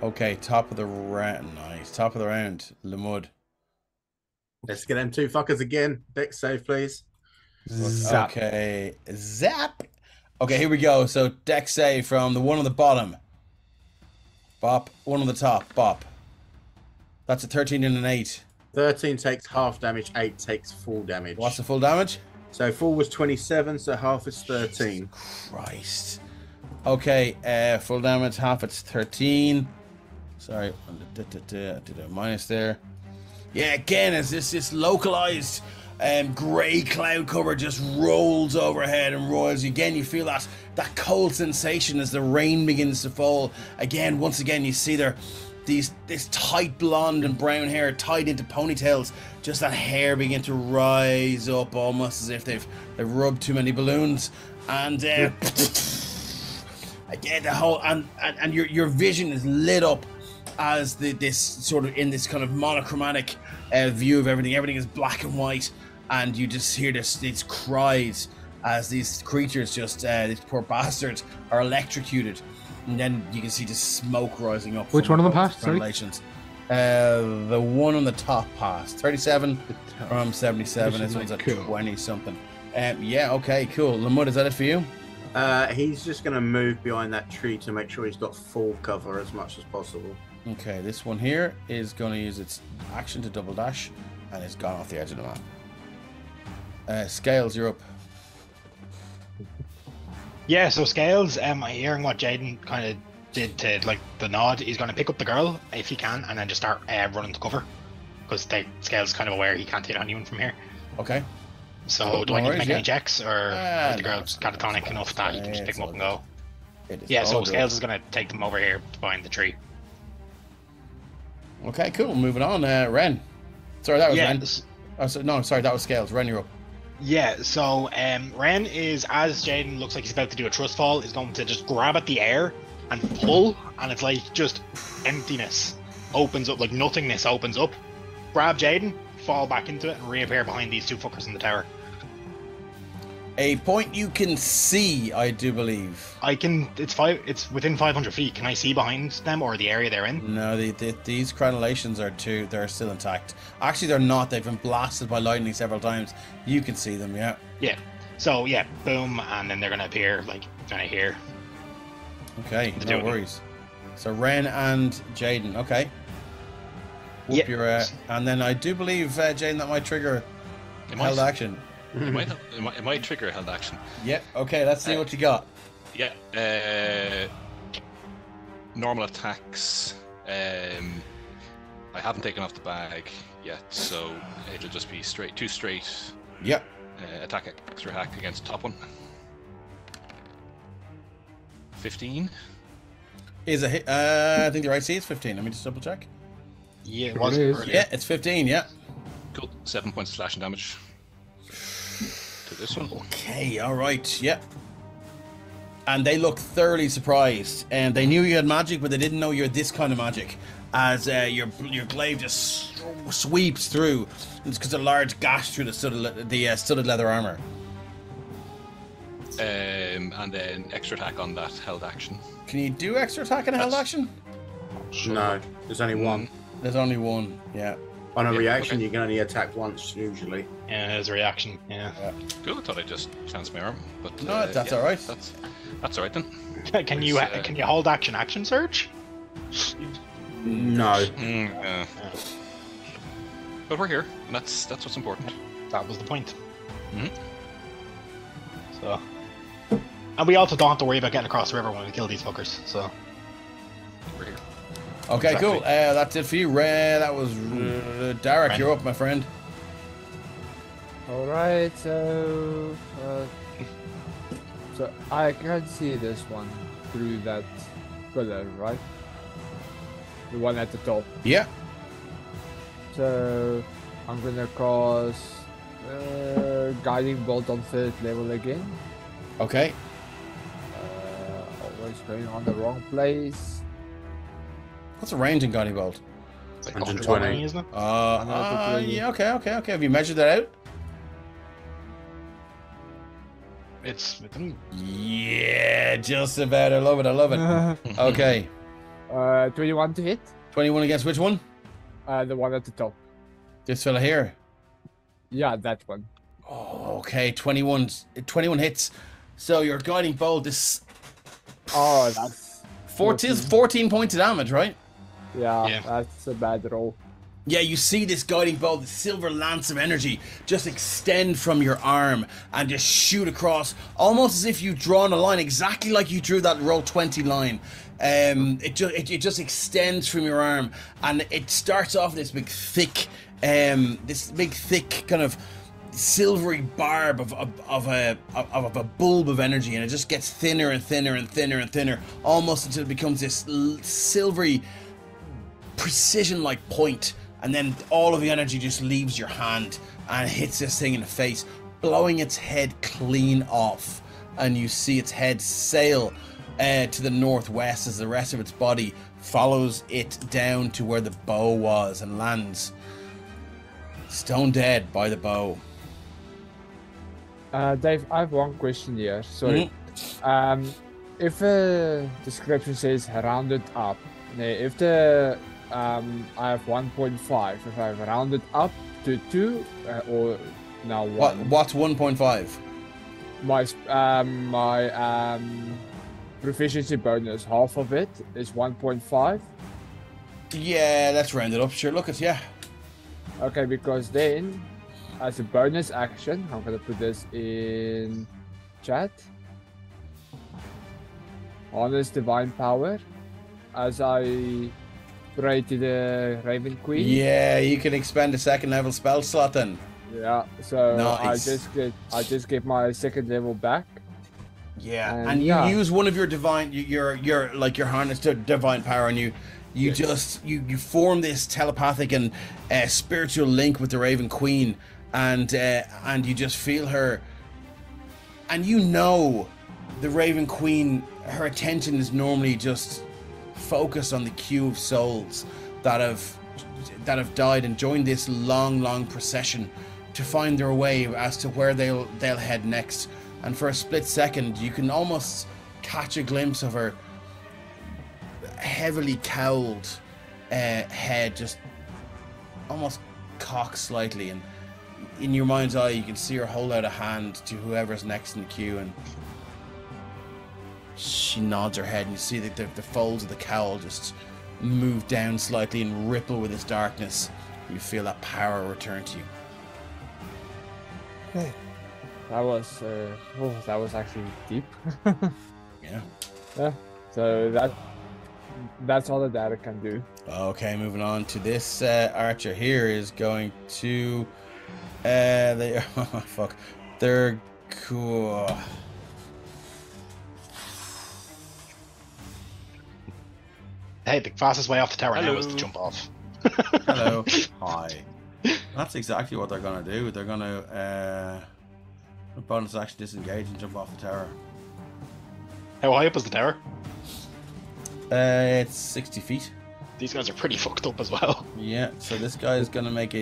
Okay, top of the round. Nice. Top of the round. Lamud. Let's get them 2 fuckers again. Dex save, please. Zap. Okay. Zap. Okay, here we go. So dex save from the one on the bottom. Bop. One on the top. Bop. That's a 13 and an 8. 13 takes half damage, 8 takes full damage. What's the full damage? So full was 27, so half is 13. Christ. Okay, full damage, half it's 13. Sorry, did a minus there. Yeah, again, as this localized grey cloud cover just rolls overhead and roils. Again, you feel that cold sensation as the rain begins to fall. Again, once again, you see this tight blonde and brown hair tied into ponytails. Just that hair begin to rise up almost as if they've rubbed too many balloons. And again, the whole and your vision is lit up as this sort of in this kind of monochromatic view of everything. Everything is black and white, and you just hear these cries as these creatures, these poor bastards, are electrocuted. And then you can see the smoke rising up. Which one of them passed? Sorry? The one on the top passed. 37 from 77. This one's at cool. 20 something. Yeah, okay, cool. Lamud, is that it for you? He's just going to move behind that tree to make sure he's got full cover as much as possible. Okay, this one here is going to use its action to double dash, and it's gone off the edge of the map. Scales, you're up. Yeah, so Scales, hearing what Jaden kind of did to like the nod, he's going to pick up the girl if he can, and then just start running to cover, because Scales is kind of aware he can't hit anyone from here. Okay. So do I need to make any checks, or is the girl catatonic enough that you can just pick them up and go? Yeah, so Scales is going to take them over here behind the tree. Okay, cool. Moving on. Ren. Sorry, that was Ren. No, sorry, that was Scales. Ren, you're up. Yeah, so Ren is, as Jaden looks like he's about to do a trust fall, is going to just grab at the air and pull, and it's like just emptiness opens up, like nothingness opens up. Grab Jaden, fall back into it, and reappear behind these 2 fuckers in the tower. A point you can see, I do believe. I can. It's within 500 feet. Can I see behind them or the area they're in? No, these crenellations they're still intact. Actually, they're not. They've been blasted by lightning several times. You can see them, yeah. Yeah. So yeah, boom, and then they're gonna appear like kind of here. Okay, Let's no do it. worries. So Ren and Jaden, okay. Whoop Yep. your, and then I do believe, Jaden, that might trigger It held might, action. it might trigger a held action. Yeah, okay, let's see what you got. Yeah. Normal attacks. I haven't taken off the bag yet, so it'll just be two straight Yep. attack extra hack against top one. 15. Is a hit. I think the right C is 15. Let me just double check. Yeah, it It was is. earlier. Yeah, it's 15, yeah. Cool. 7 points of slashing damage to this one. Okay, alright, yeah. And they look thoroughly surprised. And they knew you had magic, but they didn't know you had this kind of magic. As your glaive just sweeps through. It's because a large gash through the studded leather armor. And then extra attack on that held action. Can you do extra attack and a held That's- action? No, there's only one. There's only one, yeah. On a Yeah, reaction, okay. you can only attack once usually. Yeah, as a reaction. Yeah. Cool. I thought I just chanced my arm, but No, that's yeah, alright. That's alright then. Can you hold action surge? No. Yeah. But we're here, and that's what's important. That was the point. Mhm. So, and we also don't have to worry about getting across the river when we kill these fuckers. So, We're here. Okay, Exactly. cool. That's it for you, Ray. That was Derek. Ren. You're up, my friend. Alright, so I can see this one through that pillar, right? The one at the top. Yeah. So I'm gonna cast Guiding Bolt on 3rd level again. Okay. Always going on the wrong place. What's the range in Guiding Bolt? it's like 120, isn't it? Yeah. Okay. Have you measured that out? It's within. Yeah, just about. I love it. Okay. 21 to hit. 21 against which one? The one at the top. This fella here. Yeah, that one. Oh, okay. 21 hits. So your Guiding Bolt is Oh, that's 14 points of damage, right? yeah, that's a bad roll. Yeah, you see this guiding bolt, the silver lance of energy, just extend from your arm and just shoot across, almost as if you'd drawn a line, exactly like you drew that roll 20 line. It just extends from your arm, and it starts off this big thick kind of silvery barb of a bulb of energy, and it just gets thinner and thinner and thinner and thinner, almost until it becomes this silvery precision-like point. And then all of the energy just leaves your hand and hits this thing in the face, blowing its head clean off. And you see its head sail to the northwest as the rest of its body follows it down to where the bow was and lands stone dead by the bow. Dave, I have one question here. Sorry. Mm-hmm. If a description says rounded up, if the I have 1.5. If I've rounded up to 2 or now 1. What's 1.5? My proficiency bonus, half of it is 1.5. Yeah, let's round it up. Sure, look at yeah. Okay, because then as a bonus action, I'm gonna put this in chat. Honest divine power, as I pray to the Raven Queen. Yeah, you can expend a second level spell slot then. Yeah, so Nice. I just get my 2nd level back. Yeah, And and you yeah. use one of your divine, your harness to divine power, and you just you form this telepathic and spiritual link with the Raven Queen, and you just feel her, and you know, the Raven Queen, her attention is normally just focused on the queue of souls that have died and joined this long procession to find their way as to where they'll head next. and for a split second, you can almost catch a glimpse of her heavily cowled head just almost cock slightly, and in your mind's eye, you can see her hold out a hand to whoever's next in the queue, and she nods her head, and you see that the folds of the cowl just move down slightly and ripple with this darkness. You feel that power return to you. That was actually deep. Yeah. Yeah. So that's all that Derek can do. Okay, moving on to this archer here is going to they oh fuck. They're cool. Hey, the fastest way off the tower now is to jump off. Hello. Hi. That's exactly what they're gonna do. They're gonna bonus action disengage and jump off the tower. How high up is the tower? It's 60 feet. These guys are pretty fucked up as well. Yeah, so this guy is gonna make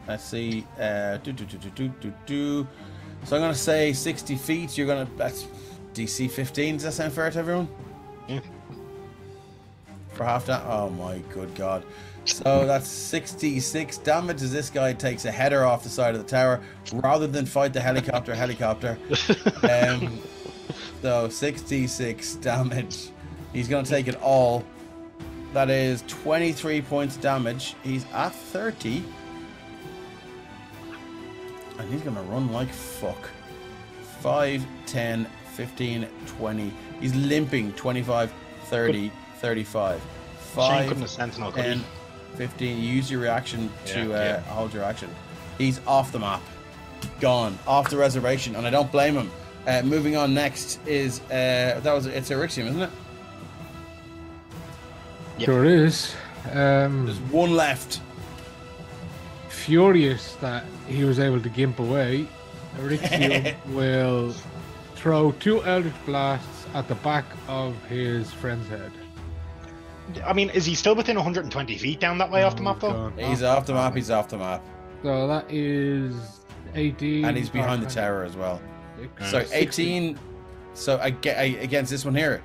let's see. So I'm gonna say 60 feet. That's DC 15. Does that sound fair to everyone? Yeah. For half that? Oh my good god. So that's 66 damage as this guy takes a header off the side of the tower rather than fight the helicopter. So 66 damage. He's going to take it all. That is 23 points damage. He's at 30. And he's going to run like fuck. 5, 10, 15, 20. He's limping 25, 30, 35. 5, 10, 15. Use your reaction to hold your action. He's off the map. Gone. Off the reservation. And I don't blame him. Moving on next is it's Erixium, isn't it? Yep. Sure is. There's one left. Furious that he was able to gimp away, Erixium will throw 2 Eldritch Blasts at the back of his friend's head. I mean, is he still within 120 feet down that way off the map, though? God. He's off the map. He's off the map. So that is 18. And he's behind the tower as well. So 18. So against this one here.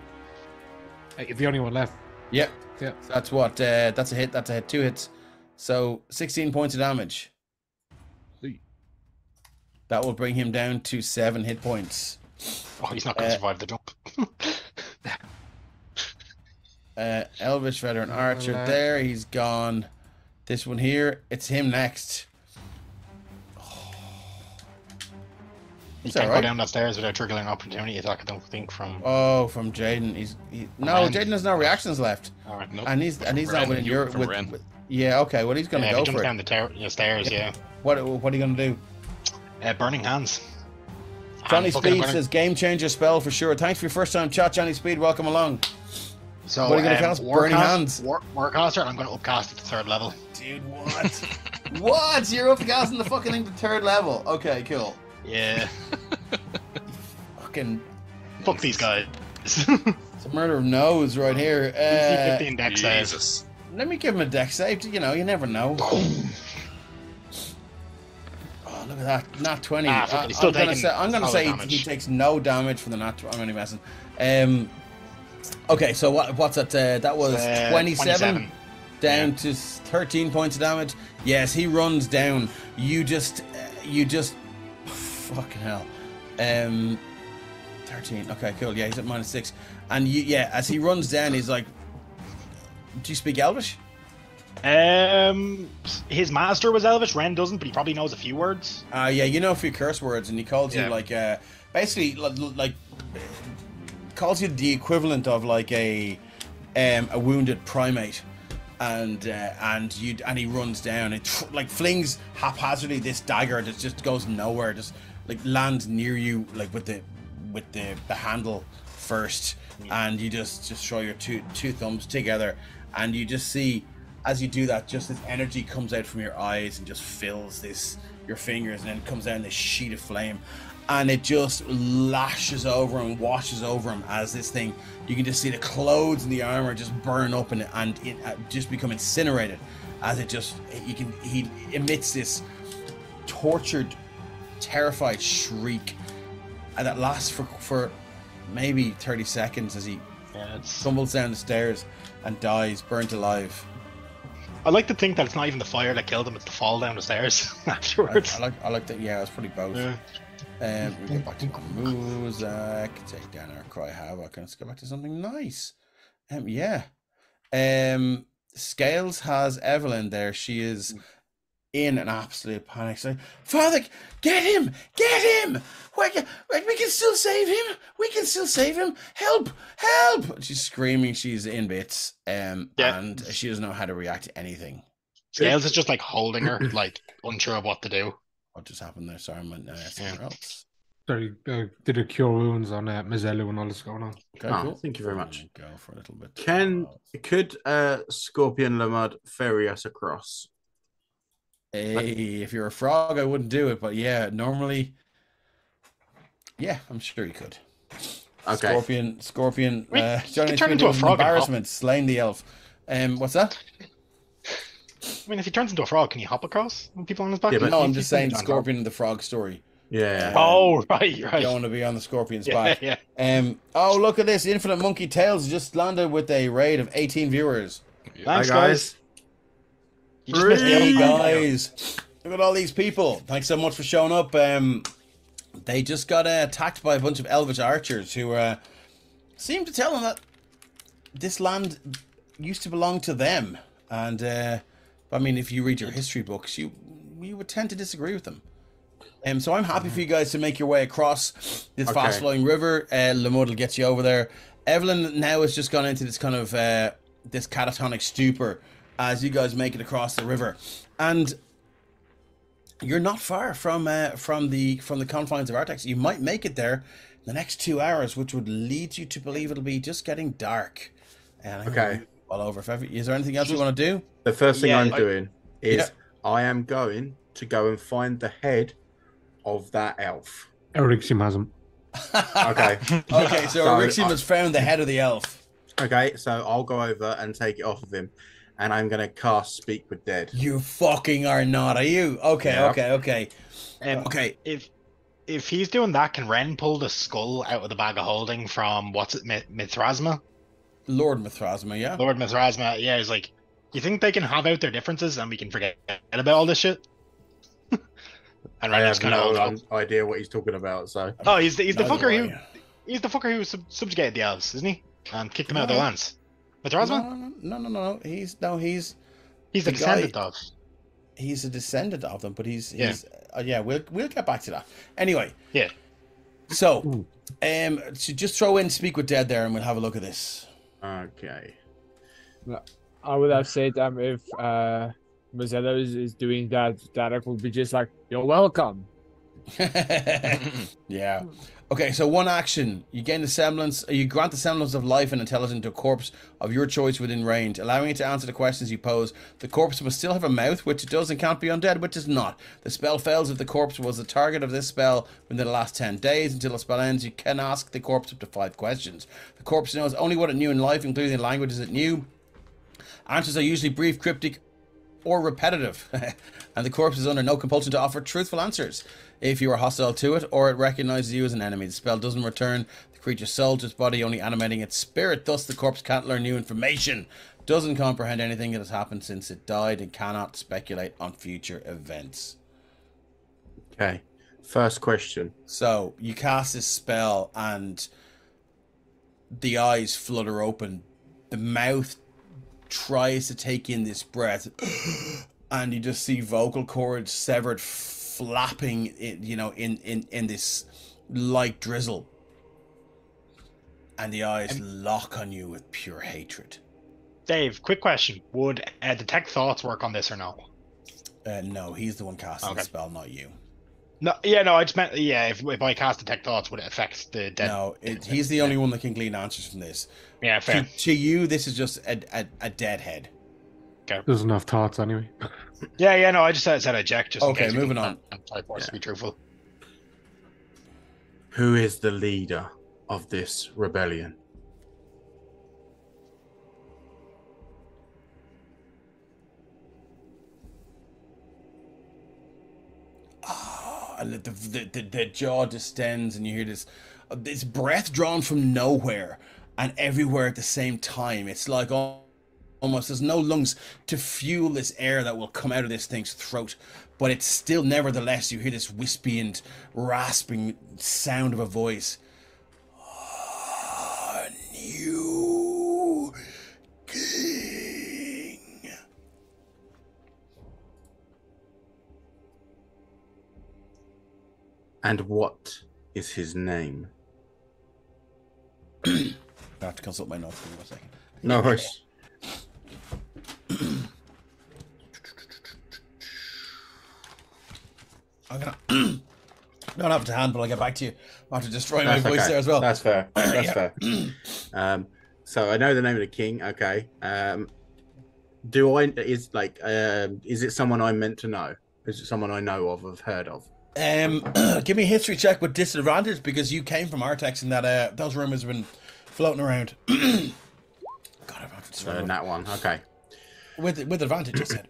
The only one left. Yep. Yeah. So that's what. That's a hit. That's a hit. 2 hits. So 16 points of damage. That will bring him down to 7 hit points. Oh, he's not going to survive the jump. Elvish veteran archer there. He's gone. This one here. It's him next. He can't go down that stairs without triggering an opportunity attack, I don't think, from... Oh, from Jaden. Jaden has no reactions left. Alright, nope. And he's not within your... Yeah, okay, well, he's going to go for it. He jumps down the stairs, yeah. What are you going to do? Burning Hands. Johnny Speed says, game changer spell for sure. Thanks for your first time chat, Johnny Speed. Welcome along. So, what are you going to cast? Burning Hands. Warcaster, I'm going to upcast it to 3rd level. Dude, what? What? You're upcasting the fucking thing to 3rd level? Okay, cool. Yeah. Fucking... Fuck these guys. It's a murder of nose right here. 15 dex Jesus. Let me give him a dex save. You know, you never know. Oh, look at that. Nat 20. I'm going to say he takes no damage for the nat 20. I'm only messing. Okay, so what's that? That was 27 down to 13 points of damage. Yes, he runs down. You just fucking hell. 13. Okay, cool. Yeah, he's at -6. And as he runs down, he's like, do you speak Elvish? His master was Elvish. Ren doesn't, but he probably knows a few words. Yeah, you know a few curse words, and he calls you like basically like calls you the equivalent of like a wounded primate, and he runs down and like flings haphazardly this dagger that just goes nowhere, just like lands near you like with the handle first, and you just show your two thumbs together, and you just see as you do that, just this energy comes out from your eyes and just fills your fingers, and then comes down this sheet of flame, and it just lashes over and washes over him as this thing. You can just see the clothes and the armor just burn up and just become incinerated, as he emits this tortured, terrified shriek, and that lasts for maybe 30 seconds as he tumbles down the stairs and dies, burnt alive. I like to think that it's not even the fire that killed him; it's the fall down the stairs afterwards. I like that. Yeah, it's pretty both. Yeah. We go back to the music, take down our cry havoc, and let's go back to something nice. Scales has Evelyn there. She is in an absolute panic. Saying, "Father, get him! Get him! We can still save him! We can still save him! Help! Help!" She's screaming. She's in bits. And she doesn't know how to react to anything. Scales is just like holding her, like unsure of what to do. What just happened there? Sorry, I went somewhere else. Sorry, did a cure wounds on Mazzello and all this going on. Okay, cool. Thank you very much. Go for a little bit. Could Scorpion Lamud ferry us across? Hey, if you're a frog, I wouldn't do it, but yeah, normally, yeah, I'm sure you could. Okay. Scorpion. Johnny turn into a frog. Embarrassment, slaying the elf. What's that? I mean, if he turns into a frog, can he hop across when people on his back? Yeah, but no, I'm just saying Scorpion and the Frog story. Yeah. Right. You don't want to be on the Scorpion's back. Yeah. Oh, look at this. Infinite Monkey Tales just landed with a raid of 18 viewers. Thanks, Hi, guys. Hey, guys. Look at all these people. Thanks so much for showing up. They just got attacked by a bunch of Elvish archers who seemed to tell them that this land used to belong to them. And, I mean, if you read your history books, you would tend to disagree with them. So I'm happy for you guys to make your way across this fast-flowing river. Lamud will get you over there. Evelyn now has just gone into this kind of this catatonic stupor as you guys make it across the river, and you're not far from the confines of Artex. You might make it there in the next 2 hours, which would lead you to believe it'll be just getting dark. And all over. Is there anything else you want to do? The first thing I'm doing is I am going to go and find the head of that elf. Erixium hasn't. Okay, so Erixium has found the head of the elf. Okay, so I'll go over and take it off of him, and I'm going to cast Speak with Dead. You fucking are not, are you? Okay. Okay. If he's doing that, can Ren pull the skull out of the bag of holding from Mithrasma? Lord Mithrasma, yeah. Lord Mithrasma, yeah. He's like, you think they can have out their differences and we can forget about all this shit? And I have no idea what he's talking about. So he's the fucker who subjugated the elves, isn't he? And kicked them out of their lands. Mithrasma? No. He's a descendant of. He's a descendant of them, but we'll get back to that. Anyway. Yeah. So just throw in Speak with Dead there, and we'll have a look at this. Okay. I would have said if Mazzello is doing that, Derek will be just like, "You're welcome." Yeah. Okay, so one action. You gain the semblance, you grant the semblance of life and intelligence to a corpse of your choice within range, allowing it to answer the questions you pose. The corpse must still have a mouth, which it does, and can't be undead, which is not. The spell fails if the corpse was the target of this spell within the last 10 days. Until the spell ends, you can ask the corpse up to 5 questions. The corpse knows only what it knew in life, including the languages it knew. Answers are usually brief, cryptic, or repetitive, and the corpse is under no compulsion to offer truthful answers. If you are hostile to it, or it recognizes you as an enemy, the spell doesn't return the creature's soul to its body, only animating its spirit. Thus, the corpse can't learn new information, doesn't comprehend anything that has happened since it died, and cannot speculate on future events. Okay, first question. So, you cast this spell, and the eyes flutter open. The mouth tries to take in this breath, and you just see vocal cords severed, flapping in this light drizzle, and the eyes lock on you with pure hatred. Dave, quick question: would detect thoughts work on this or no? No, he's the one casting the spell, not you. No, I just meant if I cast detect thoughts, would it affect the dead? No, he's the only one that can glean answers from this. Yeah, fair. To you, this is just a dead head. Okay. Doesn't have thoughts anyway. No, I just said I checked just in case. Okay, moving on. I'm forced to be truthful. Who is the leader of this rebellion? Oh, and the jaw distends, and you hear this breath drawn from nowhere and everywhere at the same time. It's like almost there's no lungs to fuel this air that will come out of this thing's throat, but it's still, nevertheless, you hear this wispy and rasping sound of a voice. New king. And what is his name? I have to consult my notes. Give me 1 second. No worries. I'm gonna don't have it to hand, but I'll get back to you. I have to destroy my That's voice okay. there as well. That's fair. That's Yeah. fair. So I know the name of the king. Okay. Do I is it someone I'm meant to know? Is it someone I know of, have heard of? Give me a history check with disadvantage because you came from Artex and that those rumors have been floating around. God, I have to So that one. Okay. with advantage, I said.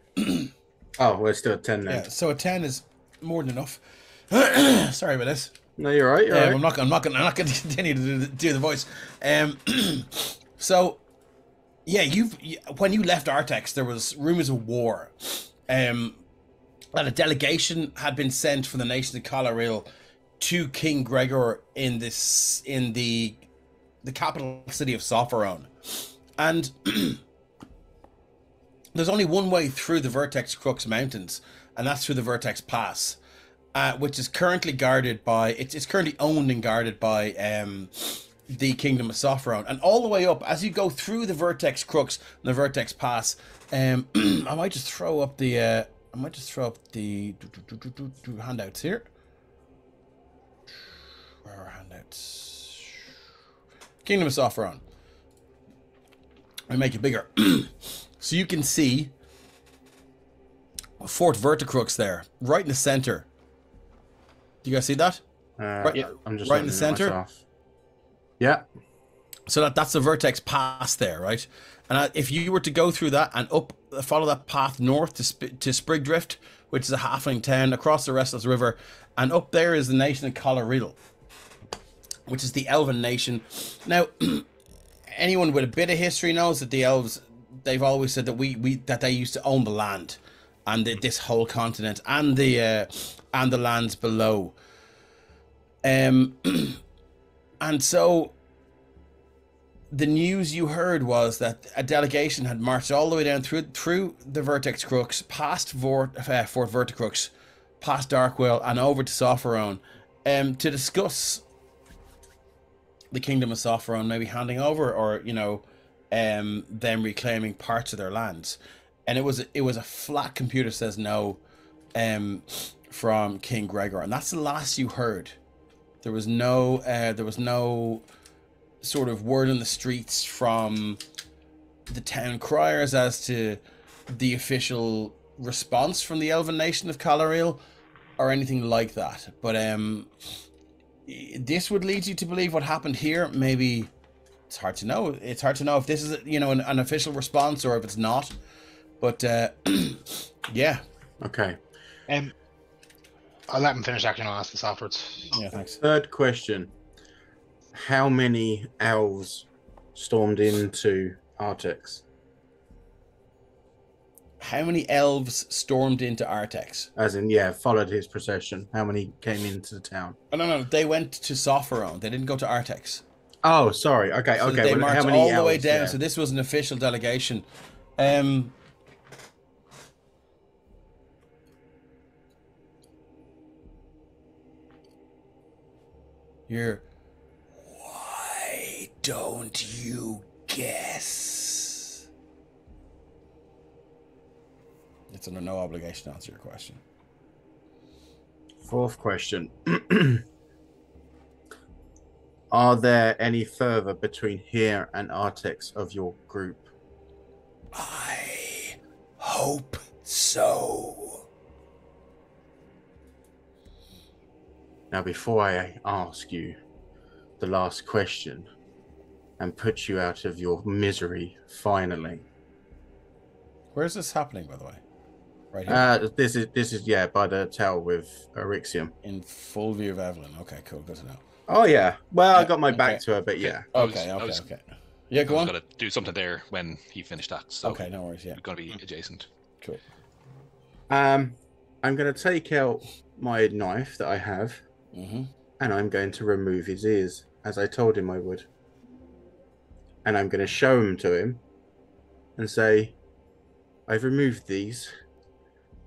Oh, we're still at 10 then. Yeah, so a 10 is more than enough. Sorry about this. No, you're right. You're right. I'm not going to continue to do the voice. So, yeah, when you left Artex, there was rumors of war. That a delegation had been sent from the nation of Coloril to King Gregor in the capital city of Sopherone, and there's only one way through the Vertex Crux Mountains, and that's through the Vertex Pass, which is currently guarded by it's currently owned and guarded by the Kingdom of Sopherone, and all the way up as you go through the Vertex Crux and the Vertex Pass. I might just throw up the handouts here. Where are our handouts? Kingdom of Sopherone. I make it bigger, so you can see Fort Verticrux there, right in the center. Do you guys see that? Right, I'm just right in the center. Myself. Yeah. So that's the Vertex Pass there, right? And if you were to go through that and up, follow that path north to Sprigdrift, which is a halfling town, across the restless river, and up there is the nation of Coloril, which is the elven nation. Now, anyone with a bit of history knows that the elves, they've always said that that they used to own the land and this whole continent and the lands below. And so the news you heard was that a delegation had marched all the way down through the Vertex Crux, past Fort Verticrux, past Darkwell, and over to Sopherone, to discuss the Kingdom of Sopherone maybe handing over, or them reclaiming parts of their lands. And it was a flat computer says no, from King Gregor, and that's the last you heard. There was no sort of word on the streets from the town criers as to the official response from the elven nation of Coloril or anything like that. But this would lead you to believe what happened here. Maybe it's hard to know. It's hard to know if this is an official response or if it's not. But yeah. Okay. I'll let him finish. Actually, I'll ask this afterwards. Yeah, thanks. Third question. How many elves stormed into Artex? How many elves stormed into Artex? As in, yeah, followed his procession. How many came into the town? Oh, no, they went to Sopherone. They didn't go to Artex. Oh, sorry. Okay, So okay. they Well, marched how many all the way elves, down. yeah. So this was an official delegation. Why don't you guess? It's under no obligation to answer your question. Fourth question. Are there any further between here and Artex of your group? I hope so. Now, before I ask you the last question and put you out of your misery, finally. Where's this happening, by the way? Right here. This is yeah, by the tail with Arixium. In full view of Evelyn. Okay, cool. Good to know. Oh yeah. Well, I Yeah, got my back okay. to her, but yeah. Okay. Yeah, go I was on. gonna do something there when he finished that. So Okay, no worries. Yeah. we're gonna be adjacent. Cool. I'm gonna take out my knife that I have, Mm-hmm. and I'm going to remove his ears, as I told him I would. And I'm going to show them to him and say, I've removed these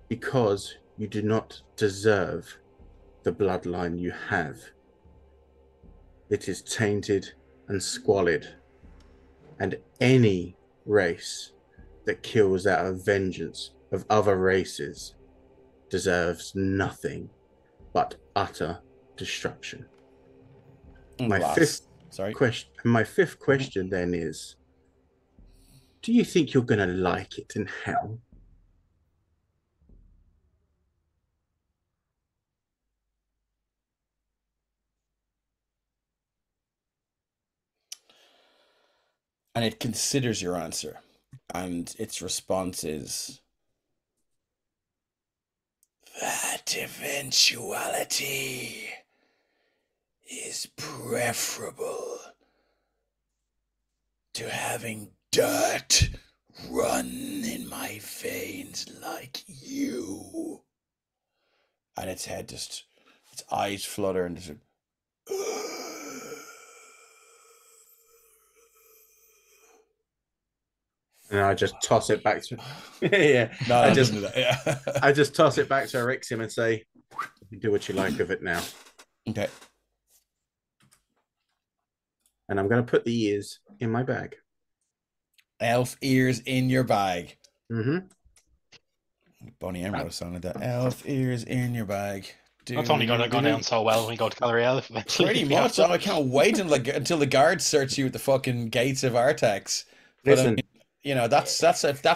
because you do not deserve the bloodline you have. It is tainted and squalid, and any race that kills out of vengeance of other races deserves nothing but utter destruction. My fifth question then is, do you think you're going to like it in hell? And it considers your answer, and its response is, that eventuality is preferable to having dirt run in my veins like you. And its head its eyes flutter and just and I just toss it back to yeah. No, I just just do that. Yeah. I just toss it back to Arixium and say, do what you like with it now. Okay. And I'm going to put the ears in my bag. Elf ears in your bag. Mm-hmm. Bonnie M wrote a song like that. Elf ears in your bag. That's only going to go down so well when we go to Gallery Elf. Pretty much. Oh, I can't wait until the guards search you at the fucking gates of Artex. But, Listen, you know, that's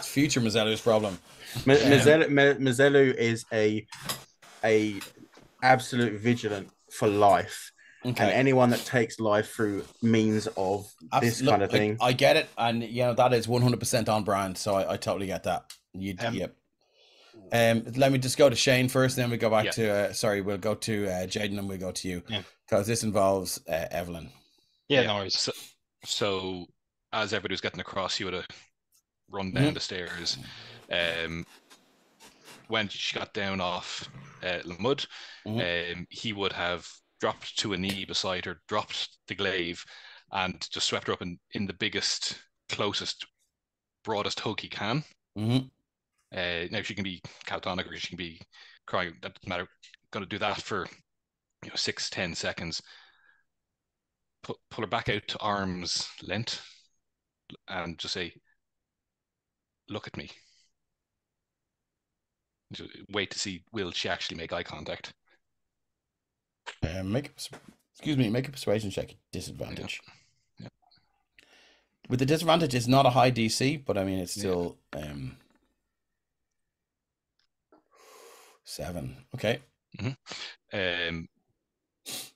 future Mazzelu's problem. Mazzelu is a absolute vigilant for life. Okay. And anyone that takes life through means of this kind of thing. I get it, and you know that is 100% on brand. So I totally get that. Yep. Let me just go to Shane first, then we go back to we'll go to Jaden, and we'll go to you because this involves Evelyn. Yeah, no worries. So as everybody was getting across, you would have run down the stairs. When she got down off the mud, he would have dropped to a knee beside her, dropped the glaive, and just swept her up in the biggest, closest, broadest hug he can. Now she can be catatonic or she can be crying. That doesn't matter. Going to do that for 6-10 seconds. Pull her back out to arm's length, and just say, "Look at me." Just wait to see will she actually make eye contact. Make a persuasion check. Disadvantage. Yeah. With the disadvantage, it's not a high DC, but I mean it's still 7. Okay. And he's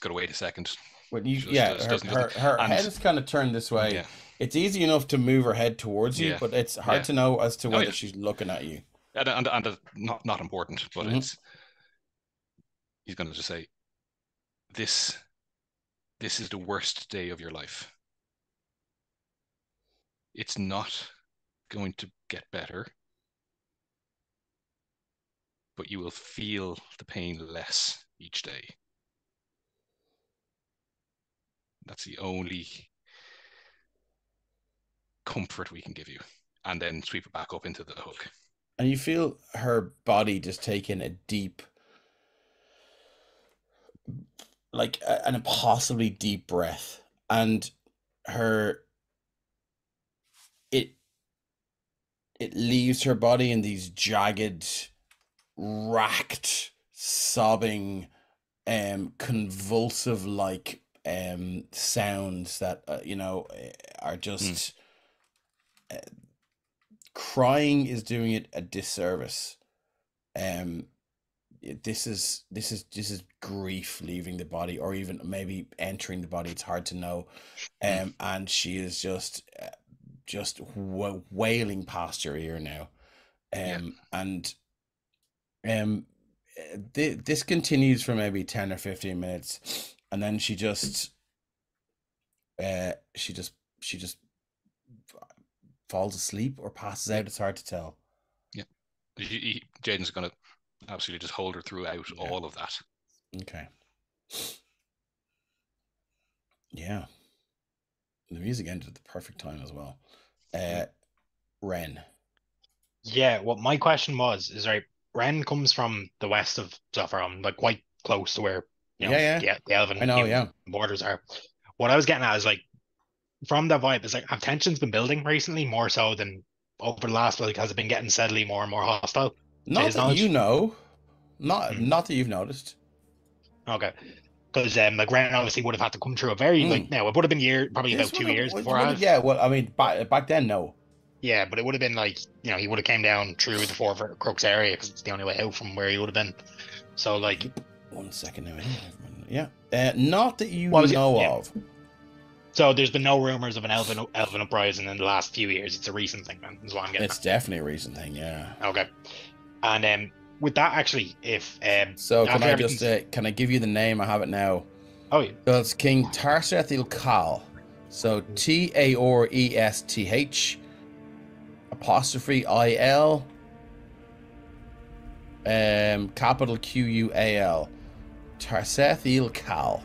got to wait a second. Well, her head is kind of turned this way. Yeah. It's easy enough to move her head towards you, but it's hard to know as to whether she's looking at you. And not important, but he's going to just say, this is the worst day of your life. It's not going to get better, but you will feel the pain less each day. That's the only comfort we can give you. And then sweep it back up into the hook. And you feel her body just taking a deep, like an impossibly deep breath. And it leaves her body in these jagged, racked, sobbing, convulsive like sounds that are just crying is doing it a disservice. This is grief leaving the body, or even maybe entering the body. It's hard to know. And she is just wailing past your ear now. And this continues for maybe 10 or 15 minutes, and then she just falls asleep or passes out. It's hard to tell. Yeah, Jaden's gonna absolutely just hold her throughout all of that. Okay. Yeah. The music ended at the perfect time as well. Ren. Yeah, what my question was is, right, Ren comes from the west of Sopherone, like quite close to where the elven I know, human borders are. What I was getting at is, like, from that vibe, it's like, have tensions been building recently more so than over the last, like, has it been getting steadily more and more hostile? Not that you know. Not that you've noticed. Okay. Because like Ren obviously would have had to come through a very like, now it would have been probably about 2 years beforehand. Yeah, well, I mean, back then, no. Yeah, but it would have been like, he would have came down through the Four Crooks area because it's the only way out from where he would have been. So, like, 1 second now. Yeah. Not that you know of. So there's been no rumors of an elven uprising in the last few years. It's a recent thing, then, is what I'm getting It's definitely a recent thing, yeah. Okay. And with that, actually, if so can I give you the name? I have it now. Oh yeah. So it's King Tarseth il Khal. So Taoresth apostrophe IL capital QUAL. Tarseth il Khal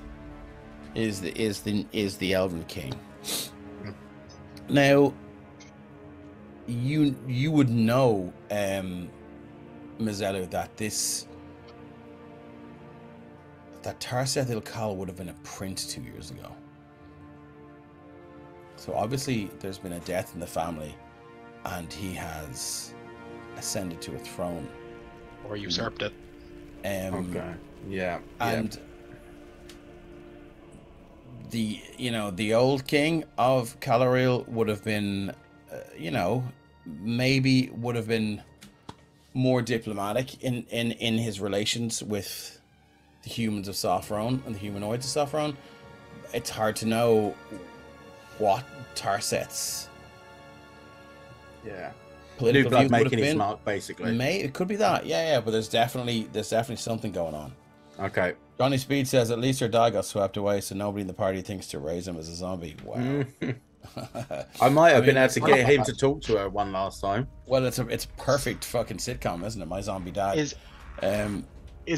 is the Elven King. Now you would know Mizelu, that Tarseth il Khal would have been a prince 2 years ago. So obviously there's been a death in the family, and he has ascended to a throne. Or usurped it. Okay. Yeah. And the old king of Caloril would have been, maybe would have been more diplomatic in his relations with the humans of Sopherone and the humanoids of Sopherone. It's hard to know what Tarseth's political blood views would have making his been. mark, basically. It could be that, yeah. But there's definitely something going on. Okay. Johnny Speed says at least her dad got swept away, so nobody in the party thinks to raise him as a zombie. Wow. I might have been able to get him to talk to her one last time. Well, it's a perfect fucking sitcom, isn't it? My Zombie Dad. Is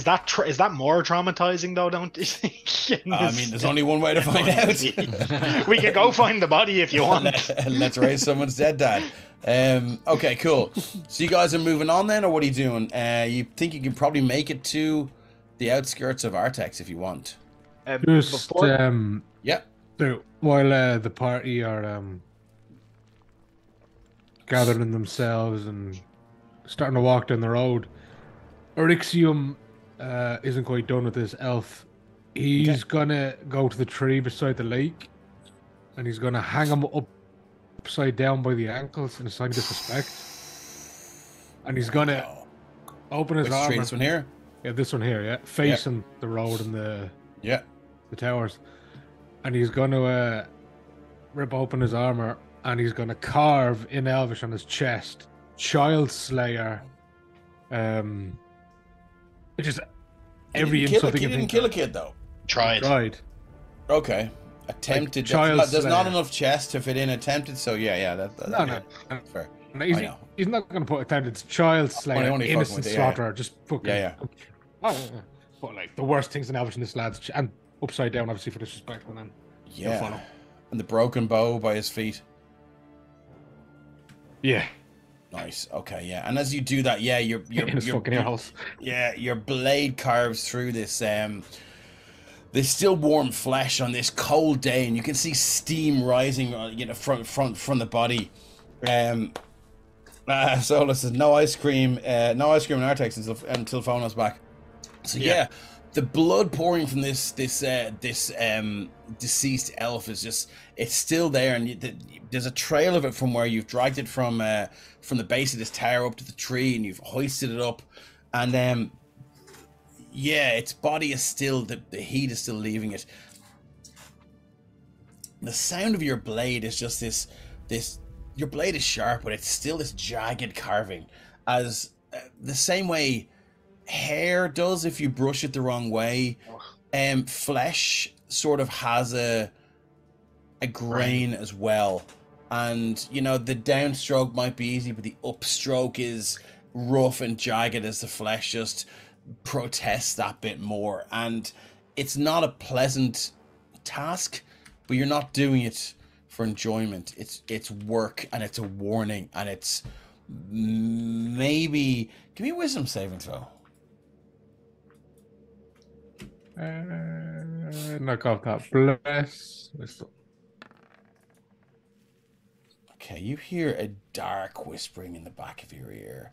that more traumatizing though? Don't you think? I mean, there's only one way to find out. We can go find the body if you want. Let's raise someone's dead dad. Okay, cool. So you guys are moving on then, or what are you doing? You think you can probably make it to the outskirts of Artex if you want? Yeah. So while the party are gathering themselves and starting to walk down the road, Orixium isn't quite done with this elf. He's gonna go to the tree beside the lake, and he's gonna hang him upside down by the ankles in a sign of disrespect. And he's gonna open his armor. This one here? Yeah, this one here. Yeah, facing the road and the towers. And he's gonna rip open his armor, and he's gonna carve in Elvish on his chest, Child Slayer. Just every insult he didn't kill a kid though. Tried. Okay. Attempted. Like there's not enough chest to fit in attempted, so that's fair. He's not gonna put attempted. It's Child Slayer, only innocent slaughterer. Just fucking but like the worst things in Elvish in this lad's, and upside down obviously for disrespect, and then and the broken bow by his feet. Yeah. Nice. Okay. Yeah. And as you do that, your fucking ear holes. Yeah, your blade carves through this this still warm flesh on this cold day, and you can see steam rising, from the body. Solus says no ice cream in Artex until Phono's back. So the blood pouring from this deceased elf is just, it's still there, and there's a trail of it from where you've dragged it from the base of this tower up to the tree, and you've hoisted it up, and its body is still, the heat is still leaving it. The sound of your blade is just this your blade is sharp, but it's still this jagged carving, as the same way hair does if you brush it the wrong way. Flesh sort of has a grain as well, and you know the downstroke might be easy, but the upstroke is rough and jagged as the flesh just protests that bit more, and it's not a pleasant task, but you're not doing it for enjoyment. It's work, and it's a warning, and it's maybe give me a wisdom saving throw. Knock off that bless. Okay, you hear a dark whispering in the back of your ear.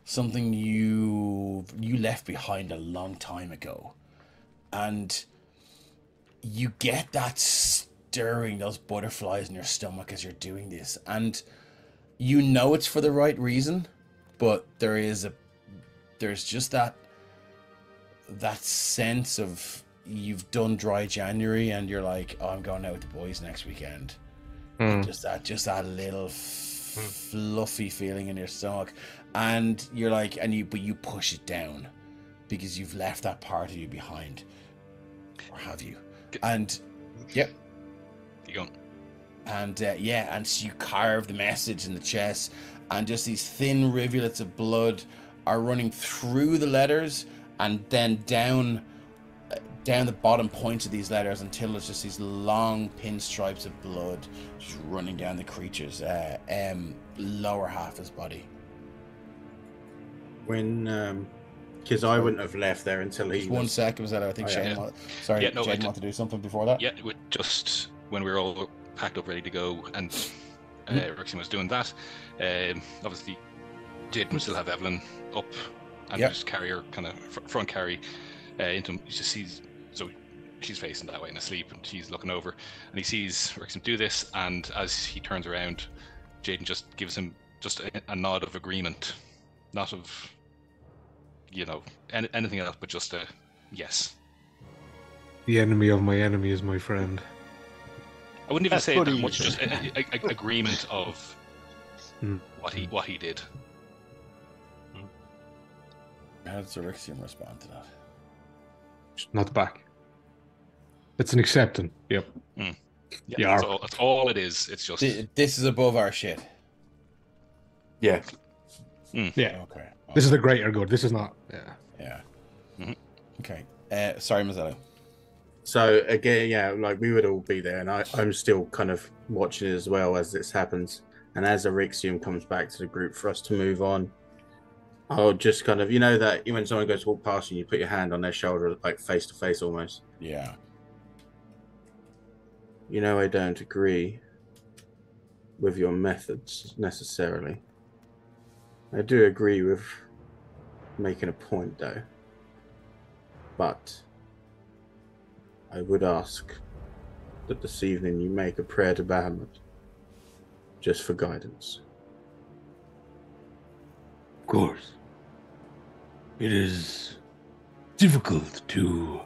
Something you left behind a long time ago. And you get that stirring, those butterflies in your stomach as you're doing this. And you know it's for the right reason, but there's just that sense of you've done dry January and you're like, oh, I'm going out with the boys next weekend. Just that little fluffy feeling in your stomach, and you're like, but you push it down because you've left that part of you behind, or have you? And yep, you go. And and so you carve the message in the chest, and just these thin rivulets of blood are running through the letters and then down the bottom points of these letters until it's just these long pinstripes of blood just running down the creature's lower half of his body. When, because I wouldn't have left there until he. Just 1 second, was that? I think Shane. Sorry, Shane wanted to do something before that. Yeah, just when we were all packed up, ready to go, and Rixian was doing that. Obviously, Jaden would still have Evelyn up and just carry her, kind of front carry into him. You just sees. So she's facing that way and asleep, and she's looking over, and he sees Rixian do this, and as he turns around, Jaden just gives him just a nod of agreement, not of, you know, anything else, but just a yes. The enemy of my enemy is my friend. I wouldn't even say that much, just a agreement of what he did. How does Rixian respond to that? Not back. It's an acceptance. Yep. Yeah, that's all it is. It's just this is above our shit. Yeah. Yeah. Okay. This is the greater good. This is not. Yeah. Okay. Sorry, Mazzello. So again, like we would all be there, and I'm still kind of watching it as well as this happens. And as Arixium comes back to the group for us to move on, I'll just kind of, you know, that when someone goes to walk past you, you put your hand on their shoulder, like face to face almost. Yeah. You know, I don't agree with your methods necessarily. I do agree with making a point, though. But I would ask that this evening you make a prayer to Bahamut, just for guidance. Of course. It is difficult to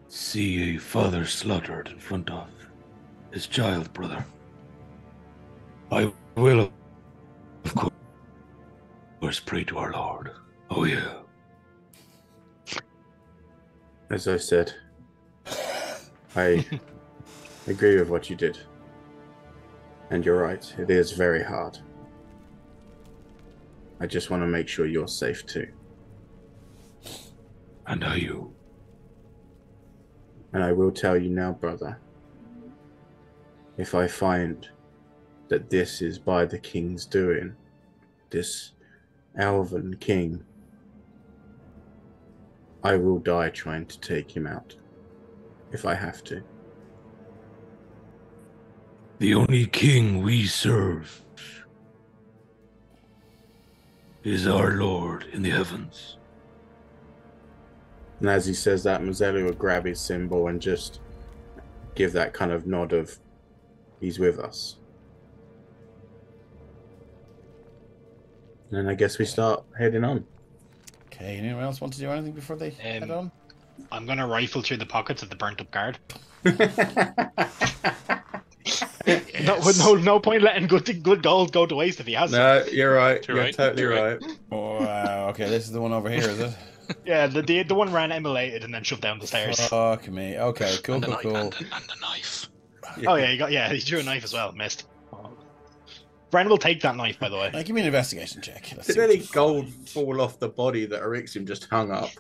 see a father slaughtered in front of his child, brother. I will, of course, pray to our Lord. Oh, yeah. As I said, I agree with what you did. And you're right, it is very hard. I just want to make sure you're safe too. And are you? And I will tell you now, brother, if I find that this is by the king's doing, this elven king, I will die trying to take him out, if I have to. The only king we serve is our Lord in the heavens. And as he says that, Mazzelli will grab his symbol and just give that kind of nod of, he's with us. And then I guess we start heading on. Okay, anyone else want to do anything before they head on? I'm going to rifle through the pockets of the burnt up guard. no point letting good gold go to waste if he has. No, you're right. You're You're right. totally You're right. right. Oh, wow. Okay, this is the one over here, is it? Yeah, the one ran emulated and then shoved down the stairs. Fuck me. Okay, cool, And the cool, knife, cool. and the knife. Oh yeah, he drew a knife as well. Missed. Bren will take that knife, by the way. Give me an investigation check. Let's Did see what any you gold find. fall off the body that Arixium just hung up?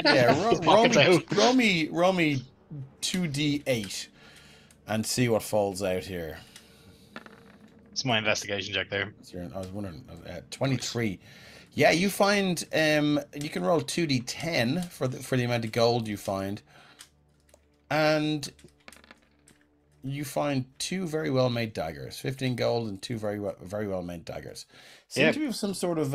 Yeah, His pockets out. roll me 2d8 and see what falls out here. It's my investigation check there. I was wondering, 23. Yeah, you find you can roll 2d10 for the amount of gold you find, and you find 2 very well made daggers, 15 gold and 2 very well made daggers. Seem to be some sort of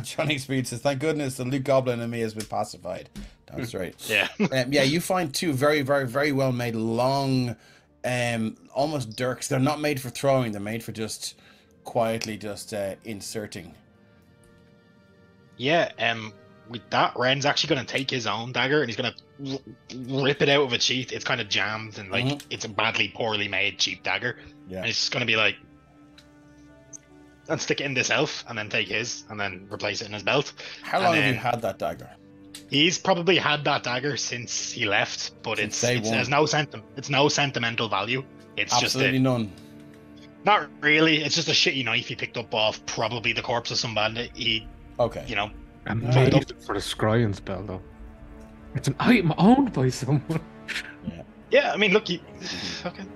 Johnny Speed says, "Thank goodness the Luke Goblin in me has been pacified." That's right. Yeah. Yeah, you find 2 very well made long, almost dirks. They're not made for throwing. They're made for just quietly inserting. Yeah, with that, Ren's actually going to take his own dagger and he's going to rip it out of its sheath. It's kind of jammed and like it's a poorly made, cheap dagger. Yeah. And he's just going to be like, and stick it in this elf and then take his and then replace it in his belt. How long And have you then had that dagger? He's probably had that dagger since he left, but Since it's day one. there's no sentimental value. It's Absolutely none. not really. It's just a shitty knife he picked up off probably the corpse of some bandit. Okay. And Right. made it for the scrying spell, though. It's an item owned by someone. Yeah, I mean, look,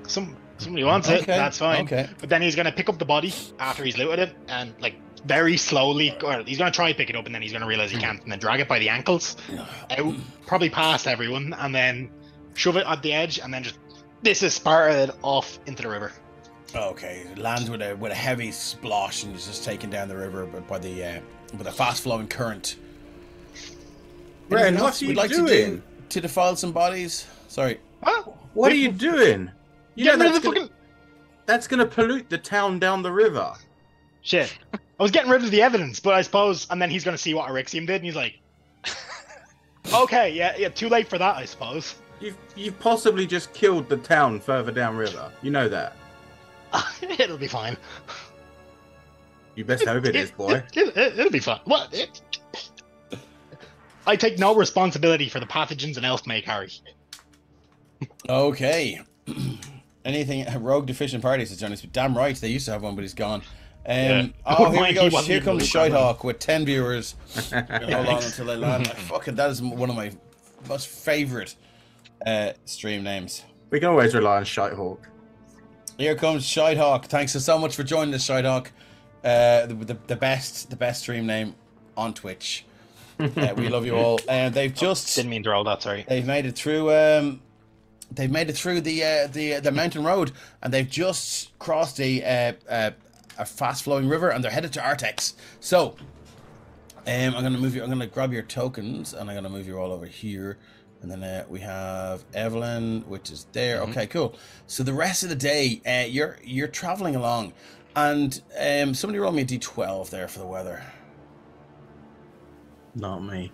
somebody wants it. Okay, That's fine. okay. But then he's gonna pick up the body after he's looted it, and like very slowly, or he's gonna try to pick it up, and then he's gonna realize he can't, and then drag it by the ankles out, probably past everyone, and then shove it at the edge, and then just disparate it off into the river. Okay. It lands with a heavy splosh and is just taken down the river by the with a fast flowing current. Ren, Anything what else are you we'd like doing? to defile some bodies? Sorry. What are you doing? You Get know rid of that's the gonna, fucking that's gonna pollute the town down the river. shit. I was getting rid of the evidence, but I suppose, and then he's gonna see what Arixium did, and he's like, okay, yeah, too late for that, I suppose. You've possibly just killed the town further downriver. You know that. It'll be fine. You best hope it is, boy. It'll be fine. What? I take no responsibility for the pathogens an elf make, Harry. Okay. Anything rogue deficient parties? Johnny. Damn right, they used to have one, but he's gone. Yeah. Oh, here we He go. wasn't Here even comes Luke Shitehawk with 10 viewers. Hold on until they land. Fucking, that is one of my most favorite stream names. We can always rely on Shitehawk. Here comes Shitehawk. Thanks so much for joining us, Shitehawk. The best stream name on Twitch. We love you all. And they've just Didn't mean to roll that, sorry. they've made it through. They've made it through the mountain road, and they've just crossed a fast flowing river, and they're headed to Artex. So, I'm gonna move you. I'm gonna grab your tokens, and I'm gonna move you all over here. And then we have Evelyn, which is there. Okay, cool. So the rest of the day, you're traveling along, and somebody roll me a d12 there for the weather. Not me.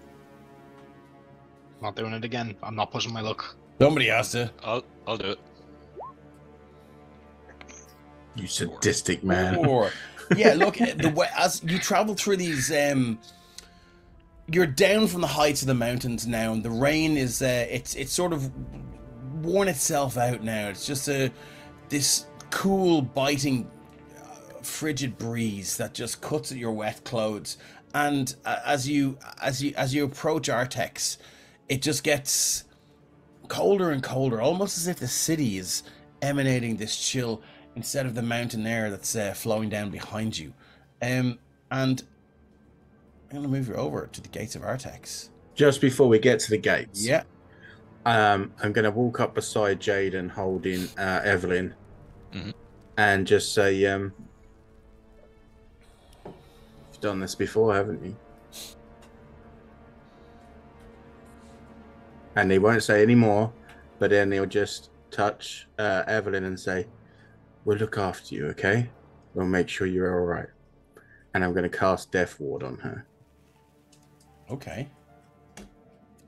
Not doing it again. I'm not pushing my luck. Somebody has to. I'll do it. You sadistic man. Or yeah, look, the way as you travel through these, you're down from the heights of the mountains now, and the rain is it's sort of worn itself out now. It's just this cool, biting, frigid breeze that just cuts at your wet clothes. And as you approach Artex, it just gets colder and colder, almost as if the city is emanating this chill instead of the mountain air that's flowing down behind you. And I'm going to move you over to the gates of Artex. Just before we get to the gates, Yeah. I'm going to walk up beside Jaden holding Evelyn Mhm. and just say, you've done this before, haven't you? And he won't say any more, but then he'll just touch Evelyn and say, we'll look after you, okay? We'll make sure you're all right. And I'm going to cast Death Ward on her. Okay.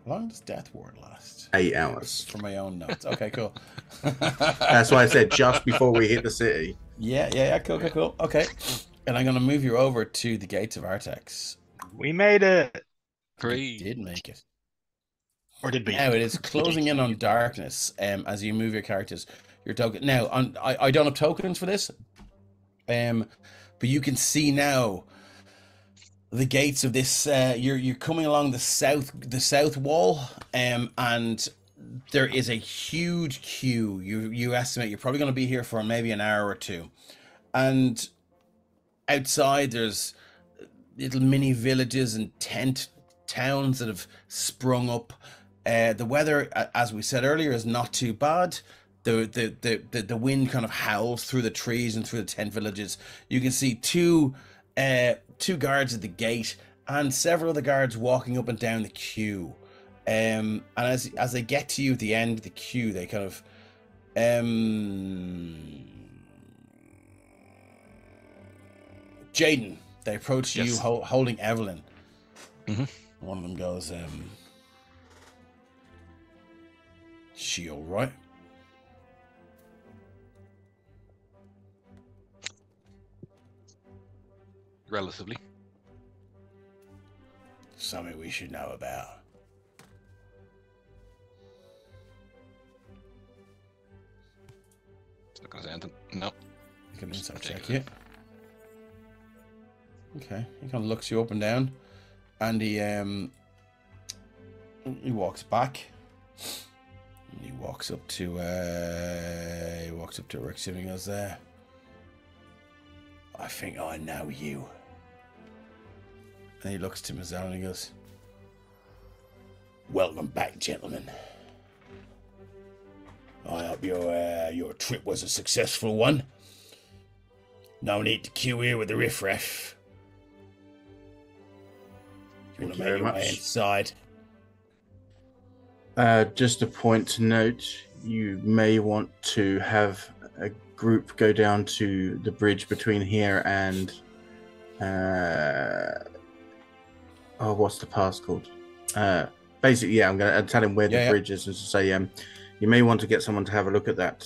How long does Death Ward last? 8 hours. For my own notes. Okay, cool. That's why I said just before we hit the city. Yeah. Cool. Okay. And I'm going to move you over to the gates of Artex. We made it. We did make it. Or did we? Now it is closing in on darkness as you move your characters. Your token. Now, I don't have tokens for this, but you can see now the gates of this. You're coming along the south wall, and there is a huge queue. You estimate you're probably going to be here for maybe an hour or two, and outside there's little mini villages and tent towns that have sprung up. The weather, as we said earlier, is not too bad. The wind kind of howls through the trees and through the tent villages. You can see two guards at the gate and several of the guards walking up and down the queue. And as they get to you at the end of the queue, they kind of Jaden, they approach you holding Evelyn. Mm-hmm. One of them goes, she all right? Relatively. Something we should know about. It's not gonna say anything. No. You can insight check you. Okay, he kind of looks you up and down, and he walks back. He walks up to Rick and he goes, I think I know you. And he looks to Mazzone and he goes, welcome back, gentlemen. I hope your trip was a successful one. No need to queue here with the riffraff. You want to make your way inside? Just a point to note, you may want to have a group go down to the bridge between here and what's the pass called? Basically, yeah, I'm gonna tell him where the bridge is and say, you may want to get someone to have a look at that.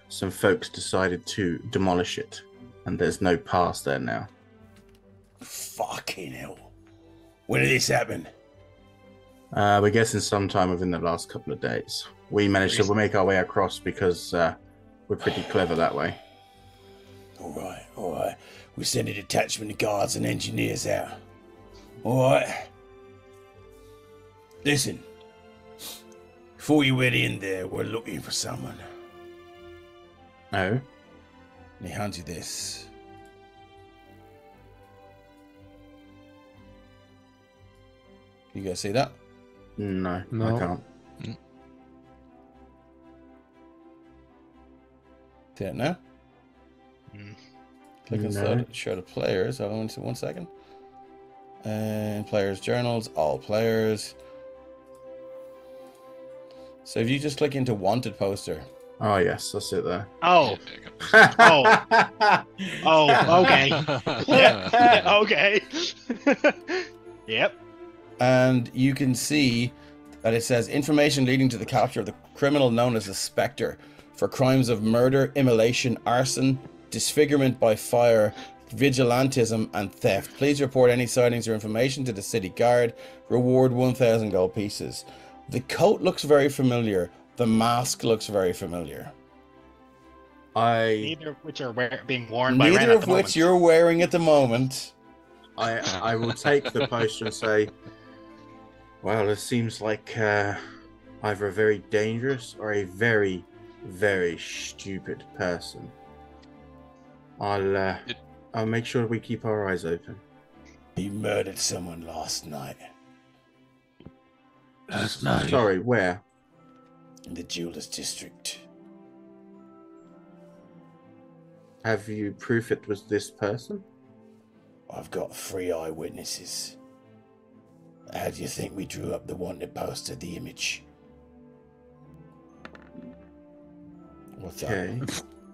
Some folks decided to demolish it, and there's no pass there now. Fucking hell! When did this happen? We're guessing sometime within the last couple of days. We managed to make our way across because we're pretty clever that way. All right. We send a detachment of guards and engineers out. All right. Listen, before you went in there, we're looking for someone. Oh? And he hands you this. You guys see that? No, I can't. See it now? Click inside, show the players. Hold on 1 second. And players' journals, all players. So if you just click into wanted poster. Oh, yes, that's it there. Oh. Okay. Okay. Yep. And you can see that it says information leading to the capture of the criminal known as the Spectre for crimes of murder, immolation, arson, disfigurement by fire, vigilantism, and theft. Please report any sightings or information to the city guard. Reward 1,000 gold pieces. The coat looks very familiar. The mask looks very familiar. Neither of which are being worn by Ren Neither at of the which moment. you're wearing at the moment. I will take the poster and say, well, it seems like either a very dangerous or a very, very stupid person. I'll make sure we keep our eyes open. He murdered someone last night. Last night. Sorry, where? In the Jewelers District. Have you proof it was this person? I've got 3 eyewitnesses. How do you think we drew up the wanted poster, the image? What's Okay.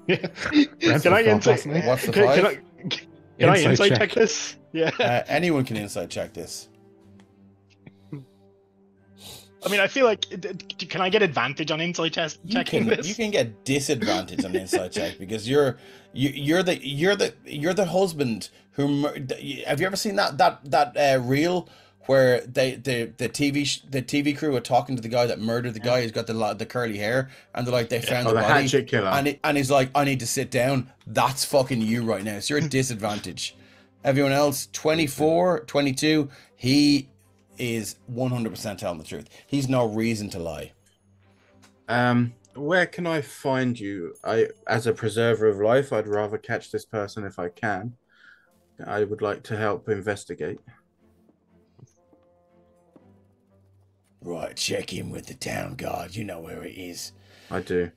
Can I insight? What's the Can five? I insight check this? Yeah. Anyone can insight check this. I mean, I feel like can I get advantage on insight checking this? You can get disadvantage on the inside check because you're the husband who have you ever seen that reel where the TV crew are talking to the guy that murdered the guy who's got the curly hair, and they're like, they found the body, hatchet killer, and he's like, I need to sit down. That's fucking you right now. So you're a disadvantage. Everyone else, 24, 22, he is 100% telling the truth. He's no reason to lie. Where can I find you? As a preserver of life, I'd rather catch this person if I can. I would like to help investigate. Right, check in with the town guard. You know where it is. I do.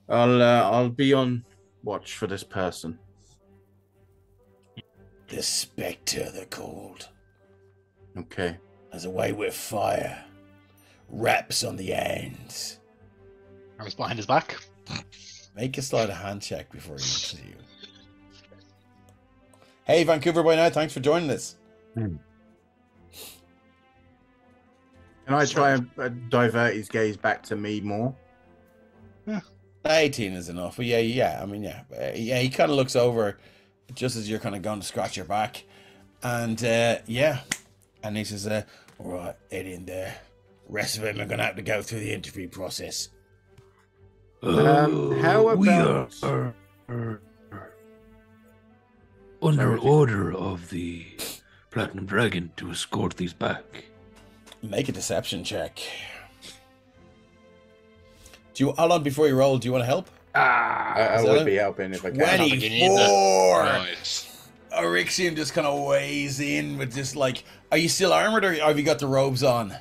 I'll be on watch for this person. The Spectre, they're called. Okay. Has a way with fire. Wraps on the ends. Arms behind his back. Make a sleight of hand check before he looks at you. Hey, Vancouver by Night, thanks for joining us. Can I try and divert his gaze back to me more? Yeah. 18 is enough. But yeah. I mean, yeah. He kind of looks over just as you're kind of going to scratch your back. And, yeah. And he says, all right, head in there. Rest of them are going to have to go through the interview process. How about... We are under order of the Platinum Dragon to escort these back. Make a deception check. Hold on, before you roll, do you want to help? I would be helping if I can. 24! Nice. Arixian just kind of weighs in with just like, are you still armored or have you got the robes on?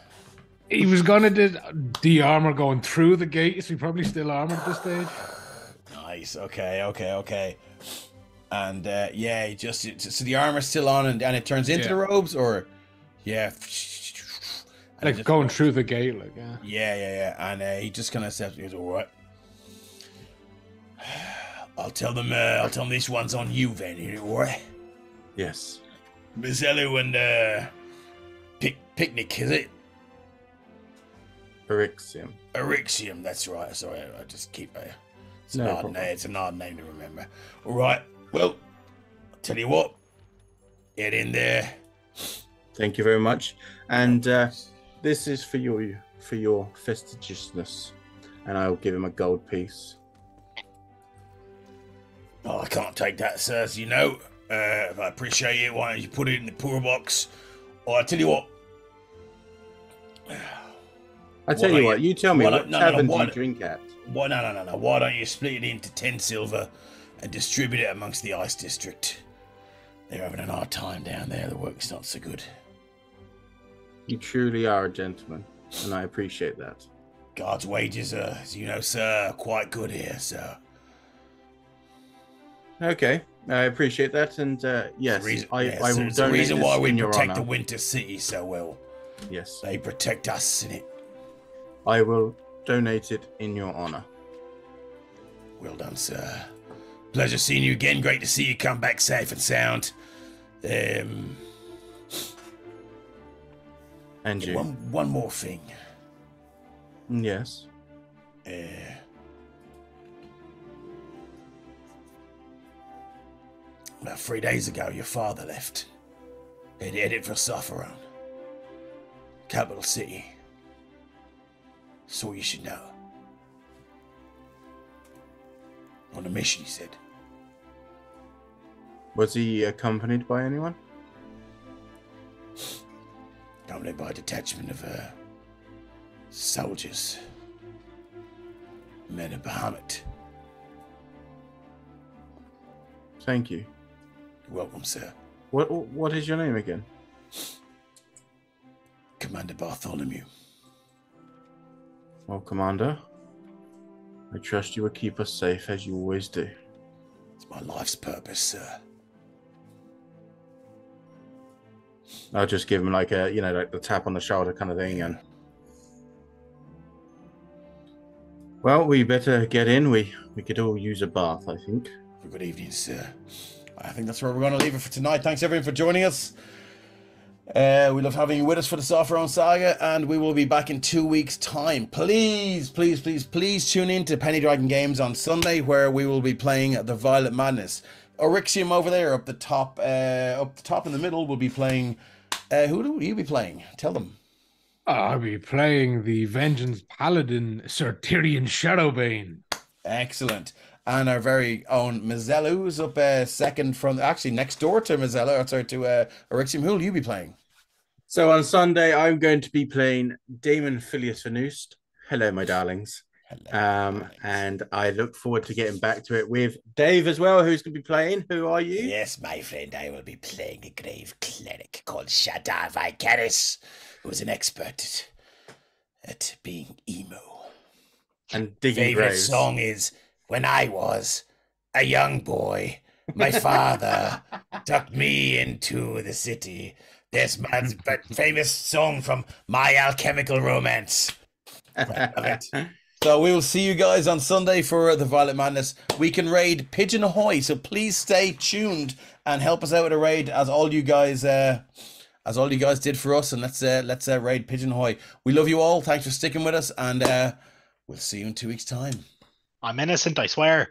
He was gonna do the armor going through the gate, so he probably still armored at this stage. Nice. Okay. And yeah, so the armor's still on and it turns into the robes, or yeah. And Like going through the gate, like yeah. And he just kind of says, he goes, all right. I'll tell them this one's on you then, all right? Yes. Mazzello and Picnic, is it? Arixium, that's right. Sorry, I just keep it's an odd name to remember. All right. Well, I'll tell you what. Get in there. Thank you very much. And this is for your fastidiousness. And I'll give him a gold piece. Oh, I can't take that, sir, as you know. I appreciate it. Why don't you put it in the poor box? Or I tell you what. You tell me what tavern do you drink at? No. Why don't you split it into 10 silver and distribute it amongst the ice district? They're having an hard time down there. The work's not so good. You truly are a gentleman, and I appreciate that. Guards' wages are, as you know, sir, quite good here, sir. Okay, I appreciate that, and yes, I will donate the reason why we protect the honor. Winter City so well. Yes, they protect us in it. I will donate it in your honor. Well done, sir. Pleasure seeing you again. Great to see you come back safe and sound. And you. One more thing. Yes. About 3 days ago, your father left. He'd headed for Sopherone, capital city. So you should know. On a mission, he said. Was he accompanied by anyone? Accompanied by a detachment of soldiers. Men of Bahamut. Thank you. You're welcome, sir. What is your name again? Commander Bartholomew. Well, Commander, I trust you will keep us safe as you always do. It's my life's purpose, sir. I'll just give him like a, like the tap on the shoulder kind of thing, and well, we better get in. We could all use a bath, I think. Good evening, sir. I think that's where we're going to leave it for tonight. Thanks everyone for joining us. We love having you with us for the Sopherone Saga, and we will be back in 2 weeks' time. Please, please, please, please tune in to Penny Dragon Games on Sunday, where we will be playing the Violet Madness. Orixium over there, up the top in the middle, will be playing. Who do you be playing? Tell them. I'll be playing the Vengeance Paladin, Sir Tyrion Shadowbane. Excellent. And our very own Mizella, who's up second from, actually next door to Mizella, or sorry, to Orixium. Who will you be playing? So on Sunday, I'm going to be playing Demon Phileas Venust. Hello, my darlings. Hello. And I look forward to getting back to it with Dave as well, who's going to be playing. Who are you? Yes, my friend, I will be playing a grave cleric called Shadar Vicaris, who is an expert at being emo. And digging Favorite graves. song is When I Was a Young Boy, My Father Took Me Into the City. This man's famous song from My Alchemical Romance. I love it. So we will see you guys on Sunday for the Violet Madness. We can raid Pigeon Ahoy, so please stay tuned and help us out with a raid, as all you guys did for us. And let's raid Pigeon Ahoy. We love you all. Thanks for sticking with us, and we'll see you in 2 weeks' time. I'm innocent, I swear.